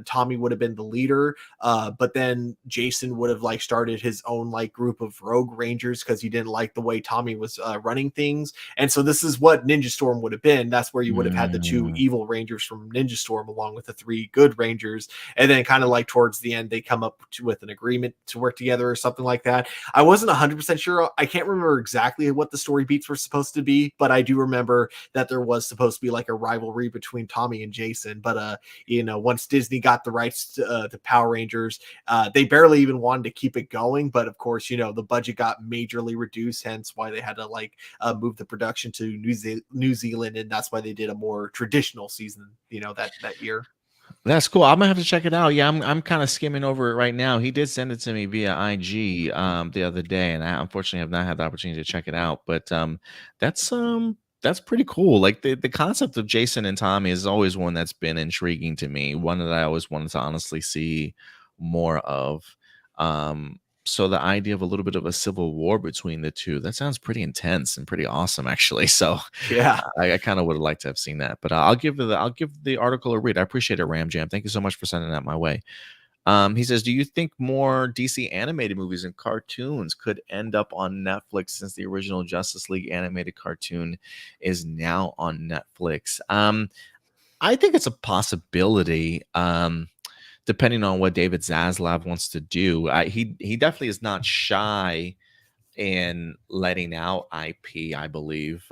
Tommy would have been the leader, but then Jason would have like started his own like group of rogue Rangers because he didn't like the way Tommy was running things, and so this is what Ninja Storm would have been. That's where you would have had the two evil Rangers from Ninja Storm along with the three good Rangers, and then kind of like towards the end they come up with an agreement to work together or something like that. I wasn't 100% sure. I can't remember exactly what the story beats were supposed to be, but I do remember that there was supposed to be like a rivalry between Tommy and Jason. But once Disney got the rights to Power Rangers, they barely even wanted to keep it going. But of course, the budget got majorly reduced, hence why they had to move the production to New Zealand, and that's why they did a more traditional season, that year. That's cool. I'm gonna have to check it out. Yeah, I'm kind of skimming over it right now. He did send it to me via IG the other day, and I unfortunately have not had the opportunity to check it out. But that's pretty cool. Like the concept of Jason and Tommy is always one that's been intriguing to me. One that I always wanted to honestly see more of. So the idea of a little bit of a civil war between the two, that sounds pretty intense and pretty awesome, actually. So Yeah. I kind of would have liked to have seen that, but I'll give the article a read. I appreciate it, Ram Jam. Thank you so much for sending that my way. He says, do you think more DC animated movies and cartoons could end up on Netflix since the original Justice League animated cartoon is now on Netflix? I think it's a possibility. Depending on what David Zaslav wants to do, he definitely is not shy in letting out IP, I believe.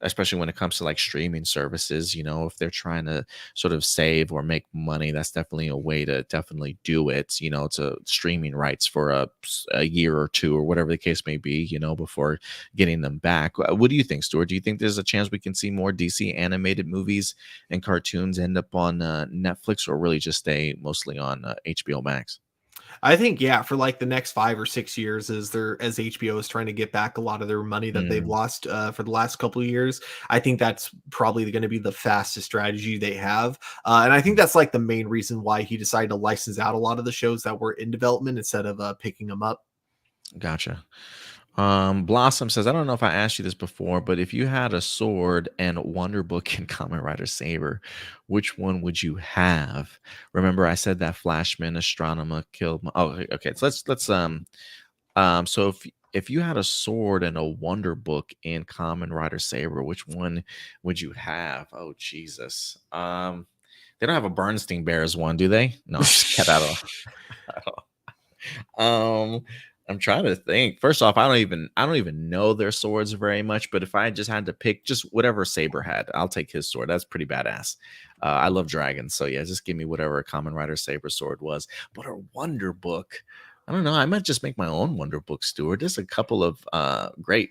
Especially when it comes to like streaming services, if they're trying to sort of save or make money, that's definitely a way to definitely do it, to streaming rights for a year or two or whatever the case may be, before getting them back. What do you think, Stuart? Do you think there's a chance we can see more DC animated movies and cartoons end up on Netflix, or really just stay mostly on HBO Max? I think, yeah, for like the next 5 or 6 years, as HBO is trying to get back a lot of their money that they've lost for the last couple of years, I think that's probably going to be the fastest strategy they have. And I think that's like the main reason why he decided to license out a lot of the shows that were in development instead of picking them up. Gotcha. Blossom says, I don't know if I asked you this before, but if you had a sword and Wonder Book and Kamen Rider Saber, which one would you have? Remember, I said that Flashman Astronema killed my. Oh, okay. So so if you had a sword and a Wonder Book and Kamen Rider Saber, which one would you have? Oh, Jesus. They don't have a Bernstein Bears one, do they? No, get out of. I'm trying to think. First off, I don't even know their swords very much, but if I just had to pick just whatever Saber had, I'll take his sword. That's pretty badass. I love dragons, so yeah, just give me whatever Kamen Rider Saber sword was. But a Wonder Book, I don't know. I might just make my own Wonder Book, Stuart. There's a couple of great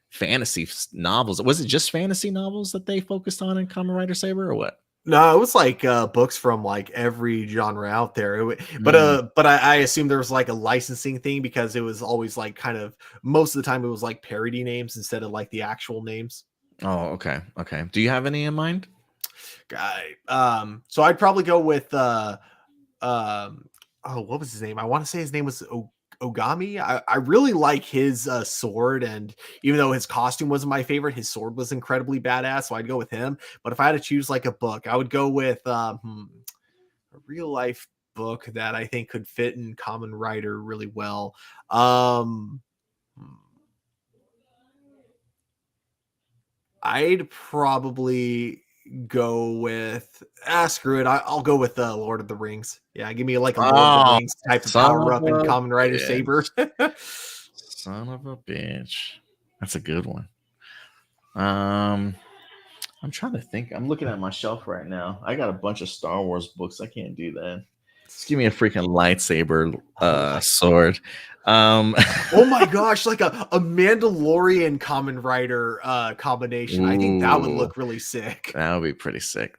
fantasy novels. Was it just fantasy novels that they focused on in Kamen Rider Saber, or what? No, it was like books from like every genre out there. But I assume there was like a licensing thing because it was always like kind of most of the time it was like parody names instead of like the actual names. Oh, okay. Do you have any in mind? So I'd probably go with what was his name? I want to say his name was Ogami. I really like his sword, and even though his costume wasn't my favorite, his sword was incredibly badass, so I'd go with him. But if I had to choose like a book, I would go with a real life book that I think could fit in Kamen Rider really well. I'd probably go with screw it. I'll go with Lord of the Rings. Yeah, give me like a Lord of the Rings type of power up in Kamen Rider Saber. Son of a bitch. That's a good one. I'm trying to think. I'm looking at my shelf right now. I got a bunch of Star Wars books. I can't do that. Just give me a freaking lightsaber sword. Oh my gosh, like a Mandalorian Kamen Rider combination. I think that would look really sick. That would be pretty sick.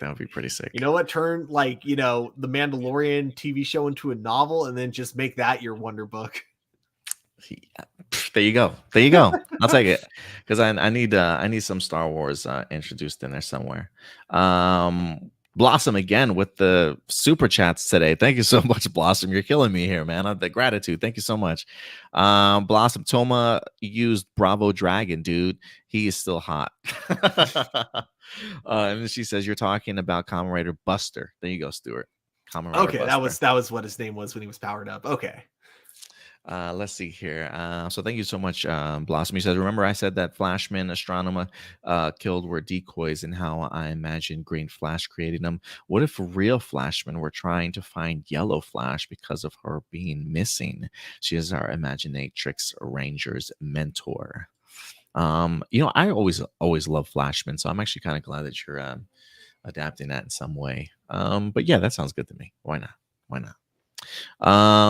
You know what? Turn like, the Mandalorian TV show into a novel and then just make that your Wonder Book. There you go. There you go. I'll take it because I need some Star Wars introduced in there somewhere. Blossom again with the super chats today. Thank you so much, Blossom. You're killing me here, man. The gratitude. Thank you so much. Blossom Toma used Bravo Dragon, dude. He is still hot. And then she says you're talking about Kamen Rider Buster. There you go, Stuart. Kamen Rider Okay, Buster. that was what his name was when he was powered up. Okay. Let's see here. So thank you so much, Blossom. He says, remember I said that Flashman astronomer killed were decoys and how I imagined Green Flash creating them. What if real Flashmen were trying to find Yellow Flash because of her being missing? She is our Imaginatrix Ranger's mentor. I always love Flashman, so I'm actually kind of glad that you're adapting that in some way. But yeah, that sounds good to me. Why not? Why not?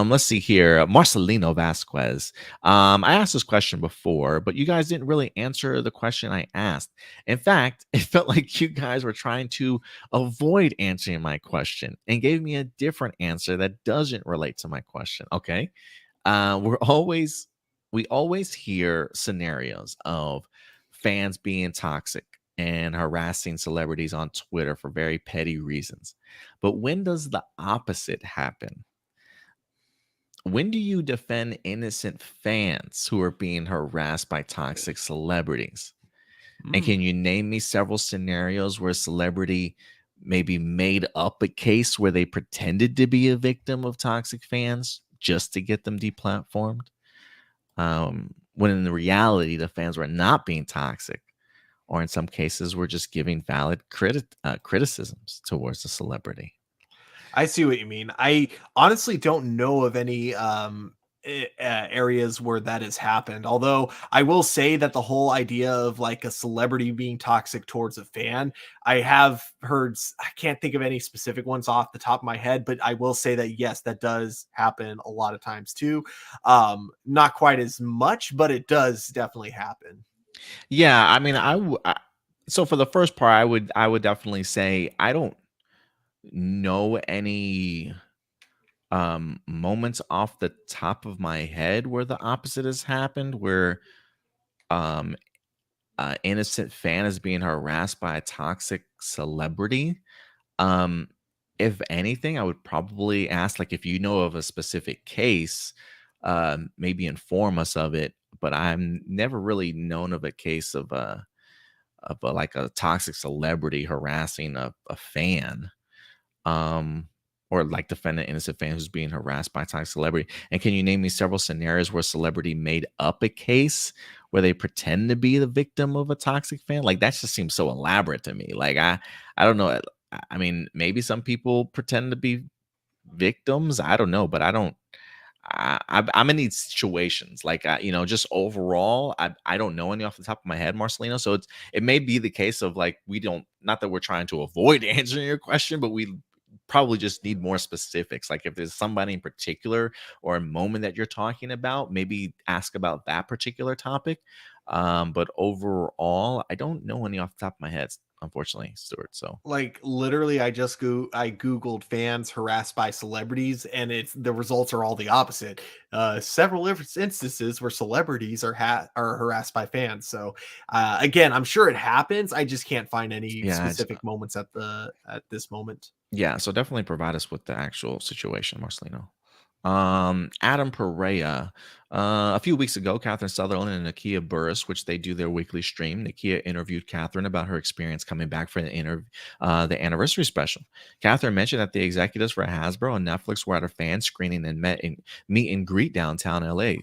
Let's see here. Marcelino Vasquez. I asked this question before, but you guys didn't really answer the question I asked. In fact, it felt like you guys were trying to avoid answering my question and gave me a different answer that doesn't relate to my question. Okay. We always hear scenarios of fans being toxic and harassing celebrities on Twitter for very petty reasons. But when does the opposite happen? When do you defend innocent fans who are being harassed by toxic celebrities? And can you name me several scenarios where a celebrity maybe made up a case where they pretended to be a victim of toxic fans just to get them deplatformed? When in the reality, the fans were not being toxic, or in some cases, were just giving valid criticisms towards the celebrity. I see what you mean. I honestly don't know of any areas where that has happened. Although I will say that the whole idea of like a celebrity being toxic towards a fan, I have heard, I can't think of any specific ones off the top of my head, but I will say that yes, that does happen a lot of times too. Not quite as much, but it does definitely happen. Yeah, I mean, so for the first part, I would definitely say I don't know any moments off the top of my head where the opposite has happened, where um innocent fan is being harassed by a toxic celebrity. Um, if anything, I would probably ask, like, if you know of a specific case, maybe inform us of it. But I'm never really known of a case of like a toxic celebrity harassing a fan. Um, or like defend an innocent fan who's being harassed by a toxic celebrity. And can you name me several scenarios where a celebrity made up a case where they pretend to be the victim of a toxic fan? Like that just seems so elaborate to me. Like I don't know. I mean, maybe some people pretend to be victims. I don't know, but I don't. I'm in these situations, like just overall, I don't know any off the top of my head, Marcelino. So it may be the case of like we don't, not that we're trying to avoid answering your question, but we probably just need more specifics. Like if there's somebody in particular or a moment that you're talking about, maybe ask about that particular topic. But overall, I don't know any off the top of my head, unfortunately, Stuart. So Like literally, I googled fans harassed by celebrities, and it's the results are all the opposite. Several instances where celebrities are harassed by fans. So again, I'm sure it happens. I just can't find any yeah, specific moments at this moment. yeah, so definitely provide us with the actual situation, Marcelino. Adam Perea. A few weeks ago, Catherine Sutherland and Nakia Burris, which they do their weekly stream, Nakia interviewed Catherine about her experience coming back for the anniversary special. Catherine mentioned that the executives for Hasbro and Netflix were at a fan screening and meet and greet downtown LA.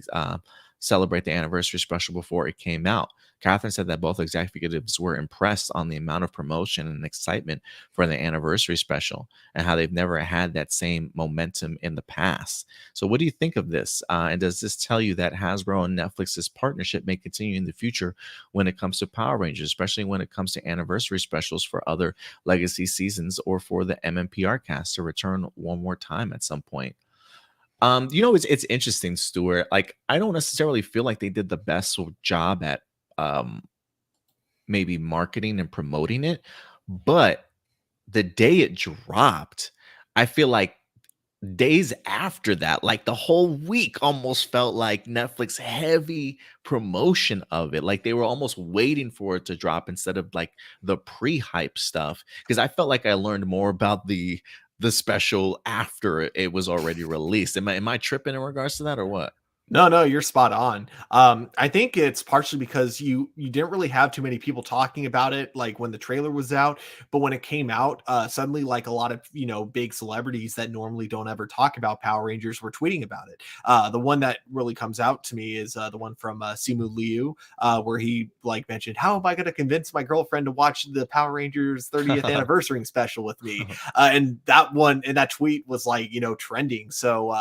Celebrate the anniversary special before it came out. Catherine said that both executives were impressed on the amount of promotion and excitement for the anniversary special and how they've never had that same momentum in the past. So, what do you think of this? And does this tell you that Hasbro and Netflix's partnership may continue in the future when it comes to Power Rangers, especially when it comes to anniversary specials for other legacy seasons or for the MMPR cast to return one more time at some point? It's interesting, Stuart. Like, I don't necessarily feel like they did the best job at um maybe marketing and promoting it, but the day it dropped, I feel like days after that, like the whole week almost felt like Netflix heavy promotion of it. Like they were almost waiting for it to drop instead of like the pre-hype stuff. Because I felt like I learned more about the special after it was already released. Am I tripping in regards to that or what? No, no, you're spot on. I think it's partially because you didn't really have too many people talking about it, like when the trailer was out. But when it came out, suddenly, like a lot of big celebrities that normally don't ever talk about Power Rangers were tweeting about it. The one that really comes out to me is the one from Simu Liu, where he like mentioned, "How am I going to convince my girlfriend to watch the Power Rangers 30th anniversary special with me?" And that one and that tweet was like trending. So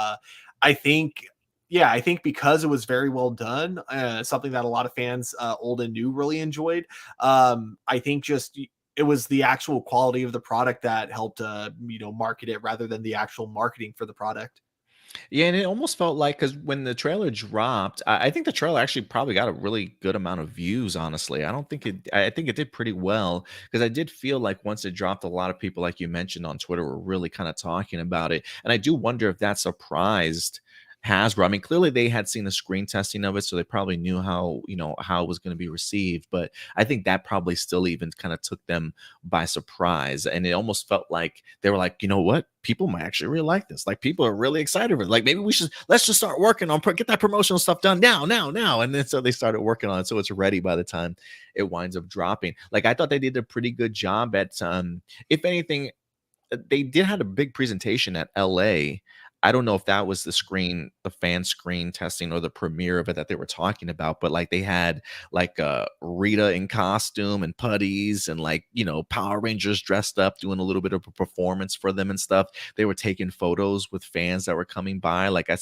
I think yeah, I think because it was very well done, something that a lot of fans, old and new, really enjoyed. I think just it was the actual quality of the product that helped, market it rather than the actual marketing for the product. Yeah, and it almost felt like because when the trailer dropped, I think the trailer actually probably got a really good amount of views. Honestly, I don't think it. I think it did pretty well because I did feel like once it dropped, a lot of people, like you mentioned on Twitter, were really kind of talking about it, and I do wonder if that surprised Hasbro. I mean, clearly they had seen the screen testing of it, so they probably knew how it was going to be received. But I think that probably still even kind of took them by surprise. And it almost felt like they were like, you know what? People might actually really like this. Like people are really excited for it. Like maybe let's just start working on get that promotional stuff done now. And then so they started working on it. So it's ready by the time it winds up dropping. Like I thought they did a pretty good job at if anything, they did had a big presentation at LA. I don't know if that was the fan screen testing or the premiere of it that they were talking about, but like they had like Rita in costume and putties and like, Power Rangers dressed up doing a little bit of a performance for them and stuff. They were taking photos with fans that were coming by. Like I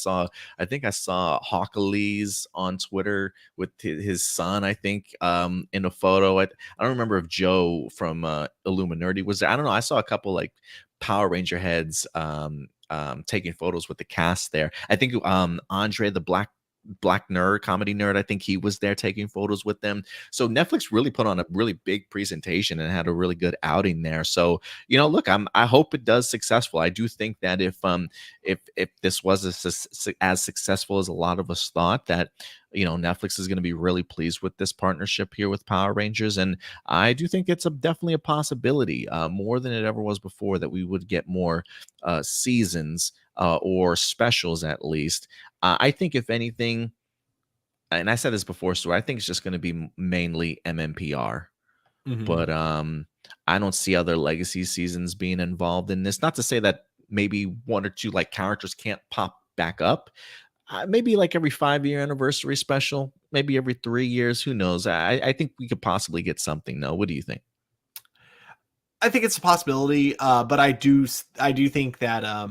think I saw Hawkalees on Twitter with his son, I think, in a photo. I don't remember if Joe from Illuminati was there. I don't know. I saw a couple like Power Ranger heads taking photos with the cast there. I think Andre the Black nerd, comedy nerd, I think he was there taking photos with them. So Netflix really put on a really big presentation and had a really good outing there. So look, I hope it does successful. I do think that if this was as successful as a lot of us thought, that Netflix is going to be really pleased with this partnership here with Power Rangers, and I do think it's definitely a possibility, more than it ever was before, that we would get more seasons or specials at least. I think if anything, and I said this before, so I think it's just going to be mainly MMPR. Mhm. But I don't see other legacy seasons being involved in this. Not to say that maybe one or two like characters can't pop back up. Maybe like every 5-year anniversary special, maybe every 3 years. Who knows? I think we could possibly get something. No, what do you think? I think it's a possibility, but I do think that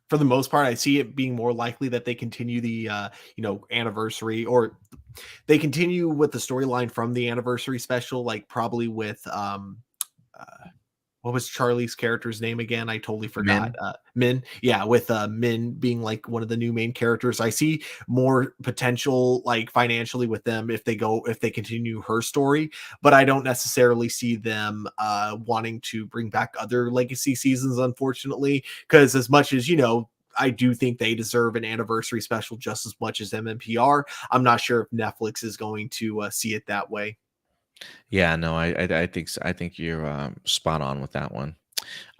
for the most part, I see it being more likely that they continue the anniversary, or they continue with the storyline from the anniversary special, like probably with uh, what was Charlie's character's name again? I totally forgot. Men? Min. Yeah, with Min being like one of the new main characters. I see more potential like financially with them if they continue her story, but I don't necessarily see them wanting to bring back other legacy seasons, unfortunately, because as much as I do think they deserve an anniversary special just as much as MMPR. I'm not sure if Netflix is going to see it that way. Yeah, no, I think I think you're spot on with that one.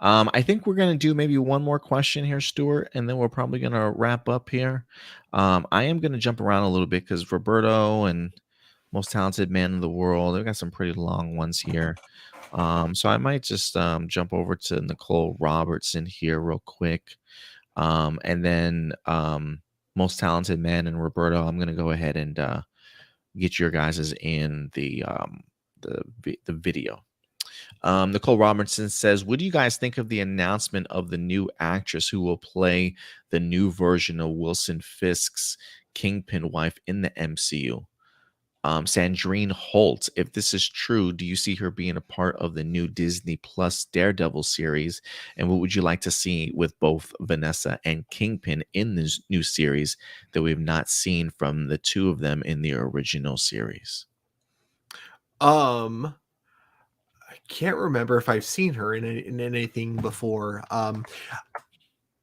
I think we're gonna do maybe one more question here, Stuart, and then we're probably gonna wrap up here. I am gonna jump around a little bit because Roberto and most talented man in the world, they've got some pretty long ones here. So I might just jump over to Nicole Robertson here real quick. And then most talented man and Roberto, I'm gonna go ahead and get your guys's in the video. Nicole Robertson says, "What do you guys think of the announcement of the new actress who will play the new version of Wilson Fisk's Kingpin wife in the MCU? Sandrine Holt. If this is true, do you see her being a part of the new Disney Plus Daredevil series? And what would you like to see with both Vanessa and Kingpin in this new series that we've not seen from the two of them in the original series?" Um, I can't remember if I've seen her in anything before.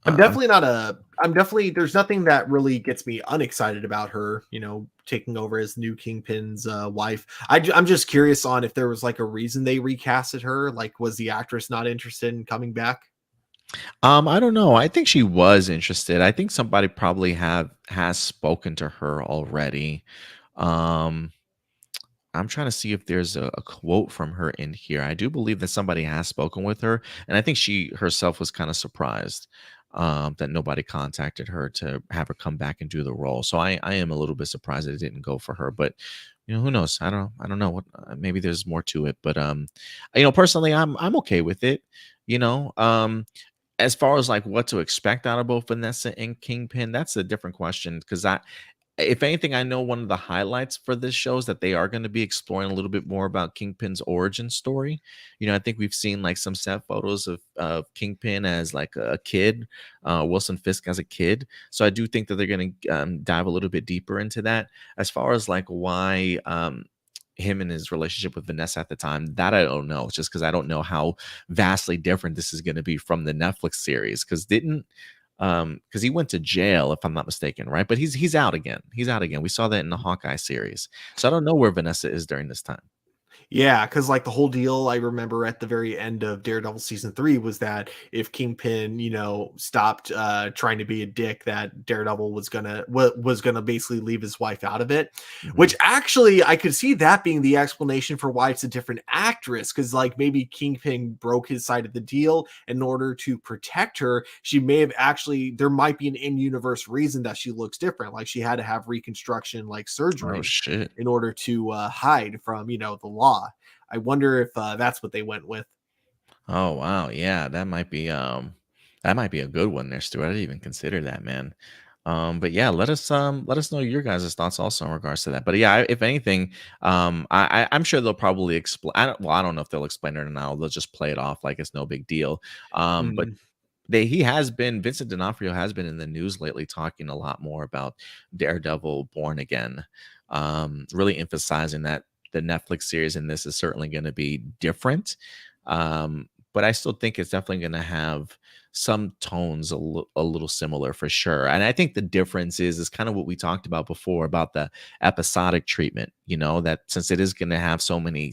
I'm I'm definitely not a. I'm definitely. There's nothing that really gets me unexcited about her. Taking over as new Kingpin's wife. I'm just curious on if there was like a reason they recasted her. Like, was the actress not interested in coming back? I don't know. I think she was interested. I think somebody probably have has spoken to her already. Um, I'm trying to see if there's a quote from her in here. I do believe that somebody has spoken with her, and I think she herself was kind of surprised that nobody contacted her to have her come back and do the role. So I am a little bit surprised that it didn't go for her. But who knows? I don't know what. Maybe there's more to it. But personally, I'm okay with it. You know, as far as like what to expect out of both Vanessa and Kingpin, that's a different question because if anything, I know one of the highlights for this show is that they are going to be exploring a little bit more about Kingpin's origin story. I think we've seen like some set photos of Kingpin as like a kid, Wilson Fisk as a kid. So I do think that they're going to dive a little bit deeper into that. As far as like why him and his relationship with Vanessa at the time, that I don't know. It's just because I don't know how vastly different this is going to be from the Netflix series. Because he went to jail, if I'm not mistaken, right? But he's out again. He's out again. We saw that in the Hawkeye series. So I don't know where Vanessa is during this time. Yeah, because like the whole deal I remember at the very end of Daredevil season 3 was that if Kingpin, stopped trying to be a dick, that Daredevil was gonna basically leave his wife out of it. Mhm. Which actually I could see that being the explanation for why it's a different actress, because like maybe Kingpin broke his side of the deal in order to protect her. She may have actually there might be an in-universe reason that she looks different, like she had to have reconstruction like Oh surgery shit. in order to hide from the law. I wonder if that's what they went with. Oh wow, yeah, that might be a good one there, Stu. I didn't even consider that, man. But yeah, let us know your guys' thoughts also in regards to that. But yeah, if anything, I'm sure they'll probably explain. I don't know if they'll explain it or not. They'll just play it off like it's no big deal. But Mm, he has been Vincent D'Onofrio has been in the news lately talking a lot more about Daredevil Born Again, really emphasizing that the Netflix series in this is certainly going to be different, but I still think it's definitely going to have some tones a little similar for sure. And I think the difference is kind of what we talked about before about the episodic treatment. That since it is going to have so many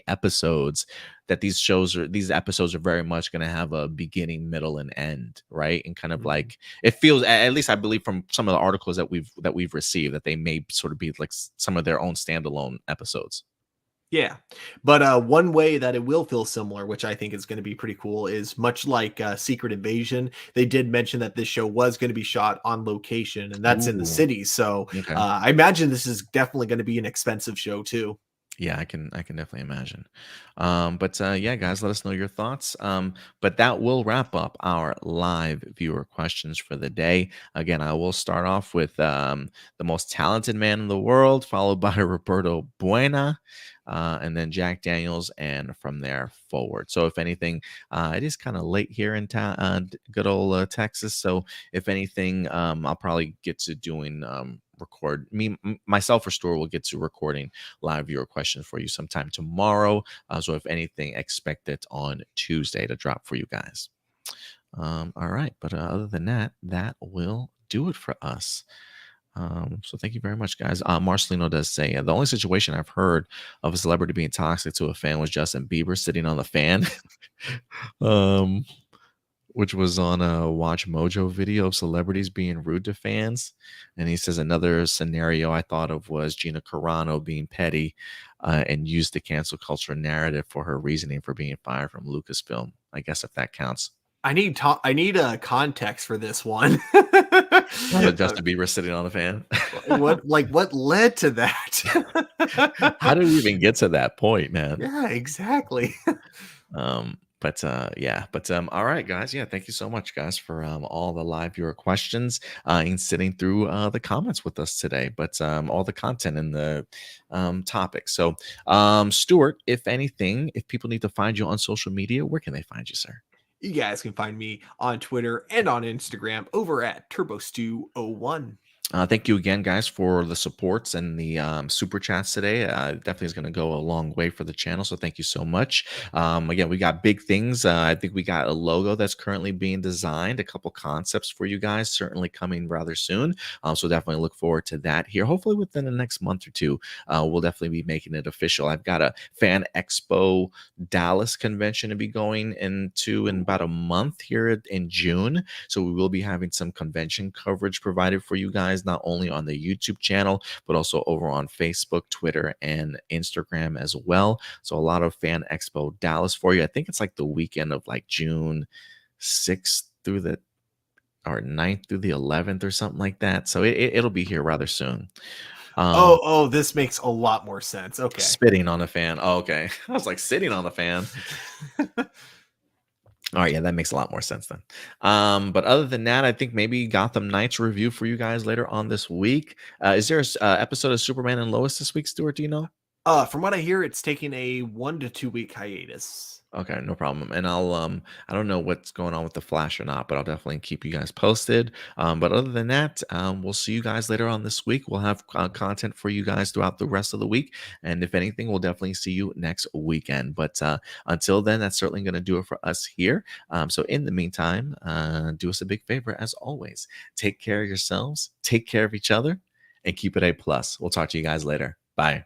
episodes, that these episodes are very much going to have a beginning, middle, and end, right? And kind of mm. like it feels, at least I believe from some of the articles that we've received, that they may sort of be like some of their own standalone episodes. Yeah. But one way that it will feel similar, which I think is going to be pretty cool, is much like Secret Invasion. They did mention that this show was going to be shot on location, and that's in the Ooh, city. So okay. I imagine this is definitely going to be an expensive show too. Yeah, I can definitely imagine. But yeah, guys, let us know your thoughts. But that will wrap up our live viewer questions for the day. Again, I will start off with the most talented man in the world, followed by Roberto Buena, and then Jack Daniels, and from there forward. So, if anything, it is kind of late here in town, good old Texas. So, if anything, I'll probably get to doing record myself or Store will get to recording live viewer questions for you sometime tomorrow. So if anything, expect it on Tuesday to drop for you guys. All right, but other than that, that will do it for us. So thank you very much, guys. Marcelino does say the only situation I've heard of a celebrity being toxic to a fan was Justin Bieber sitting on the fan. um, which was on a Watch Mojo video of celebrities being rude to fans. And he says another scenario I thought of was Gina Carano being petty and used the cancel culture narrative for her reasoning for being fired from Lucasfilm. I guess if that counts. I need a context for this one. But Justin Bieber sitting on the fan. What led to that? How did we even get to that point, man? Yeah, exactly. But yeah, but all right, guys. Yeah, thank you so much, guys, for all the live viewer questions and sitting through the comments with us today, but all the content and the topics. So, Stuart, if anything, if people need to find you on social media, where can they find you, sir? You guys can find me on Twitter and on Instagram over at TurboStew01. Thank you again, guys, for the supports and the super chats today. Definitely is going to go a long way for the channel. So thank you so much. Again, we got big things. I think we got a logo that's currently being designed, a couple concepts for you guys, certainly coming rather soon. So definitely look forward to that here. Hopefully within the next month or two, we'll definitely be making it official. I've got a Fan Expo Dallas convention to be going into in about a month here in June. So we will be having some convention coverage provided for you guys, not only on the YouTube channel, but also over on Facebook, Twitter, and Instagram as well. So a lot of Fan Expo Dallas for you. I think it's like the weekend of like June 6th through the or 9th through the 11th or something like that. So it'll be here rather soon. Oh, this makes a lot more sense. Okay. Spitting on a fan. Oh, okay. I was like sitting on the fan. All right, yeah, that makes a lot more sense then. But other than that, I think maybe Gotham Knights review for you guys later on this week. Is there an episode of Superman and Lois this week, Stuart? Do you know? From what I hear, it's taking a 1 to 2 week hiatus. Okay, no problem. And I don't know what's going on with the Flash or not, but I'll definitely keep you guys posted. But other than that, we'll see you guys later on this week. We'll have content for you guys throughout the rest of the week, and if anything, we'll definitely see you next weekend. But until then, that's certainly going to do it for us here. So in the meantime, do us a big favor as always. Take care of yourselves, take care of each other, and keep it A+. We'll talk to you guys later. Bye.